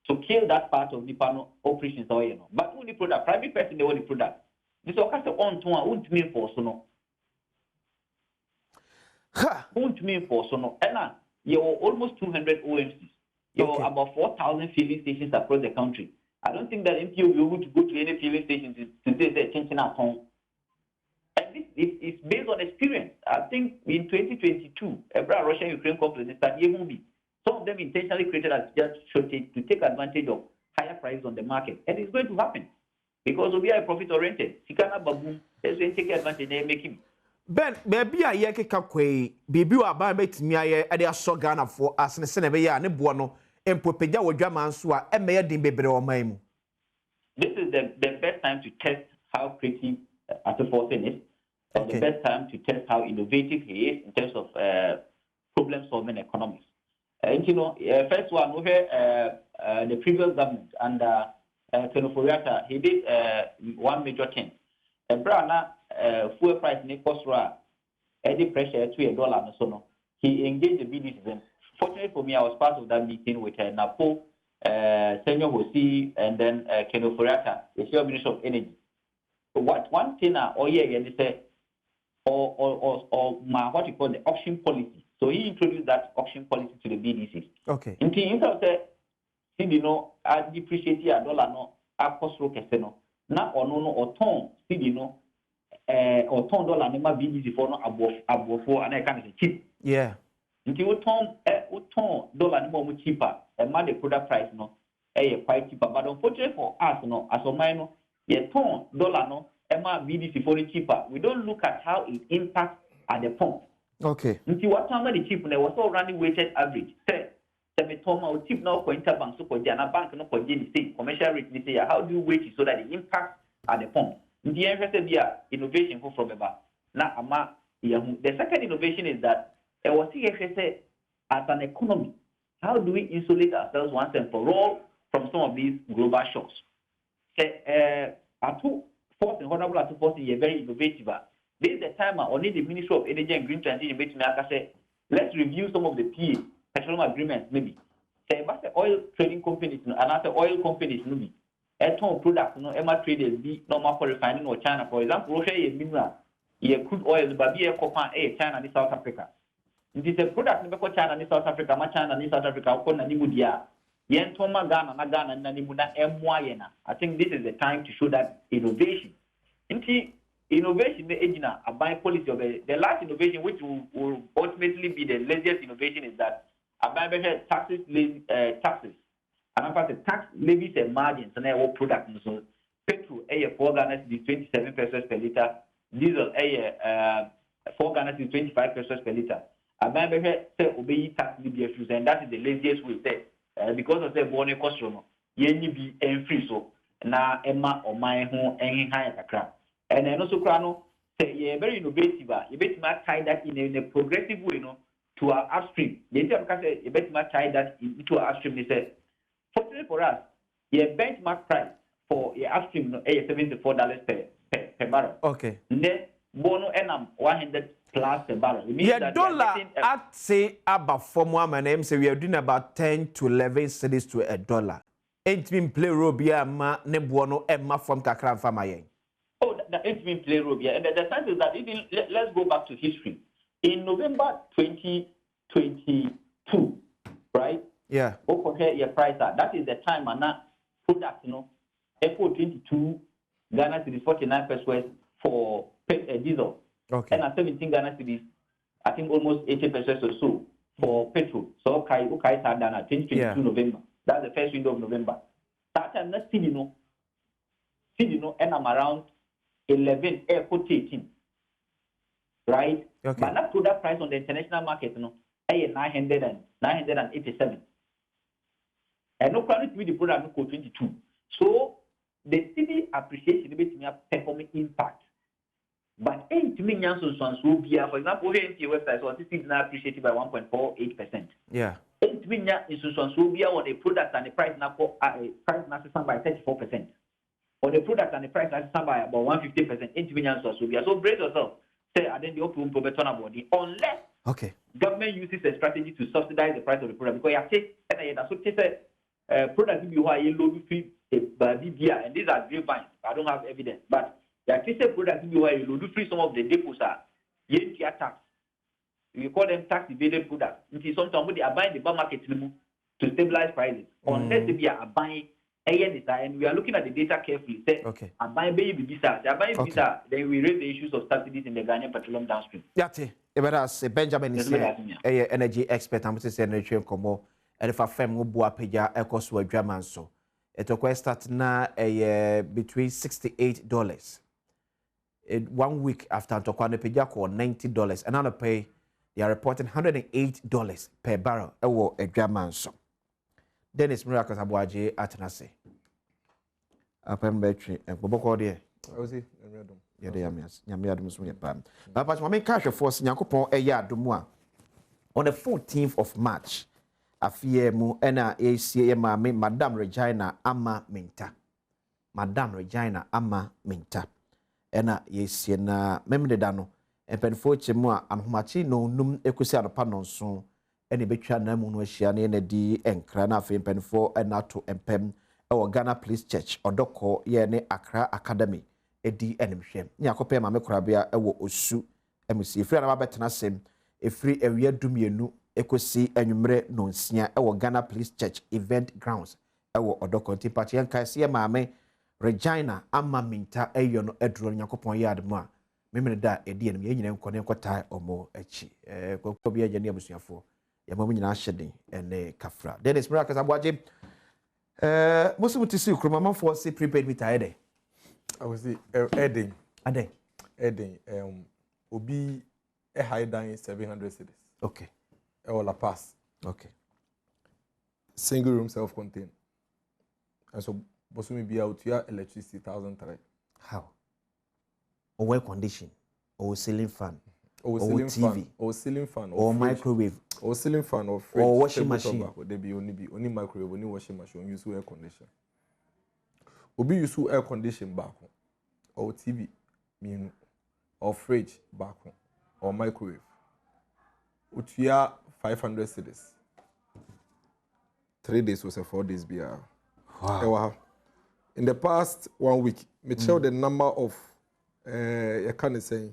So kill that part of the panel operations or you know. But only product, private person they want the product. This occurs on to won't mean for so no. Won't mean for so no. And you are almost 200 OMCs. You are about 4,000 filling stations across the country. I don't think that MP will be able to go to any filling station to say they're changing at home. And this is based on experience. I think in 2022, every Russia-Ukraine conflict started even some of them intentionally created as just shortage to take advantage of higher prices on the market. And it's going to happen because we are profit-oriented. Sikana Badwam is going to take advantage and make him. Ben, baby, I hear Kakwe, baby, I buy it me. I saw Ghana for us and a Senegal and a Buono, and Popeja with Jamansua, and Mayor Dimbe or Maimu. This is the best time to test how creative Artiforcing is, and the best time to test how innovative he is in terms of problem solving economics. You know, first one, the previous government under Kenoforiata, he did one major thing. Brana fuel price ne cost any pressure to $1 so no. He engaged the BDCs. Fortunately for me, I was part of that meeting with Napo, Senior Hosi, and then Kenoforiata, the Senior Minister of Energy. What one thing or they say what you call the auction policy. So he introduced that auction policy to the BDCs. Okay. In terms of you know, I depreciate $1 no, I cost roke no. Na ono no oton you know, oton dollar ne ma BDC for no abofo and I can say cheap. Yeah. Nti oton dollar ne more cheaper. And the product price no, quite cheaper. But unfortunately for us no, as of mine no, ton dollar no, BDC for cheaper. We don't look at how it impacts at the pump. Okay. Nti what time the cheap ne was all running weighted average. Say me toma o tip now for interbank so for Jana bank no for Jenny say commercial rate ni say how do you weight it so that the impact at the pump. Nti en be innovation from eba. Na ama the second innovation is that was say as an economy, how do we insulate ourselves once and for all from some of these global shocks? Say atu force and honorable atu force is very innovative. This is the time only the Ministry of Energy and Green Transition say let's review some of the PA petroleum agreements maybe. Say but the oil trading companies and other oil companies maybe. Ton products no Emma traders be normal for refining or China. For example, Russia is mineral. Crude oil but be a copper China and South Africa. It is a product never China and South Africa, China and South Africa, Nimudia. Yen Toma Ghana, Nagana, and Nanimuna Moyena. I think this is the time to show that innovation. Innovation, the agina, a buying policy of the last innovation, which will ultimately be the laziest innovation, is that a buying taxes. And after the tax levies and margins and all products, so petrol, 4 Ghana is 27 pesos per liter, diesel, 4 Ghana is 25 pesos per liter. A buying say obey tax levies, and that is the laziest way, say, because of the bonnet costume, yen be free so na Emma or my home and higher crap. And then also, Crano say, yeah, very innovative. You bet my tie that in a progressive way, to our upstream. They say, you bet my tie that into our upstream. They say, fortunately for us, your benchmark price for your upstream is $74 per barrel. Okay. Then, bono enam 100 plus per barrel. Yeah, dollar at say about 4 more man, say we are doing about 10 to 11 cedis to $1. Ain't been play robia ma ne buono emma from kakran famayen. Oh, that it's been play role, yeah. And the sense is that even let's go back to history. In November 2022, right? Yeah. Okay, your price that is the time and that product, April 22, Ghana cities 49 pesos for diesel. Okay. And at 17 Ghana cities, I think almost 80 pesos or so for petrol. So okay, Dana 2022 November. That's the first window of November. That time, not still, and I'm around 11, airport 18. Right? Okay. But that product price on the international market, 987. And no quality with the product, 22. So the city appreciation a bit performing impact. But ain't me will be, for example, here in your website, so this is now appreciated by 1.48%. Yeah. Ain't me will be on a product and the price now price now by 34%. On the product and the price now by about 150%. Ain't me will be. So brace yourself. Say, I then the open for better body unless government uses a strategy to subsidize the price of the product because you take that's what they say. Product you are low free, and these are grapevines. I don't have evidence, but the access product you are low free. Some of the depots are tax. We call them tax evaded products. It is sometimes they are buying the bar market to stabilize prices. Unless they are buying and we are looking at the data carefully. Say, I'm buying baby visa. They are buying visa. Then we raise the issues of subsidies in the Ghanaian petroleum downstream. Yati, Benjamin is a energy expert. I'm saying energy komo. And if I fem bua peja ekos wa German so. It start na between $68. 1 week after Antokwane peja ko $90. And now pay they are reporting $108 per barrel a German so. Dennis Miracles Abuaje Atanase. Apem battery and Boboko there. I was it. Yeah, they are mias. Yamiadum Sunya Pam. But my main cash force Yakupon a yard on the 14th of March. afie mu ena esie ye maame Madam Regina ama minta. Madam Regina ama minta. Ena yesie na memde da no empenfo chemu a anhomachi no num ekusi anopa no nso ene betwa na mu no ahia na ene di enkra na afi empenfo ena to empem ewo Ghana Police Church odoko ye ne Accra Academy edi enimhwe nya kopɛ maame korabea ewo osu emusi efiri na babetena sem efiri ewia dumienu ekosi enwumre no nsia ewo Ghana Police Church event grounds ewo odoko tipachi enkaise ye maame Regina ama minta eyo no eduro nyakopon yard mu a memene da edi enim ye nyina nkone nkota omo achi kokko bia gye ne abusuafo ya mamu nyina hyeden ene kafra Dennis Miracle abwaje musu tisi kroma manfo se prepaid meter ede I was the Adom. Adom. Obi a high down 700 cities. Okay. Or La Paz. Okay. Single room self-contained. And so, Bosumi be out here electricity 1,003. How? Or air condition, or ceiling fan, or ceiling TV, fan, or ceiling fan, or microwave, or ceiling fan, or fridge, or washing machine. They be only microwave, only washing machine, use air condition. Obi use air condition back home, or TV, or fridge back home, or microwave. Utia 500 cities. 3 days was a 4 days beer. Wow. In the past 1 week, me show the number of I can't say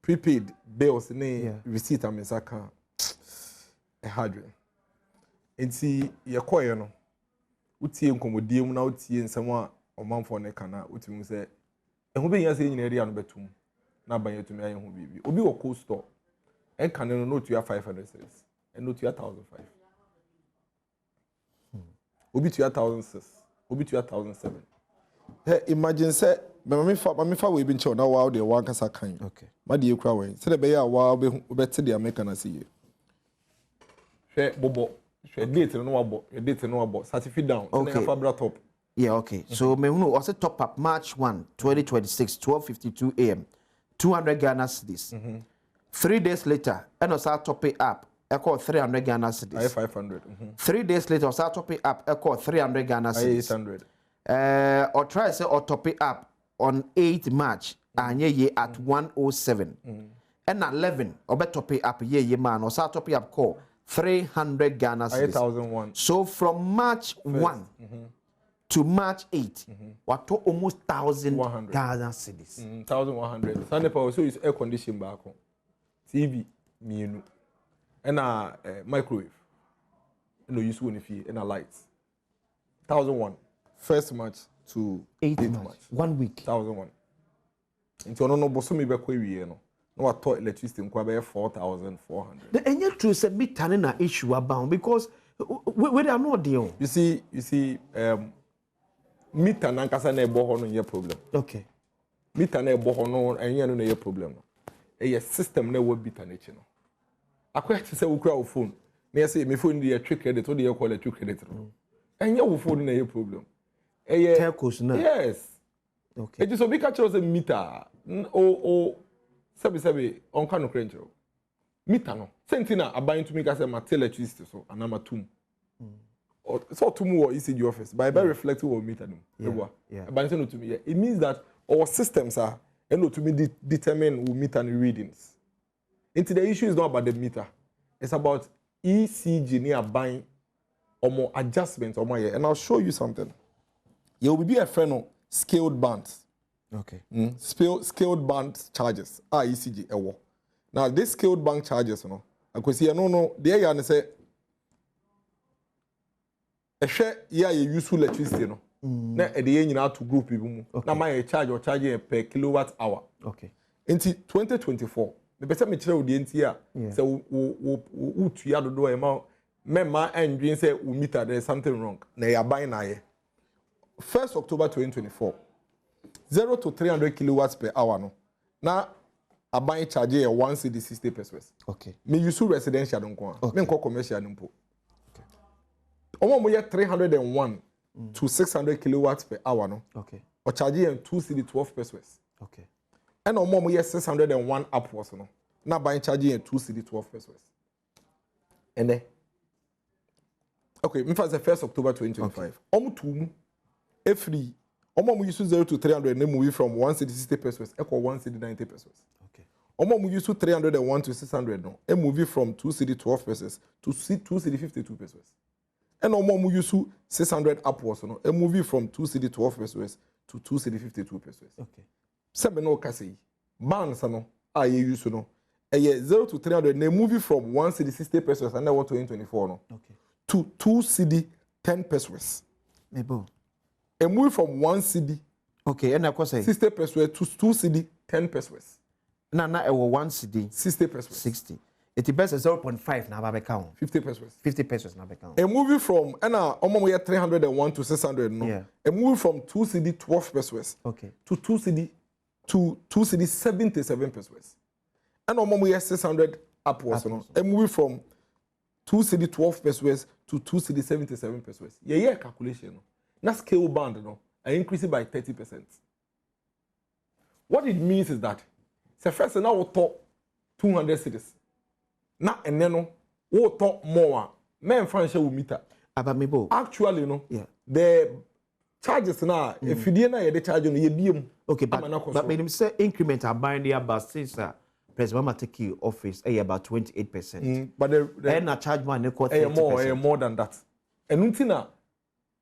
prepaid bills receipt and mesaka 100. And see your coin no. Utie nkomodie mu na utie nsɛm a ɔmanfo ne kana utimi sɛ ɛho bɛnya sɛ nyina area no bɛtum na ban yɛtumi ayɛ ho bibi obi wɔ cold store ɛnka ne no tuya 500 cedis ɛno tuya 1,005 obi tuya 1,006 obi tuya 1,007 imagine sɛ mama fa we bi nkyɛw na wa de wa kasa kan okay ma de ekura wɛn sɛ de bɛyɛ a wa bɛte de America na sɛ yɛ hwɛ bobɔ date no wabo date no wabo certificate down okay top yeah okay so me who also top up March 1 2026 12:52 am 200 Ghana cedis 3 days later and also top it up equal 300 Ghana cedis 500 3 days later also top it up equal 300 Ghana cedis 800 or try say or top it up on 8 March anye ye at 107 and 11 or better top it up ye man or top it up call 300 Ghana cedis. 8,001. So from March 1 to March 8, what to almost 1,000 Ghana cedis. 1,100. Sunday power so is air condition back home. TV, menu, and a microwave. And no use one if and a lights. 1,001. 1st March to 8th March. 1 week. 1,001. Into no bosomi be kwe no. No, I thought electricity in Kwabe 4,400. The any true say meter na issue about because we are not deal. You see, meter na nkasa na ebo ho no ye problem. Okay. Meter na ebo ho no enye no ye problem no. E system na wo meter na chi no. Akwa te say wo kura wo phone. Na say me phone dey trick credit, o dey call electric credit no. Enye wo phone na ye problem. Telcos na. Yes. Okay. E just obi ka chiro say meter Sabi on kanu krencho. Meter no. Sentina abayin to me ka say ma electricity so anama tum. Or so tumu or ECG office. By reflective or meter no. Yeah. Abayin no to me. It means that our systems are eno to me determine we meter and readings. Into the issue is not about the meter. It's about ECG near buying or more adjustments or more. And I'll show you something. You will be a friend of scaled bands. Okay. Scaled band charges. ECG ewo. Now this scaled band charges, you know. I could see no. There you say. A share yeah you useful electricity, no. Na at the end you have to group people. Now my charge or charging per kilowatt hour. Okay. Into 2024, the better material the NTR. So we tuya do amount. Memma and dream say we meter there's something wrong. Na you buying na 1st October 2024. 0 to 300 kilowatts per hour no. Now I buy charge a 1 cedi 60 pesos. Okay. Me use residential don't go. Me go commercial don't po. Okay. Omo mo 301 to 600 kilowatts per hour no. Okay. Or charge 2 cedi 12 pesos. Okay. And omo mo 601 upwards no. Now buy charge 2 cedi 12 pesos. And then Okay, in fact, the 1st October 2025. Omutumu, every Omo use 0 to 300 and movie from 160 pesos, equal 190 pesos. Okay. Omo use 301 to 600 no, a movie from 212 pesos to 252 pesos. And Omo use 600 upwards no, a movie from 212 pesos to 252 pesos. Okay. Sebe no kasi, bands no, aye use no, a 0 to 300 and a movie from 160 pesos and what 2024 no. Okay. To 2 CD 10 pesos. Maybe. A move from 1 CD. Okay, and I can say 60 pesos to 2 CD 10 pesos. Na 1 CD 60 pesos. 60. It best 0.5 na ba count. 50 pesos. 50 pesos na ba count. A movie from omo 301 to 600 no. Yeah. A movie from 2 CD 12 pesos. Okay. To 2 CD 77 pesos. And omo 600 upwards no. A movie from 2 CD 12 pesos to 2 CD 77 pesos. Yeah, calculation. No. Na scale band, no, I increase it by 30%. What it means is that, say first now we talk 200 cities. Now and then we talk more. Men financial will meter. Actually, no. Yeah. The charges now, if you didn't the charge on the BM. Okay, but when say increment are buying the about since President take you office, about 28%. But the charge man more than that. And until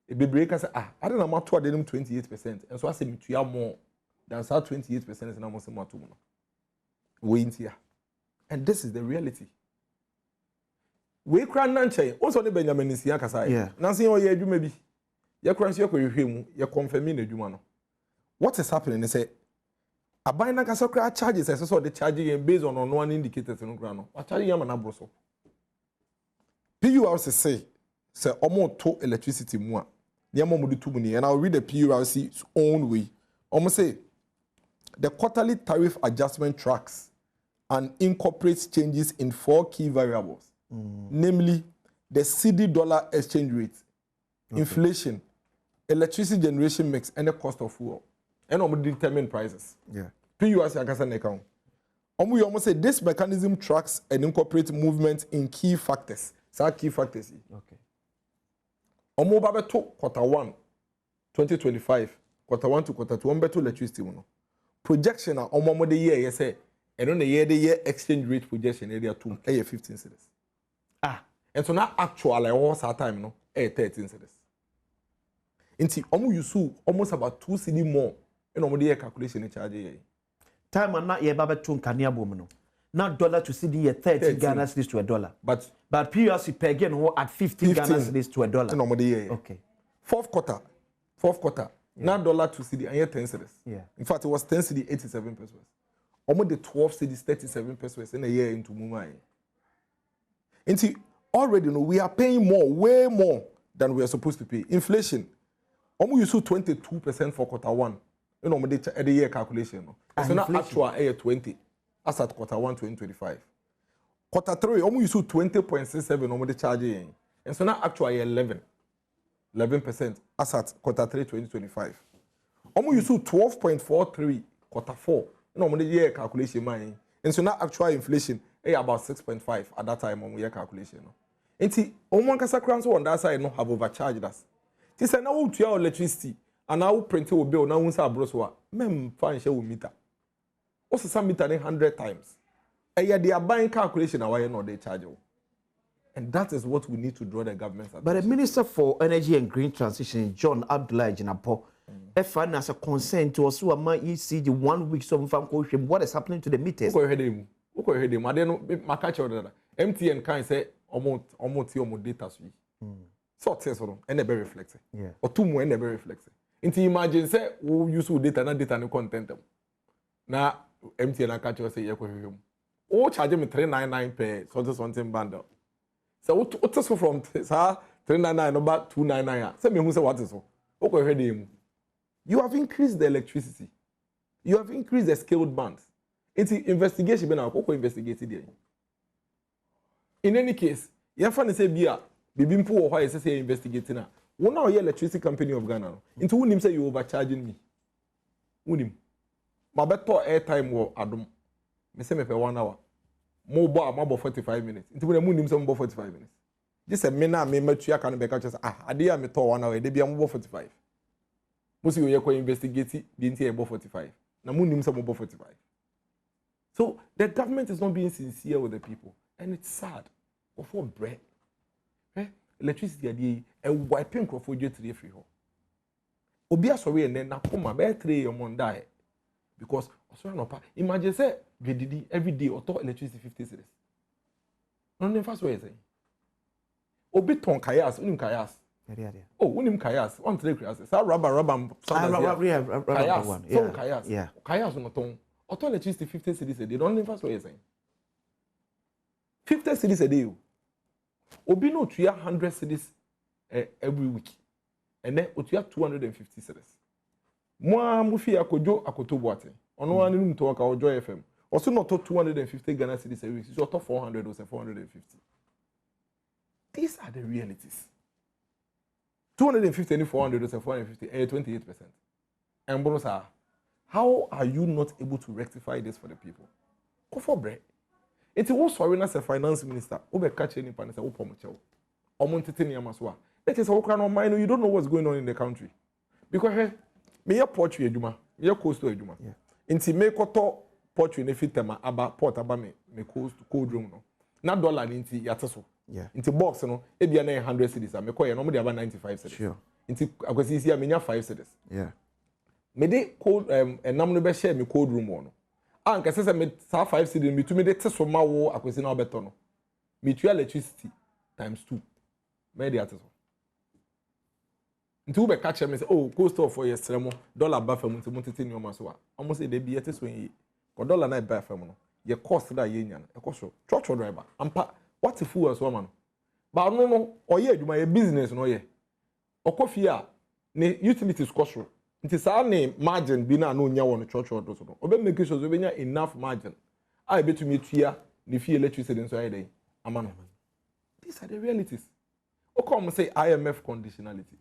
a baby can say, I don't know what to them 28%. And so I say, you have more than 28% is now more to wait here. And this is the reality. We cry Nanche, also the Benjamin is Yakasa. Yeah. Nancy, or you maybe. You can't you confirming the Jumano. What is happening? They say, a buying a casocra charges, as I saw the charging based on one indicator in Grano. What are you, Yamanaboso? PURC say, almost to electricity more. And I'll read the PURC's own way. Almost say the quarterly tariff adjustment tracks and incorporates changes in 4 key variables, namely the CD dollar exchange rate, inflation, electricity generation mix, and the cost of fuel. And almost determine prices. Yeah. PURC account. Almost say this mechanism tracks and incorporates movement in key factors. So key factors. Okay. Omo ba beto quarter 1 2025 quarter 1 to quarter 2 beto electricity no projection a omo de year say eno na year exchange rate projection area 2 15 cedis and so now actual like one time no 13 cedis nti omo use almost about 2 cedi more and omo de year calculation e charge ye time na ye ba beto nkania bom no now dollar to CD 30 Ghana cedis to $1. But PURC per again at 15 Ghana cedis to $1. Okay. Fourth quarter. Yeah. Now dollar to CD and 10 cedis. Yeah. In fact, it was 10 cedi 87 pesos. Almost the 12 cedis 37 pesos in a year into Mumbai. And see, already no, we are paying more, way more than we are supposed to pay. Inflation. Almost you 22% for quarter 1. You know, the year calculation. No. So now actual 20. As at quarter 1 2025. Quarter 3, almost you 20.67 on the charging. And so now actually 11% as at quarter 3 2025. Almost you 12.43 quarter 4. No the year calculation mine. And so now actual inflation about 6.5 at that time on year calculation. And see, one kasa crowns on that side no have overcharged us. This is now to your electricity and now print will bill now unsa broswa. Mem fan share meter. Also, some meter 100 times. And yet they are buying calculation and why you know they charge you. And that is what we need to draw the government's attention. But the Minister for Energy and Green Transition, John Abdullah Jinapo, as a concern to us who are my ECG 1 week so what is happening to the meters? I don't my catch order. MTN can say almost data suite. So it says and never reflects. Yeah. Or 2 more and never reflects. Until imagine say we use data and content. Now MTN and catch say oh charge me 399 per something bundle. So what is from 399 number 299? Say me who say what is so? You have increased the electricity. You have increased the scaled bands. It's investigation been investigated there. In any case, you have say bia bibimpo or why say investigating now. One now electricity company of Ghana. Into who say you overcharging me. Unim. My better airtime was Adom. Me say me per 1 hour. More about 45 minutes. Into when I say 45 minutes. Just a me matua can be catches. Adia me to 1 hour, they be above 45. Most you are investigating the above 45. Na munim some above 45. So the government is not being sincere with the people, and it's sad. For bread, electricity adi a wiping crop for you 3 free ho. Obia sorry and then na come be 3 your mon die because imagine say every day or to electricity 50 cedis. No never so say. Obi ton kayas, unim kayas. Oh, unim kayas. On 3 kayas. Sa rubber kayas. So kayas. Yeah. Kayas no ton. Auto electricity 50 cedis a day. Don't never so say. 50 cedis a day. Obi no 100 cedis every week. And then otua 250 cedis. Moi mufi akojo akoto boate. Ono anu num to aka ojo FM. Also not 250 Ghana cedis a week. So to 400 or 450. These are the realities. 250 and 400 or 450, 28%. And bonus are, how are you not able to rectify this for the people? Go for bread. It's also sorry as a finance minister. Obe catch any pan say o pomocho. Omontete ni amaswa. That is how can on mind you don't know what's going on in the country. Because me ya port we aduma, me ya coast to aduma. Inti me koto port we ne fitema aba port aba me cold room no. Na dollar inti yateso. Yeah. Inti box no e bia na 100 cedis a me koye no mo de aba 95 cedis. Sure. Inti akwasi isi a me nya 5 cedis. Yeah. Me de cold enam no be share me cold room no. Anka sese me sa 5 cedis me tumi de teso ma wo akwasi na obeto no. Me tua electricity times 2. Me de ateso. Nti ube catch me say oh go store for yesterday mo dollar ba fam nti mo tete ni o ma so a. Omo say de bi yeteso yi. Ko dollar na ba fam no. Ye cost da ye nya no. E cost church driver. Ampa what if was woman? But no, or ye, you my business no ye. Or coffee, ne utilities cost. It is our name margin, be no nya one church or so. Obe make sure we enough margin. I bet to meet here, the fee electricity in so day. Amano. These are the realities. O come say IMF conditionality.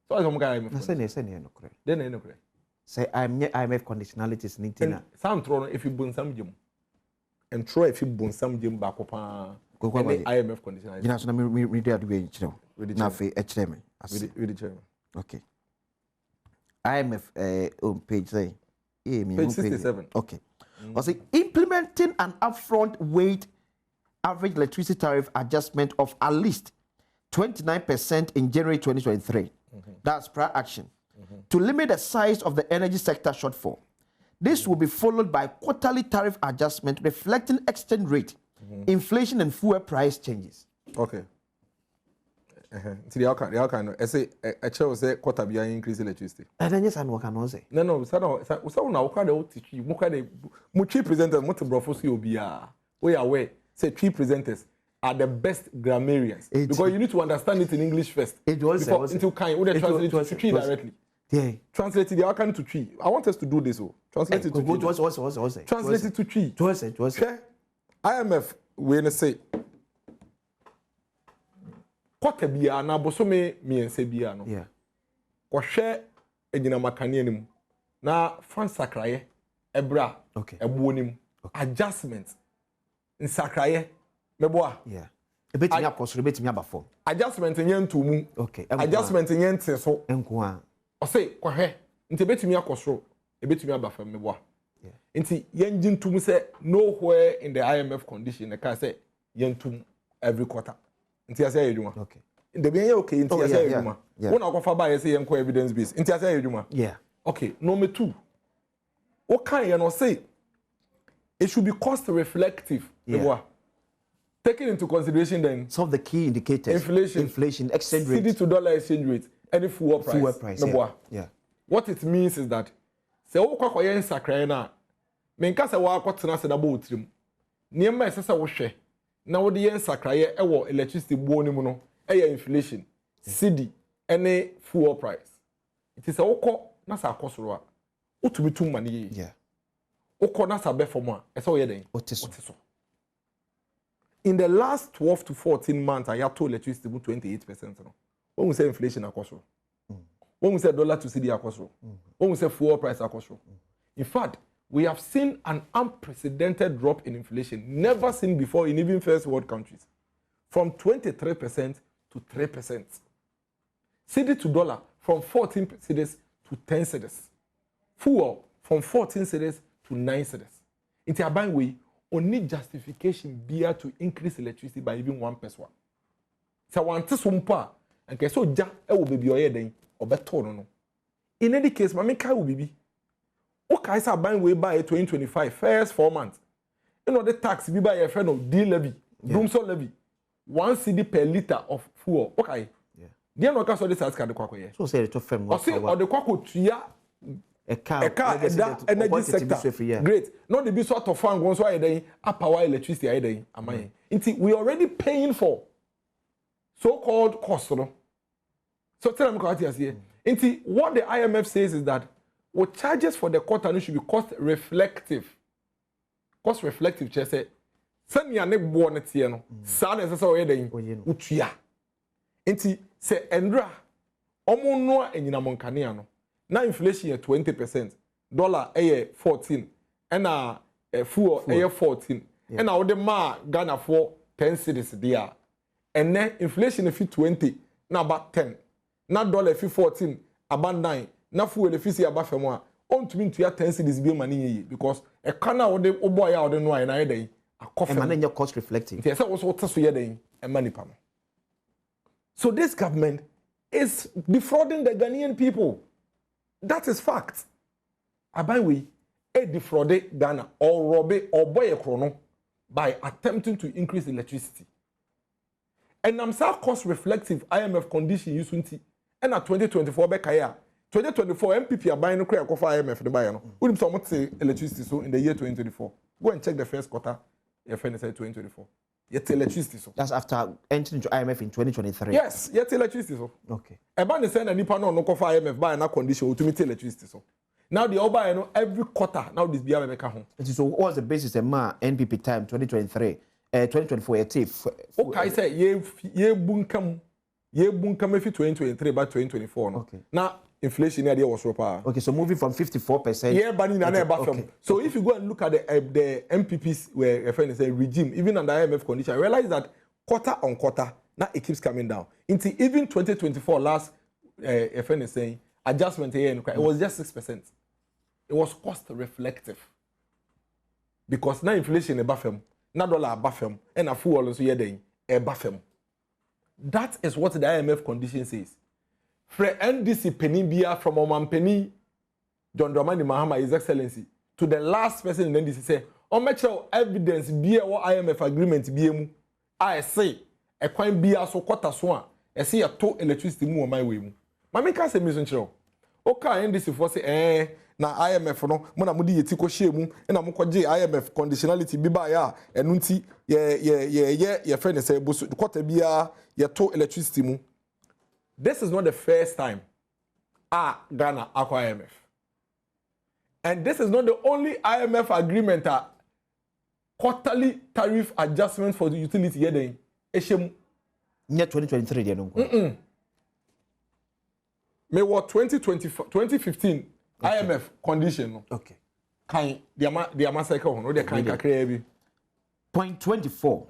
So I come IMF. Na say no correct. Then no correct. Say IMF conditionalities nitina. Some throw if you bun some jim. And try if you bun some jim back up IMF conditionality. You know, so me read the way you know. Na fe HM. With the chairman. Okay. IMF on page say. Page 67. Okay. I say implementing an upfront weight average electricity tariff adjustment of at least 29% in January 2023. That's prior action. To limit the size of the energy sector shortfall. This will be followed by quarterly tariff adjustment reflecting exchange rate, inflation and fuel price changes. Okay. The outcome. I say a chair say quarter be increase electricity. And then yes, and what can I say? No. So now we can teach mu chief presenters mo brofo si obia. We are aware say chief presenters are the best grammarians because you need to understand it in English first. It was until kind we translate it to tree directly. Yeah. Translate the outcome to tree. I want us to do this. Translate it to tree. What's translate it to tree. What's IMF we say quarter bia na bosome miense bia no. Yeah. Ko hwe enyina makane anim na France sakraye ebra ebuo nim adjustment nsakraye meboa. Yeah. Ebetimi akosoro ebetimi abafo. Adjustment nye ntomu. Okay. Adjustment nye nte so. Enko a. Ose ko hwe nti ebetimi akosoro ebetimi abafa meboa. Yeah. Nti yenjin ntomu say nowhere in the IMF condition the can say yentum every quarter. Nti asa yeduma. Okay. The be okay nti asa yeduma. Wona akofa ba ye say yenko evidence base. Nti asa yeduma. Yeah. Okay, number 2. What can you say? It should be cost reflective. Yeah. Taking into consideration then some of the key indicators. Inflation, exchange rate. CD to dollar exchange rate, any fuel price. Fuel price. Yeah. What it means is that say wo kwa yen sakran na menka say wa akotena se da bo otrim. Niema esesa wo hwe na wo de yen sakraye e wo electricity bo ni mu no e inflation. CD any fuel price. It is a woko na sa akosoro a otumi tum mane ye. Yeah. Woko na sa be form a e say wo ye den. Otiso. In the last 12 to 14 months, I have told electricity 28%. No? When we say inflation, when we say dollar to CD, when we say fuel price, in fact, we have seen an unprecedented drop in inflation, never seen before in even first world countries. from 23% to 3%. Cedi to dollar from 14 cedis to 10 cedis. Fuel from 14 cedis to 9 cedis. Into a buying way, only justification beer to increase electricity by even 1%. So one tesumpa and so ja will be your head or better no. In any case, my main will be. Okay, so buying way by 2025 first 4 months. You know the tax be by a friend of D levy, Broomsall levy, 1 cedi per liter of fuel. Okay. Dear no cast this as card the so say to firm or the quaco tria a car that energy sector. Great. Not the be sort of fund once why they up power electricity a day. Am I? We already paying for so-called cost. No? So tell them what here. What the IMF says is that what charges for the quarter should be cost reflective. Cost reflective, che say. Send me a neck born at no. Sad as I say utria. Say Endra, omo noa enyina monkania no. Na inflation is 20%, dollar 14, and fuel 14, and now the ma Ghana for 10 cedis there. And then inflation is 20, na about 10, na dollar 14, about 9, na fuel is about 5. On to mean to your 10 cedis be money because a canna or the boy out the no and I day a coffee and your cost reflecting. Yes, I was what to say day and money pam. So this government is defrauding the Ghanaian people. That is fact. Abaiwe, defrauded Ghana or rob or buy a chrono by attempting to increase electricity. And I'm so cost reflective IMF condition you soon see. And at 2024 back here, 2024 MPP are buying no credit for IMF the buyer no. We need to say electricity so in the year 2024. Go and check the first quarter. Your friend said 2024. Yet electricity so. That's after entering into IMF in 2023. Yes, yet electricity so. Okay. About the same nipa no for IMF buy na condition to meet electricity so. Now the oba no every quarter now this be make home. So what's the basis of ma NPP time 2023 2024 yetif. Okay, say ye bunkam if 2023 by 2024 no. Okay. Now inflation here was proper. Okay, so moving from 54%. Yeah, but in okay. So if you go and look at the MPPs where referring to regime, even under IMF condition, I realize that quarter on quarter, now it keeps coming down. Into even 2024 last FN is saying adjustment here in it was just 6%. It was cost reflective. Because now inflation is buffem, now dollar buffem, and a fuel also here a buffem. That is what the IMF condition says. From NDC penny beer from Oman Penny, John Dramani Mahama, His Excellency, to the last person in NDC say, on metro evidence beer or IMF agreement beer. I say, a coin beer so quarter swan, I see a to electricity move my way. Mammy can't say Mission Show. Okay, NDC for say, na IMF no, Mona Mudi Tiko Shemu, and I'm IMF conditionality biba ya, and Nunti, your friend say, quarter beer, your to electricity move. This is not the first time Ghana acquire IMF. And this is not the only IMF agreement quarterly tariff adjustment for the utility here then. Near 2023 there no. May what 2015 IMF condition no. Okay. Can the cycle no they can kakra. Point 24.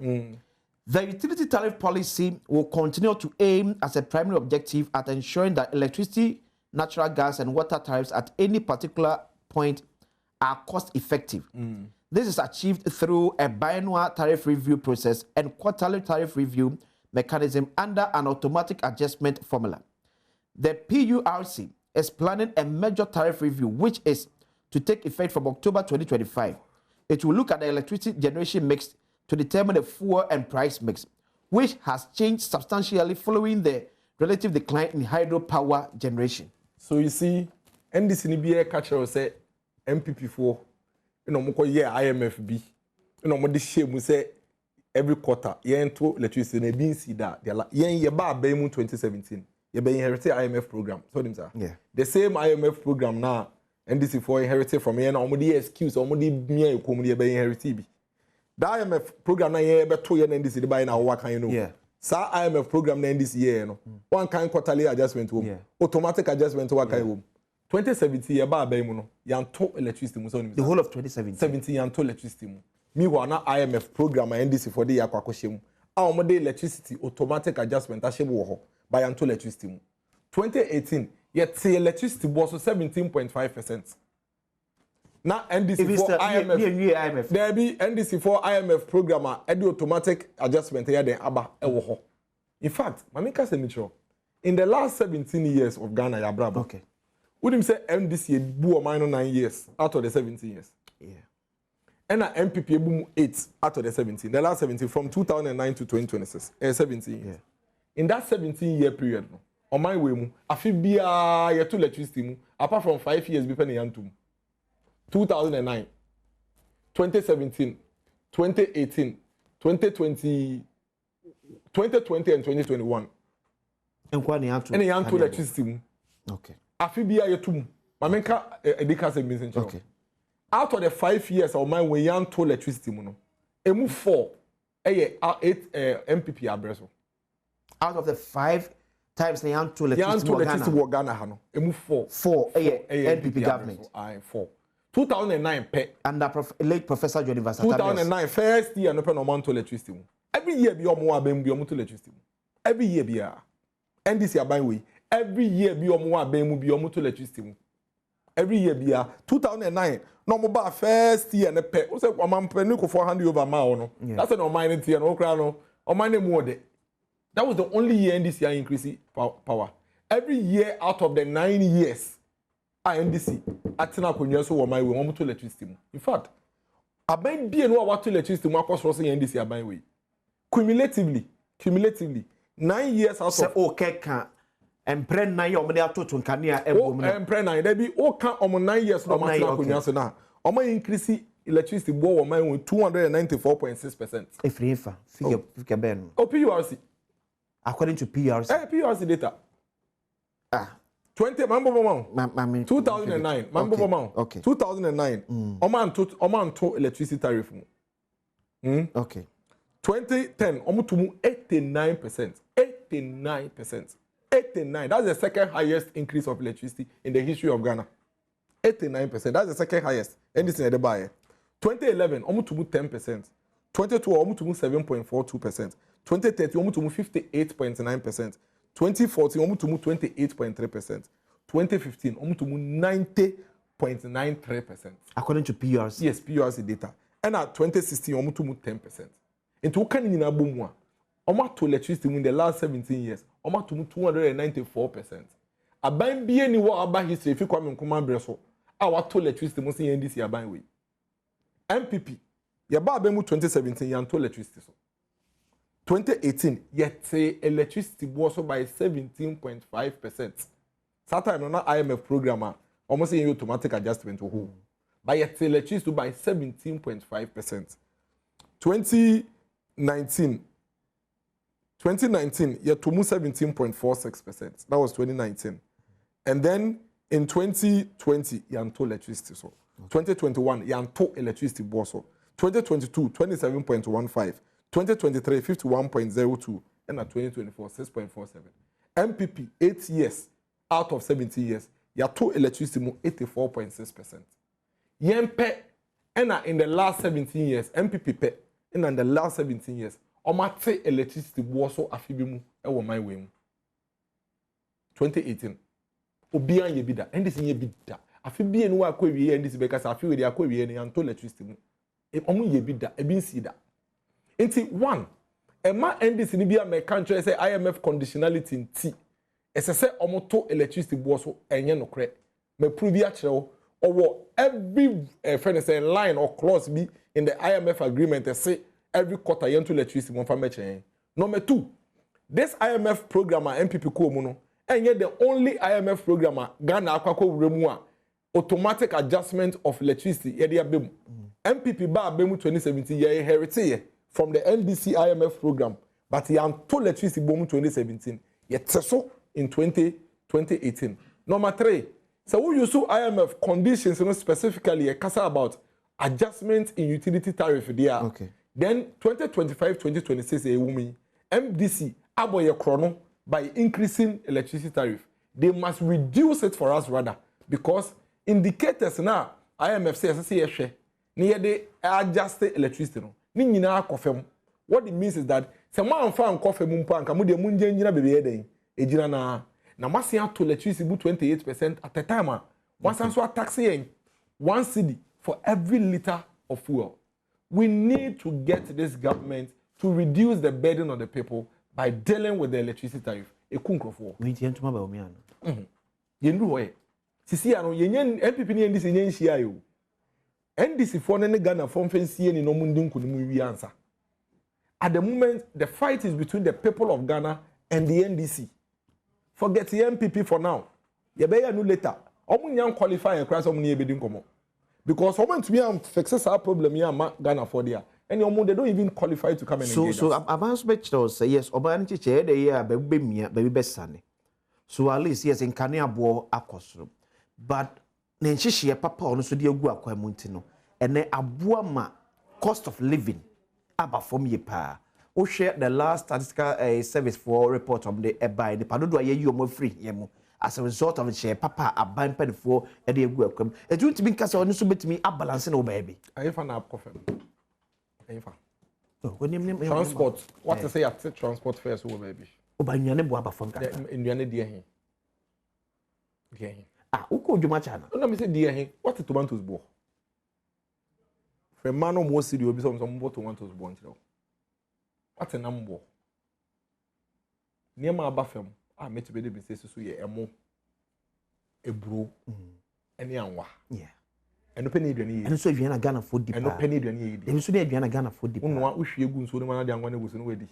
The utility tariff policy will continue to aim as a primary objective at ensuring that electricity, natural gas, and water tariffs at any particular point are cost-effective. This is achieved through a biannual tariff review process and quarterly tariff review mechanism under an automatic adjustment formula. The PURC is planning a major tariff review, which is to take effect from October 2025. It will look at the electricity generation mix to determine the fuel and price mix, which has changed substantially following the relative decline in hydropower generation. So you see, NDC ni be a catcher say MPP4, moko IMF B, mo shame say every quarter, to electricity ne bin see that ye ba 2017, ye be inherited IMF program. So them sir. Yeah. The same IMF program now NDC4 inherited from here, no excuse, me be inherited. The IMF program na ye be to ye NDC buy na what can you know. Yeah. Sa IMF program na NDC year no. One kind quarterly adjustment wo. Automatic adjustment what kind wo. 2017 ye ba mu no. Yan to electricity mu so ni. The whole of 2017. 17 yan to electricity mu. Meanwhile na IMF program na NDC for the yakwa kwahye mu. our day electricity automatic adjustment ashebo by anto electricity 2018 yet say electricity was 17.5%. Now NDC for IMF there be NDC for IMF programmer the automatic adjustment here then aba ewo. In fact, mamika say mitro in the last 17 years of Ghana ya brabo. Okay. Would him say MDC bu o minor 9 years out of the 17 years. Yeah. And MPP boom 8 out of the 17. The last 17 from 2009 to 2026. 17 years. Yeah. In that 17-year period, no, on my way, I feel be a to electricity apart from 5 years before the 2009, 2017, 2018, 2020, 2020 and 2021. And to electricity. Okay. I feel be a to Mamenka Edika said, okay. Out of the 5 years of my way, young to electricity, emu 4, 8 MPP abreso. Out of the 5 times the young to electricity work Ghana, emu 4 NPP government. 4. 2009 pe under late Professor John Vassar. 2009 first year no pe no man to electricity. Every year be omo abem be omo to electricity. Every year be a NDC aban way. Every year be omo abem be omo to electricity. Every year be a 2009 no mo ba first year ne pe o say amam pe no 400 over ma no. That's no mine tier no kra no. O mine mu de. That was the only year NDC increase power. Every year out of the 9 years NDC atina konwa so wo my way wo to electricity mu. In fact, aban bie no wa to electricity mu akosoro so NDC aban way. Cumulatively 9 years out of okay can empre 9 o me ato to nkania ebo mu. Empre 9 there be o kan omo 9 years no matina konwa so na. Omo increase electricity bo wo my way 294.6%. Efrifa figure ben. O PURC according to PURC. PURC data. 20 mambo 2009 mambo okay. 2009 oman to electricity tariff okay. 2010 omutumu 89%. 89. That's the second highest increase of electricity in the history of Ghana. 89%. That's the second highest. Anything at the buyer. 2011 omutumu 10%. 2012 omutumu 7.42%. 2013 omutumu 58.9%. 2014 omutumu 28.3%. 2015 omutumu 90.93%. According to PURC. Yes, PURC data. And at 2016 omutumu 10%. Into kan nyina bomu a omo to electricity in the last 17 years omo to 294%. Aban bie ni wo aba history fi kwa menkoma breso a wa to electricity mo sin NDC aban we. MPP ya ba aban mu 2017 yan to electricity so. 2018 yet electricity was so by 17.5%. That time no IMF programmer almost saying automatic adjustment to who. But yet electricity by 17.5%. 2019 yet to move 17.46%. That was 2019. And then in 2020 yanto electricity so. 2021 yanto electricity was so. 2022 27.15. 2023 51.02 and at 2024 6.47. MPP 8 years out of 17 years yato electricity mu 84.6%. Yempe and in the last 17 years MPP pe and in the last 17 years omate electricity was so afibimu ewo my way 2018 obian ye bida and this ye bida afibi enu akwawie and this because afiwe dey akwawie ne yanto electricity mu omu ye bida ebin si da. Inti one, Emma NDC ni bia me country say IMF conditionality in T. Ese say omoto electricity boso enye no kre. Me prove ya kire or every friend say line or clause be in the IMF agreement say every quarter yento electricity mo fa me chen. Number 2, this IMF programmer MPP ko mu no enye the only IMF programmer Ghana akwakọ wuremu a automatic adjustment of electricity ye dey abem. MPP ba abem 2017 ye inherited from the NDC IMF program, but he to electricity boom 2017. Yet so in 2018. Number 3, so we use IMF conditions, specifically a casa about adjustment in utility tariff there. Okay. Then 2025-2026 a woman MDC aboye chrono by increasing electricity tariff. They must reduce it for us rather because indicators now IMF says near they adjust electricity. What it means is that Se mo amfa ankofa mu mpa anka mo de mu ngyina bebe yeden ejina na masia to electricity bu 28% at a time once and so tax yen 1 cedi for every liter of fuel. We need to get this government to reduce the burden on the people by dealing with the electricity tariff. Ekunkrofo. We intend to maba omi ano. Yendu hoye. Sisi ano yenyen MPP ni NDC nyen hia yo. NDC for ne Ghana form fancy ni no mundi nkunimu wi ansa. At the moment the fight is between the people of Ghana and the NDC. Forget the MPP for now. Ye be ya no later. Omu nyan qualify across omu ni ebedi nkomo. Because someone to me am fix our problem here ma Ghana for there. And they don't even qualify to come and engage us. So about which say yes, Oban chiche the year baby mia baby besane. So at least yes in Kenya bo akosro. But nenchichi papa ono so de agu akwa muntino. Ene aboa ma cost of living aba from ye pa. O share the last statistical service for report on the by the padodo aye you mo free yemo. As a result of the share papa aban penfo e de agu akwam. E don't be nkasa ono so betimi abalance no baby. Aye fa na confirm. Transport. What to say at transport first, baby? Obanyane bo aba from Ghana. Induane dia hin. Dia hin. Ah, uko djuma chana. No me say dia hin. What the tomatoes bo? From man no more city obi some tomatoes bo nchiro. What a number. Niema aba fam. Ah, me to be the say so ye emo. Ebro. Eni anwa. Yeah. Eno penny aduane yi. Eno so aduane Ghana food deep. Eno penny aduane yi. Eno so aduane Ghana food deep. Unwa uhwie gu nso no ma na de angwa na guso no wedi.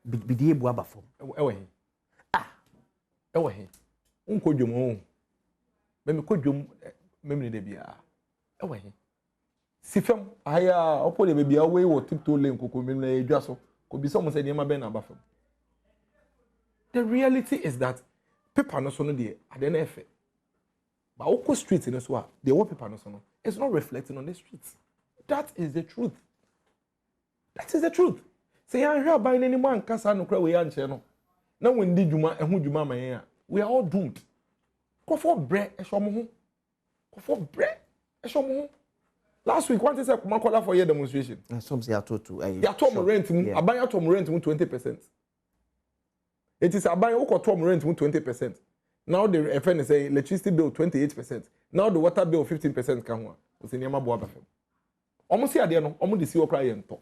Bidie bu aba fam. Ewe hin. Ah. Ewe hin. Unko dwom ho. Me ko dwom memne de bia. Ewe hin. Sifem aya opo de bia we wo tipto lane kokko memne edwa so. Ko bi so mo se de ma be na aba fam. The reality is that paper no so no de ade na efe. But Oko Street in Oswa, the wallpaper no, it's not reflecting on the streets. That is the truth. That is the truth. Say I hear by any man kasa no kra we anche no. Na when di djuma ehun djuma man ya. We are all doomed. Go for bread e so mo ho. Go for bread e so mo ho. Last week one say come call for your demonstration. Some say to they are to rent mu abanya to rent mu 20%. It is abanya who to rent mu 20%. Now the FN say electricity bill 28%. Now the water bill 15% can one. We say niama bo abafem. Almost here there no, almost the CEO cry ento.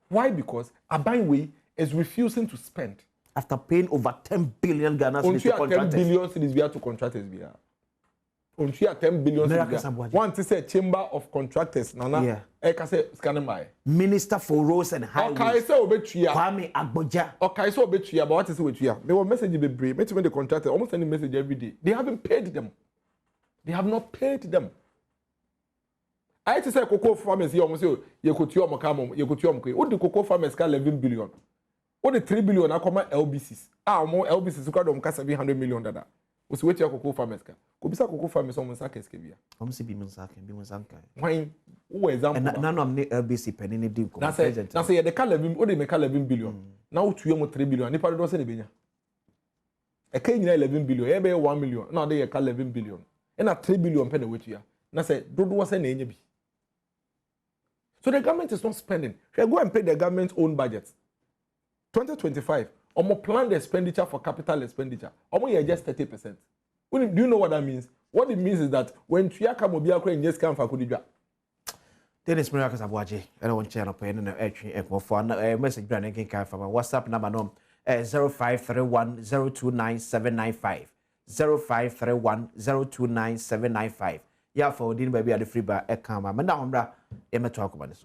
Why? Because Abanwe is refusing to spend after paying over 10 billion Ghana cedis to contractors. 10 billion cedis we have to contractors we are. On 10 billion cedis. One to say chamber of contractors nana. Yeah. I can say scanning by. Minister for roads and highways. Okay, say obetuya. Kwame Agboja. Okay, so obetuya, but what is obetuya? They will message be brave. Make the contractor almost sending message every day. They haven't paid them. They have not paid them. I to say cocoa farmers here almost say you could your makamo, you could your mko. What the cocoa farmers got 11 billion. What the 3 billion are come LBCs. Ah, more LBCs who got them 700 million dada. What's wait your cocoa farmers ka? Kubisa cocoa farmers almost like escapia. Almost be Munsanka. Why? Who example? None of the LBC penny ni dim. That's it. That's it. They call 11. What they make 11 billion. Now to you 3 billion. Nipa don't say the benya. A Kenya 11 billion. Ebe 1 million. Now they call 11 billion. And a 3 billion penny with you. Now say don't do what's any be. So the government is not spending. They go and pay the government's own budget. 2025. Omo plan the expenditure for capital expenditure. Omo here just 30%. Do you know what that means? What it means is that when Tuyaka Mobia Crane just come for Kudija. Dennis Mirakas Abuaji, I don't want to channel pay for a message brand again from WhatsApp number 0531 029 795. 0531 029 795. Yeah, for Dean Baby at the free bar at Kama. Mandambra, Emma talk about this.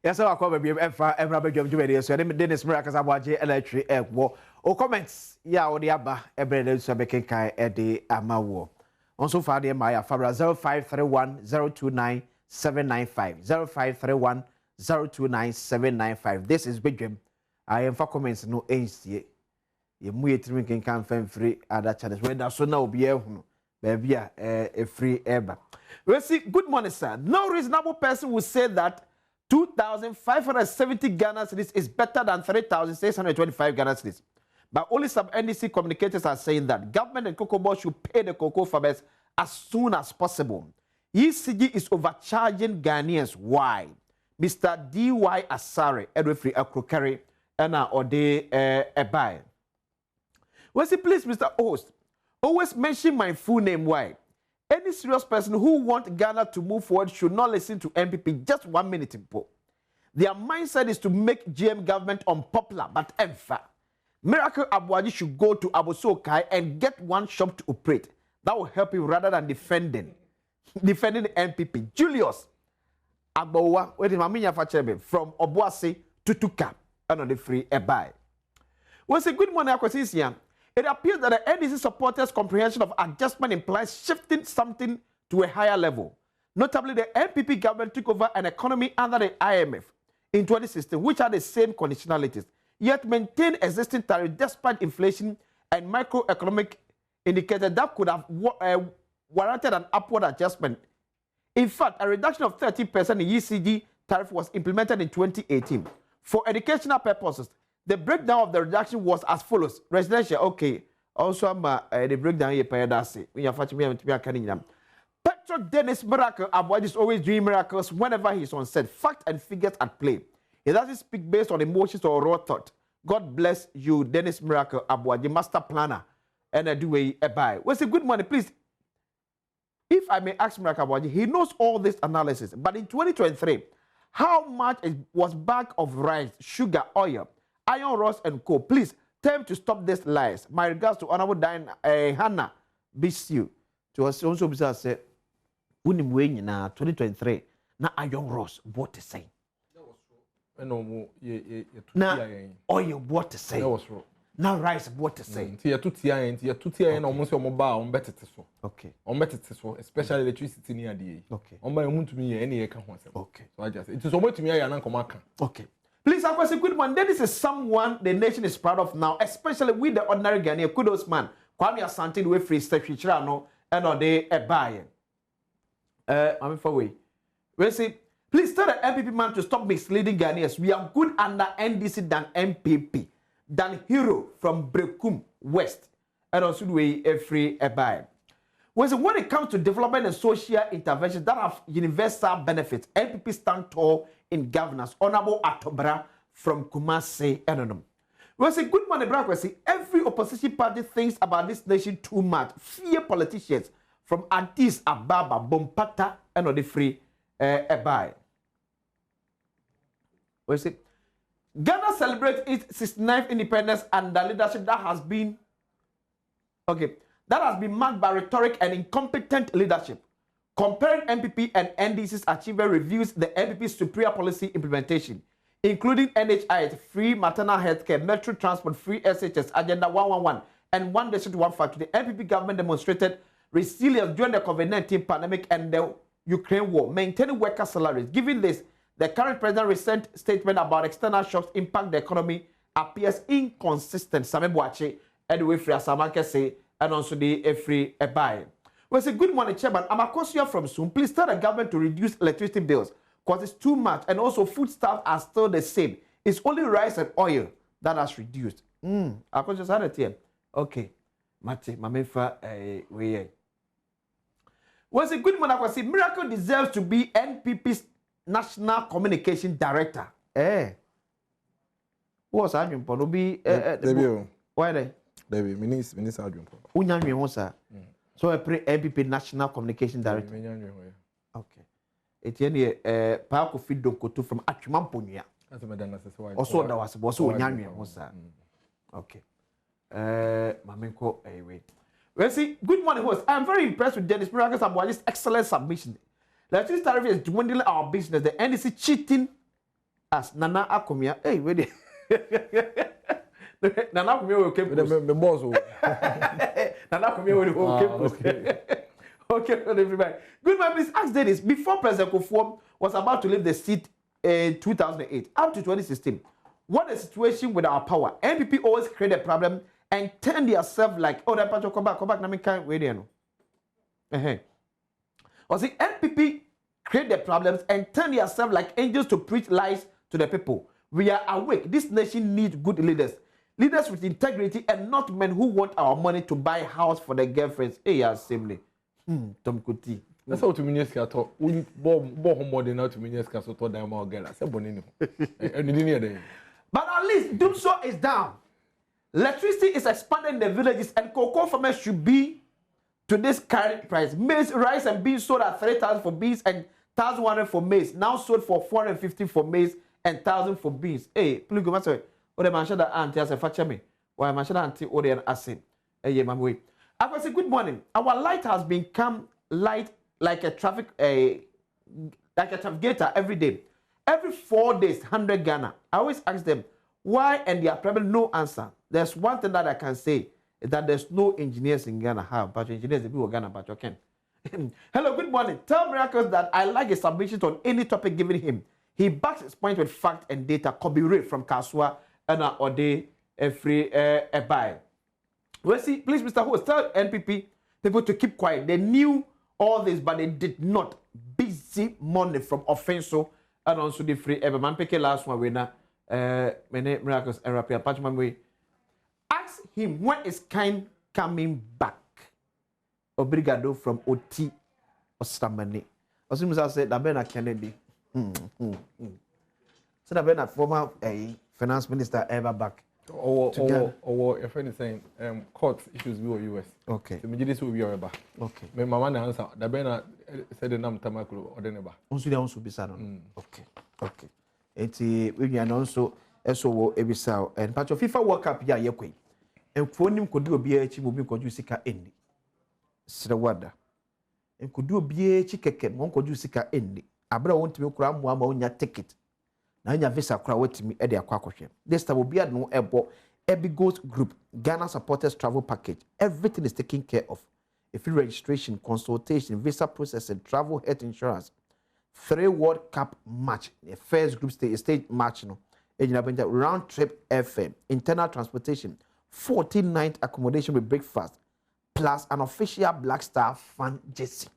Yes, I'll come baby. Every Badwam video. So, Dennis Mirakas Abuaji, electric war. O comments, yeah, or the Abba, every day, so making Kai at the Amawo. Also, for the Maya Fabra 0531 029 795. 0531 029 795. This is Badwam. I am for comments, no AC. You muy drinking can find free other channels. When that's so now be a baby, a free ever. Well, see, good morning, sir. No reasonable person will say that 2,570 Ghana cedis is better than 3,625 Ghana cedis. But only some NDC communicators are saying that government and cocoa board should pay the cocoa farmers as soon as possible. ECG is overcharging Ghanaians. Why? Mr. D.Y. Asare, Edwefri Akrokari, and Ode Ebai. Well, see, please, Mr. Host, always mention my full name. Why? Any serious person who wants Ghana to move forward should not listen to MPP just 1 minute. Their mindset is to make GM government unpopular, but emfa. Miracle Abuaji should go to Abosokai and get one shop to operate. That will help him rather than defending the MPP. Julius Agbowa, from Obuasi to Tuka, and on the free Ebai. Well, it's a good morning, Akwesisia. It appears that the NDC supporters' comprehension of adjustment implies shifting something to a higher level. Notably, the MPP government took over an economy under the IMF in 2016, which had the same conditionalities, yet maintained existing tariffs despite inflation and macroeconomic indicators that could have warranted an upward adjustment. In fact, a reduction of 30% in ECG tariff was implemented in 2018. For educational purposes, the breakdown of the reduction was as follows. Residential, okay. Also, the breakdown here, Petro Dennis Miracle Abuaji is always doing miracles whenever he's on set. Fact and figures at play. He doesn't speak based on emotions or raw thought. God bless you, Dennis Miracle Abuaji, master planner. And I do a buy. What's a good money, please? If I may ask Miracle Abuaji, he knows all this analysis. But in 2023, how much was bag of rice, sugar, oil, iron rods, and coal? Please tell him to stop these lies. My regards to Honorable Diane Hannah Bisiu. To us also say, unim wenyi na 2023 na iron rods what to say. Na oil what to say. Na rice what to say. Tia tutia na omo se omo ba omo betete so. Okay. Omo betete so, especially electricity ni ade. Okay. Omo ba emu ye ene ye ka ho asem. Okay. So I just it is omo tumi ya na nkoma ka. Okay. Please, I was a good one. This is someone the nation is proud of now, especially with the ordinary Ghanaian. Kudos man. Kwame Asante we free secretary no and or they a buy. I'm for way. We see, please tell the MPP man to stop misleading Ghanaians. We are good under NDC than MPP, than Hero from Brekum West, and also we a free a buy. When it comes to development and social interventions that have universal benefits, MPP stand tall in governance. Honorable Atobra from Kumasi, Adom. We say good morning, brother. Every opposition party thinks about this nation too much. Fear politicians from Addis Ababa, Bompata, and the free buy. We say Ghana celebrates its 69th independence under leadership that has been marked by rhetoric and incompetent leadership. Comparing MPP and NDC's achievement reviews the MPP's superior policy implementation, including NHI, free maternal health care, metro transport, free SHS, Agenda 111, and One Nation, One Factory. The MPP government demonstrated resilience during the COVID-19 pandemic and the Ukraine war, maintaining worker salaries. Given this, the current president's recent statement about external shocks impact the economy appears inconsistent. Same Boache, Edwin Free Asamake say, and also the free buy. Well, it's a good morning, Chairman. I'm across here from soon. Please tell the government to reduce electricity bills because it's too much, and also foodstuffs are still the same. It's only rice and oil that has reduced. I could just add it here. Okay. Mate, Mamefa, we. Well, it's a good morning. I say Miracle deserves to be NPP's National Communication Director. What's that? You want to be? Why then? David, Minister Adom. Unyanwe ho sa. So I pray MPP National Communication Director. Okay. Etienne Paako Fido Koto from Atwimamponua. That's my dad says why. Also that was unyanwe ho sa. Okay. Mamenko anyway. Well, see, good morning, host. I am very impressed with Dennis Miracle Abuaji's excellent submission. The electricity tariff is dwindling our business. The NDC cheating us. Nana Akomia. Hey, wait. Nana Akomia will keep the boss. Nana Akomia will keep okay, everybody. Good morning, please ask Dennis. Before President Kufuor was about to leave the seat in 2008 up to 2016, what is the situation with our power? NPP always create a problem and turn themselves like, oh, that patch come back, now me can't wait there. Or see, NPP create the problems and turn themselves like angels to preach lies to the people. We are awake. This nation needs good leaders. Leaders with integrity and not men who want our money to buy house for their girlfriends. Hey, assembly. Tom Kuti. That's how to minister to bo homode na to minister so to dan ma ogela. Se boni ni. But at least do so is down. Electricity is expanding in the villages and cocoa farmers should be to this current price. Maize, rice and beans sold at 3,000 for beans and 1,100 for maize. Now sold for 450 for maize and 1,000 for beans. Hey, please go master. O de mancha da auntie as a facha me. Why mancha da auntie o de an acid. Hey, yeah, mamwe. I can say good morning. Our light has become light like a traffic gator every day. Every 4 days, 100 Ghana. I always ask them why, and they are probably no answer. There's one thing that I can say is that there's no engineers in Ghana. Have but engineers in people Ghana, but you can. Hello, good morning. Tell Miracles that I like his submissions on any topic given him. He backs his point with fact and data. Kobe Ray from Kaswa and Ode free a buy. Well, see, please, Mr. Host, tell NPP people to keep quiet. They knew all this, but they did not. Busy money from Offenso and also the free ever man. Pick last one winner. Many Miracles and Rapia Patchman way. Ask him when is kind coming back. Obrigado from OT Ostamani. Osimusa said that Ben Kennedy. So that Ben former finance minister ever back. Or your friend is saying court issues with US. Okay. So this will be your eba. Okay. My mama answer. That Ben said the name Tamaklo or the neighbor. Also be sad. Okay. Okay. Eti we also eso ebisa and part of FIFA World Cup ya yekwe. And for him could do a beer chi mobi could you sika endi. Srawada. And could do a beer chi keke mon could you sika endi. Abra want to me kura mo ama onya ticket. Na nya visa kura wetimi e de akwa akwohwe. This time will be at no ebo Ebi Ghost Group Ghana Supporters Travel Package. Everything is taken care of. If you registration, consultation, visa processing, travel, health insurance. 3 World Cup match, the first group stage match, round trip FM, internal transportation, 14 night accommodation with breakfast, plus an official Black Star fan jersey.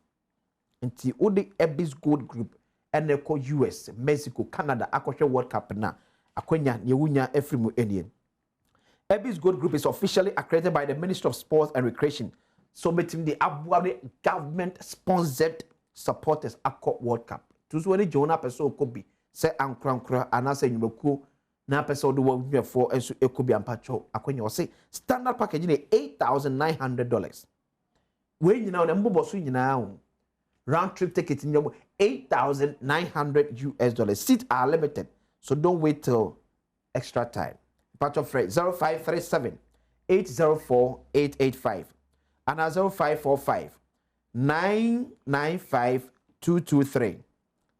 Until all the Ebi's Gold Group, and US, Mexico, Canada, Aquasha World Cup na Akwenya, Nyewunya, Efrimu, Indian. Ebi's Gold Group is officially accredited by the Ministry of Sports and Recreation, so between the Abuabe government-sponsored supporters Aqua World Cup. Tusuwani Jonah Peso Kobi, say Ankra, and I say Nuku, na Peso do work for and so Ekobi and Pacho. Akwenya say standard package in $8,900. When you know the mobile swing now, round trip ticket in your $8,900 US. Seats are limited, so don't wait till extra time. Pacho Fred 0537 804 885 and 0545 995 223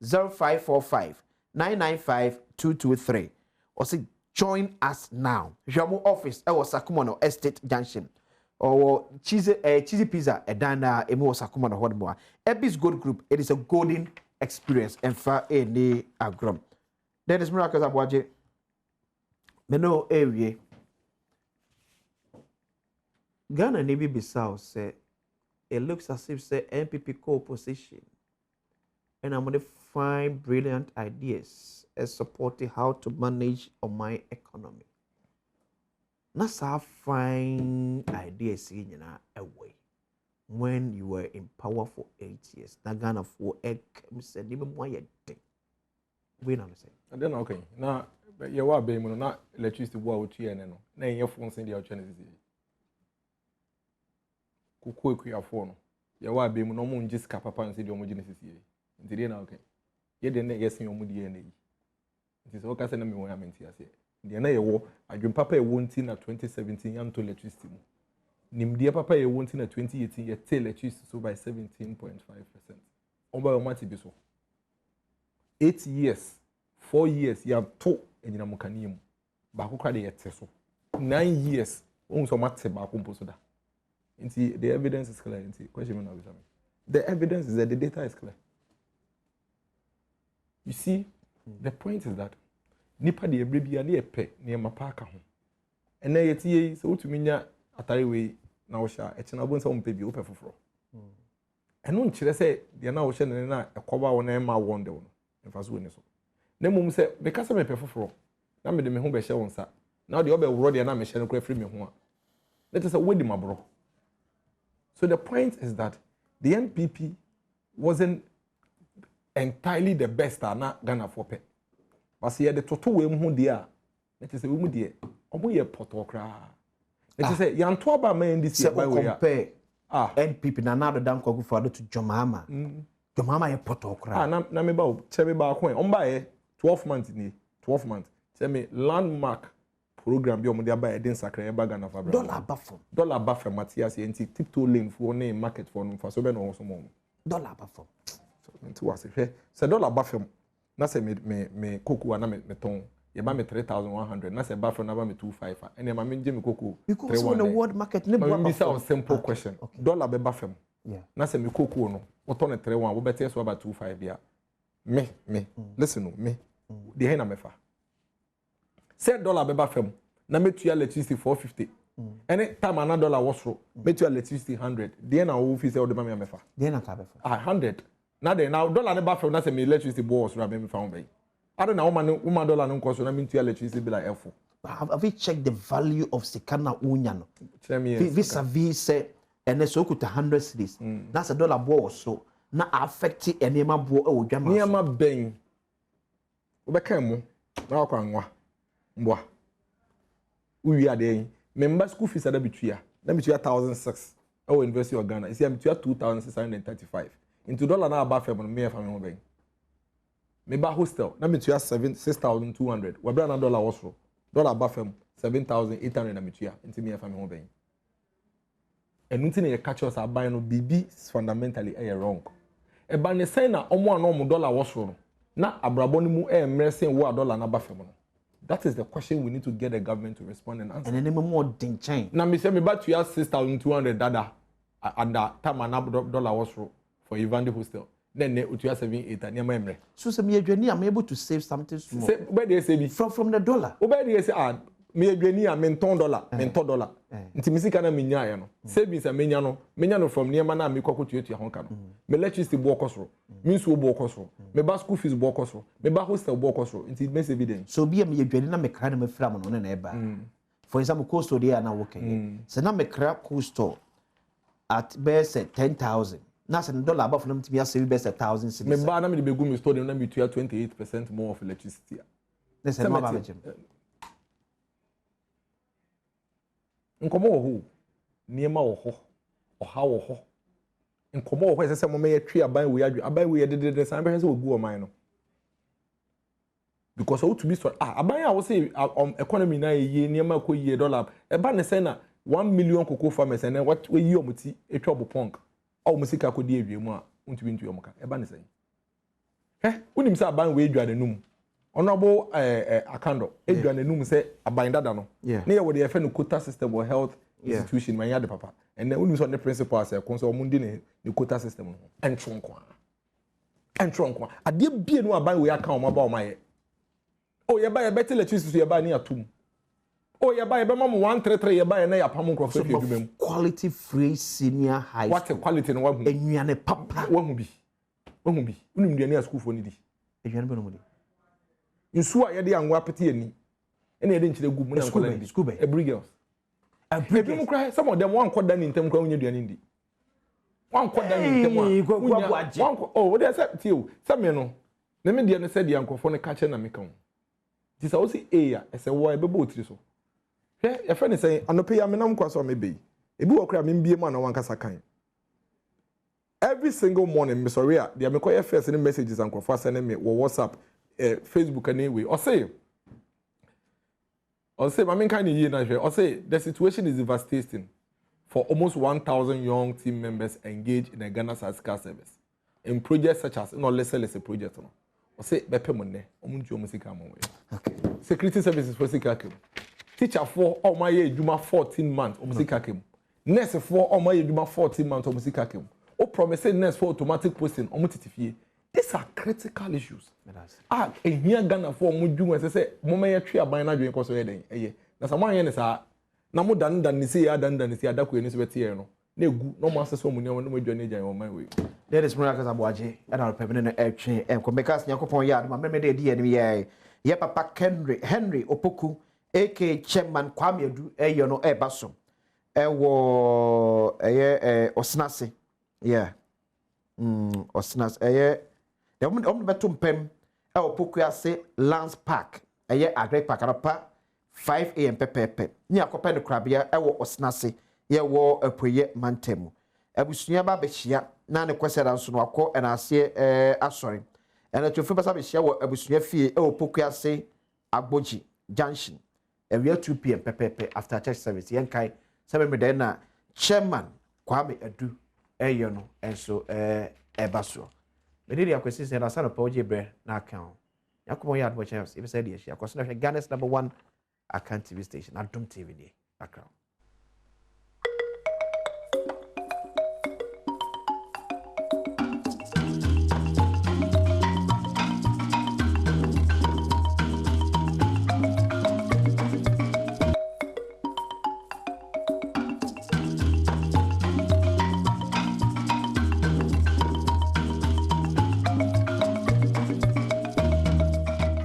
0545 995 223 or say join us now. Jamu office e was Sakumono Estate Junction or cheesy pizza e dana emu was Sakumono Hodmoa. Ebi's Gold Group, it is a golden experience and far any agrom. Dennis Miracles Abwaje Meno area Ghana Navy Bissau say it looks as if say NPP co-opposition and I'm going to find brilliant ideas as supporting how to manage on my economy. That's how fine ideas in a way. When you were in power for 8 years, that Ghana for egg said even more yet. We know say. And then okay. Now you are being not electricity war with you and no. Now your phone send the opportunity. Kuku ekuya phone. You are being no more just papa and say the homogeneous here. Nti na okay ye de na yesin omudi ye na yi nti so ka se na me won amenti ase de na ye wo adwem papa ye won ti na 2017 yam to electricity mu nimde papa ye won ti na 2018 ye te electricity so by 17.5%. Oba o mati bi so 8 years 4 years ya to enyina mu kanim ba ko kwa de ye te so 9 years on so mati ba ko mpo so da nti the evidence is clear nti question me na be the evidence is that the data is clear. You see, the point is that nipa de ebrebia na epe na mapaka ho. Ena yetie so utuminya atare we na wo sha e chena bon so mpe bi ope foforo. Eno nkyere se de na wo hye ne na ekoba wo na ma won de wo. Mfa so ni so. Na mum se be kasa me pe foforo. Na me de me ho be hye won sa. now the other road and I'm sharing free me one. Let us say with my bro. So the point is that the NPP wasn't entirely the best na Ghana for pet. But see the total way mu dia. Let us say we mu dia. Omo ye potokra. Let us say yanto aba man this year by way. Compare NPP na na dan kwagu for to Jomama. Jomama ye potokra. Na me ba o chebe ba ko. Omba ye 12 months ni 12 months. Say me landmark program bi omo dia ba e den sakra e ba Ghana for dollar bafem Matthias enti tiptoe lane for na market for no for so be no so mo. Dollar bafem. Nti wase hwe se dollar bafem na se me cocoa na me ton ye ba me 3100 na se bafem na ba me 25 ene ma me nje me cocoa because on the world market ne bo ba simple question dollar be bafem na se me cocoa no wo ton 31 wo bete so about 25 bia me listen no me the hen na me fa say dollar be bafem na me tu electricity 450 any time another dollar was ro me tu electricity 100 the na wo fi say o de ma me fa the na ka be fa 100 now dollar ne ba from na say me electricity bill was me found by I don't know woman dollar no cost na me to electricity bill like F4 have we checked the value of sikana unya no vis-a-vis say and so kuta 100 cedis na say dollar bill so na affect enema bill e odwama enema ben obeka mu na akwa nwa mboa uwi ade member school fees ada bitua na bitua 1006 I University of Ghana is bitua 2635 into dollar na about fam me fa me ho ben me ba hostel na me tua 6200 wa bra na dollar wasro dollar about fam 7800 na me tua into me fa me ho ben enu nti na ye catch us aban no bibi fundamentally wrong e ba ne say na omo ana omo dollar wasro no na abrabo ni mu mresen wo dollar na ba fam no. That is the question we need to get the government to respond and answer. And then more ding chain. Na me say me ba tua 6200 dada and that time na dollar wasro for Evandi hostel. Then ne utua 78 and yama emre. So say me adwani am able to save something small. Say where they say me from the dollar. Where they say me adwani am $10 $10. Nti misika na menya ya no. Savings am menya no from niema na me kwakotua honka no. Me electricity bo okosoro. Me nso bo okosoro. Me ba school fees bo okosoro. Me ba hostel bo okosoro. Nti it makes evidence. So be me adwani na me kra na me fra mo no na eba. For example, cost there na working. So na me kra cost at best 10,000. Now, $1 above them to be a save best 1,000 cedis. Me ba na me be go me store na me to 28% more of electricity. Let's say more about nkomo ho niema wo ho oha wo ho nkomo wo ho ese se mo me twi aban we de san be se ogu o man no because how to be so aban a wo say economy na ye niema ko ye dollar e ba ne say na 1 million cocoa farmers and what we yi omuti etwa obopong a omusika ko di awiemu a untu ntu yomuka e ba ne say unim say aban we edwa nanum honorable akando edwa nanum say aban dada no na ye wo de efe no quota system or health institution man ya de papa and then unim so the principal as e konso omundi ne quota system no entron kwa ade bie no aban we aka o maba o maye o ye ba ye better electricity ye ba ni atum oh, you buy mama 133 you buy na ya pam nkrofo fi adwuma mu quality free senior high school. What a quality no wahu. Enuane papa. Wahu bi. Unim duane a school for ni di. Enuane be no mu di. Nsu a ye de anwa pete ani. Ene ye de nchire gu mu na nkola ni. School be. Every girls. Every mu cry some of them wan koda ni ntem kwa unya duane ndi. Wan koda ni ntem a. Oh, what they say tio. Say me no. Na me de ne say de ankofo ne ka che na me kan. Ti sa o si ya ese wo e be bo otiri so. Your friend is saying, I no pay a minimum cost or maybe. If you walk around, me man or one casacan. Every single morning, Miss Oria, they are making first sending messages and sending me or WhatsApp, Facebook, and anyway. Or say, I mean, kind of year, or say, the situation is devastating for almost 1,000 young team members engaged in a Ghana Sascar service in projects such as, no, let's say, project. Or say, Bepe Money, Omunju Musika. Okay. Security services for Sikakim. Teacher for all my year, Juma 14 months, Omusika came. Nurse for all my year, Juma 14 months, Omusika came. O promise nurse for automatic posting, Omutitifie. These are critical issues. And here Ghana for Muju, as I say, Momaya tree by na doing course. Na someone yen is a Namu dan nisi ya dan nisi ya daku yenis weti no. Negu no master so muni no mo journey jai on my way. There is Miracle Abuaje, and our permanent action and Komekas Yakopon Yard, my memory, dear, ye papa Henry Opoku. AK chairman Kwame Adu eyo no ebaso ewo Osnase yeah Osnase the beto mpem ewo Pokuase Lance Park Agrek Park anapa 5 AM pepepe ni akopa ne krabia ewo Osnase ye wo apoye mantemu abusunya ba behia na ne kwesera nso no akọ na ase asori ena tofu basa behia wo abusunya fie ewo Pokuase Agboji Junction we are 2 PM pepepe after church service yenkai sabe me den na chairman Kwame Adu eyo no enso ebaso me dey akwesi say na sana pa oje bre na account yakomo ya adbo chance if say dey hia akwesi na Ghana's #1 account TV station Adom TV dey account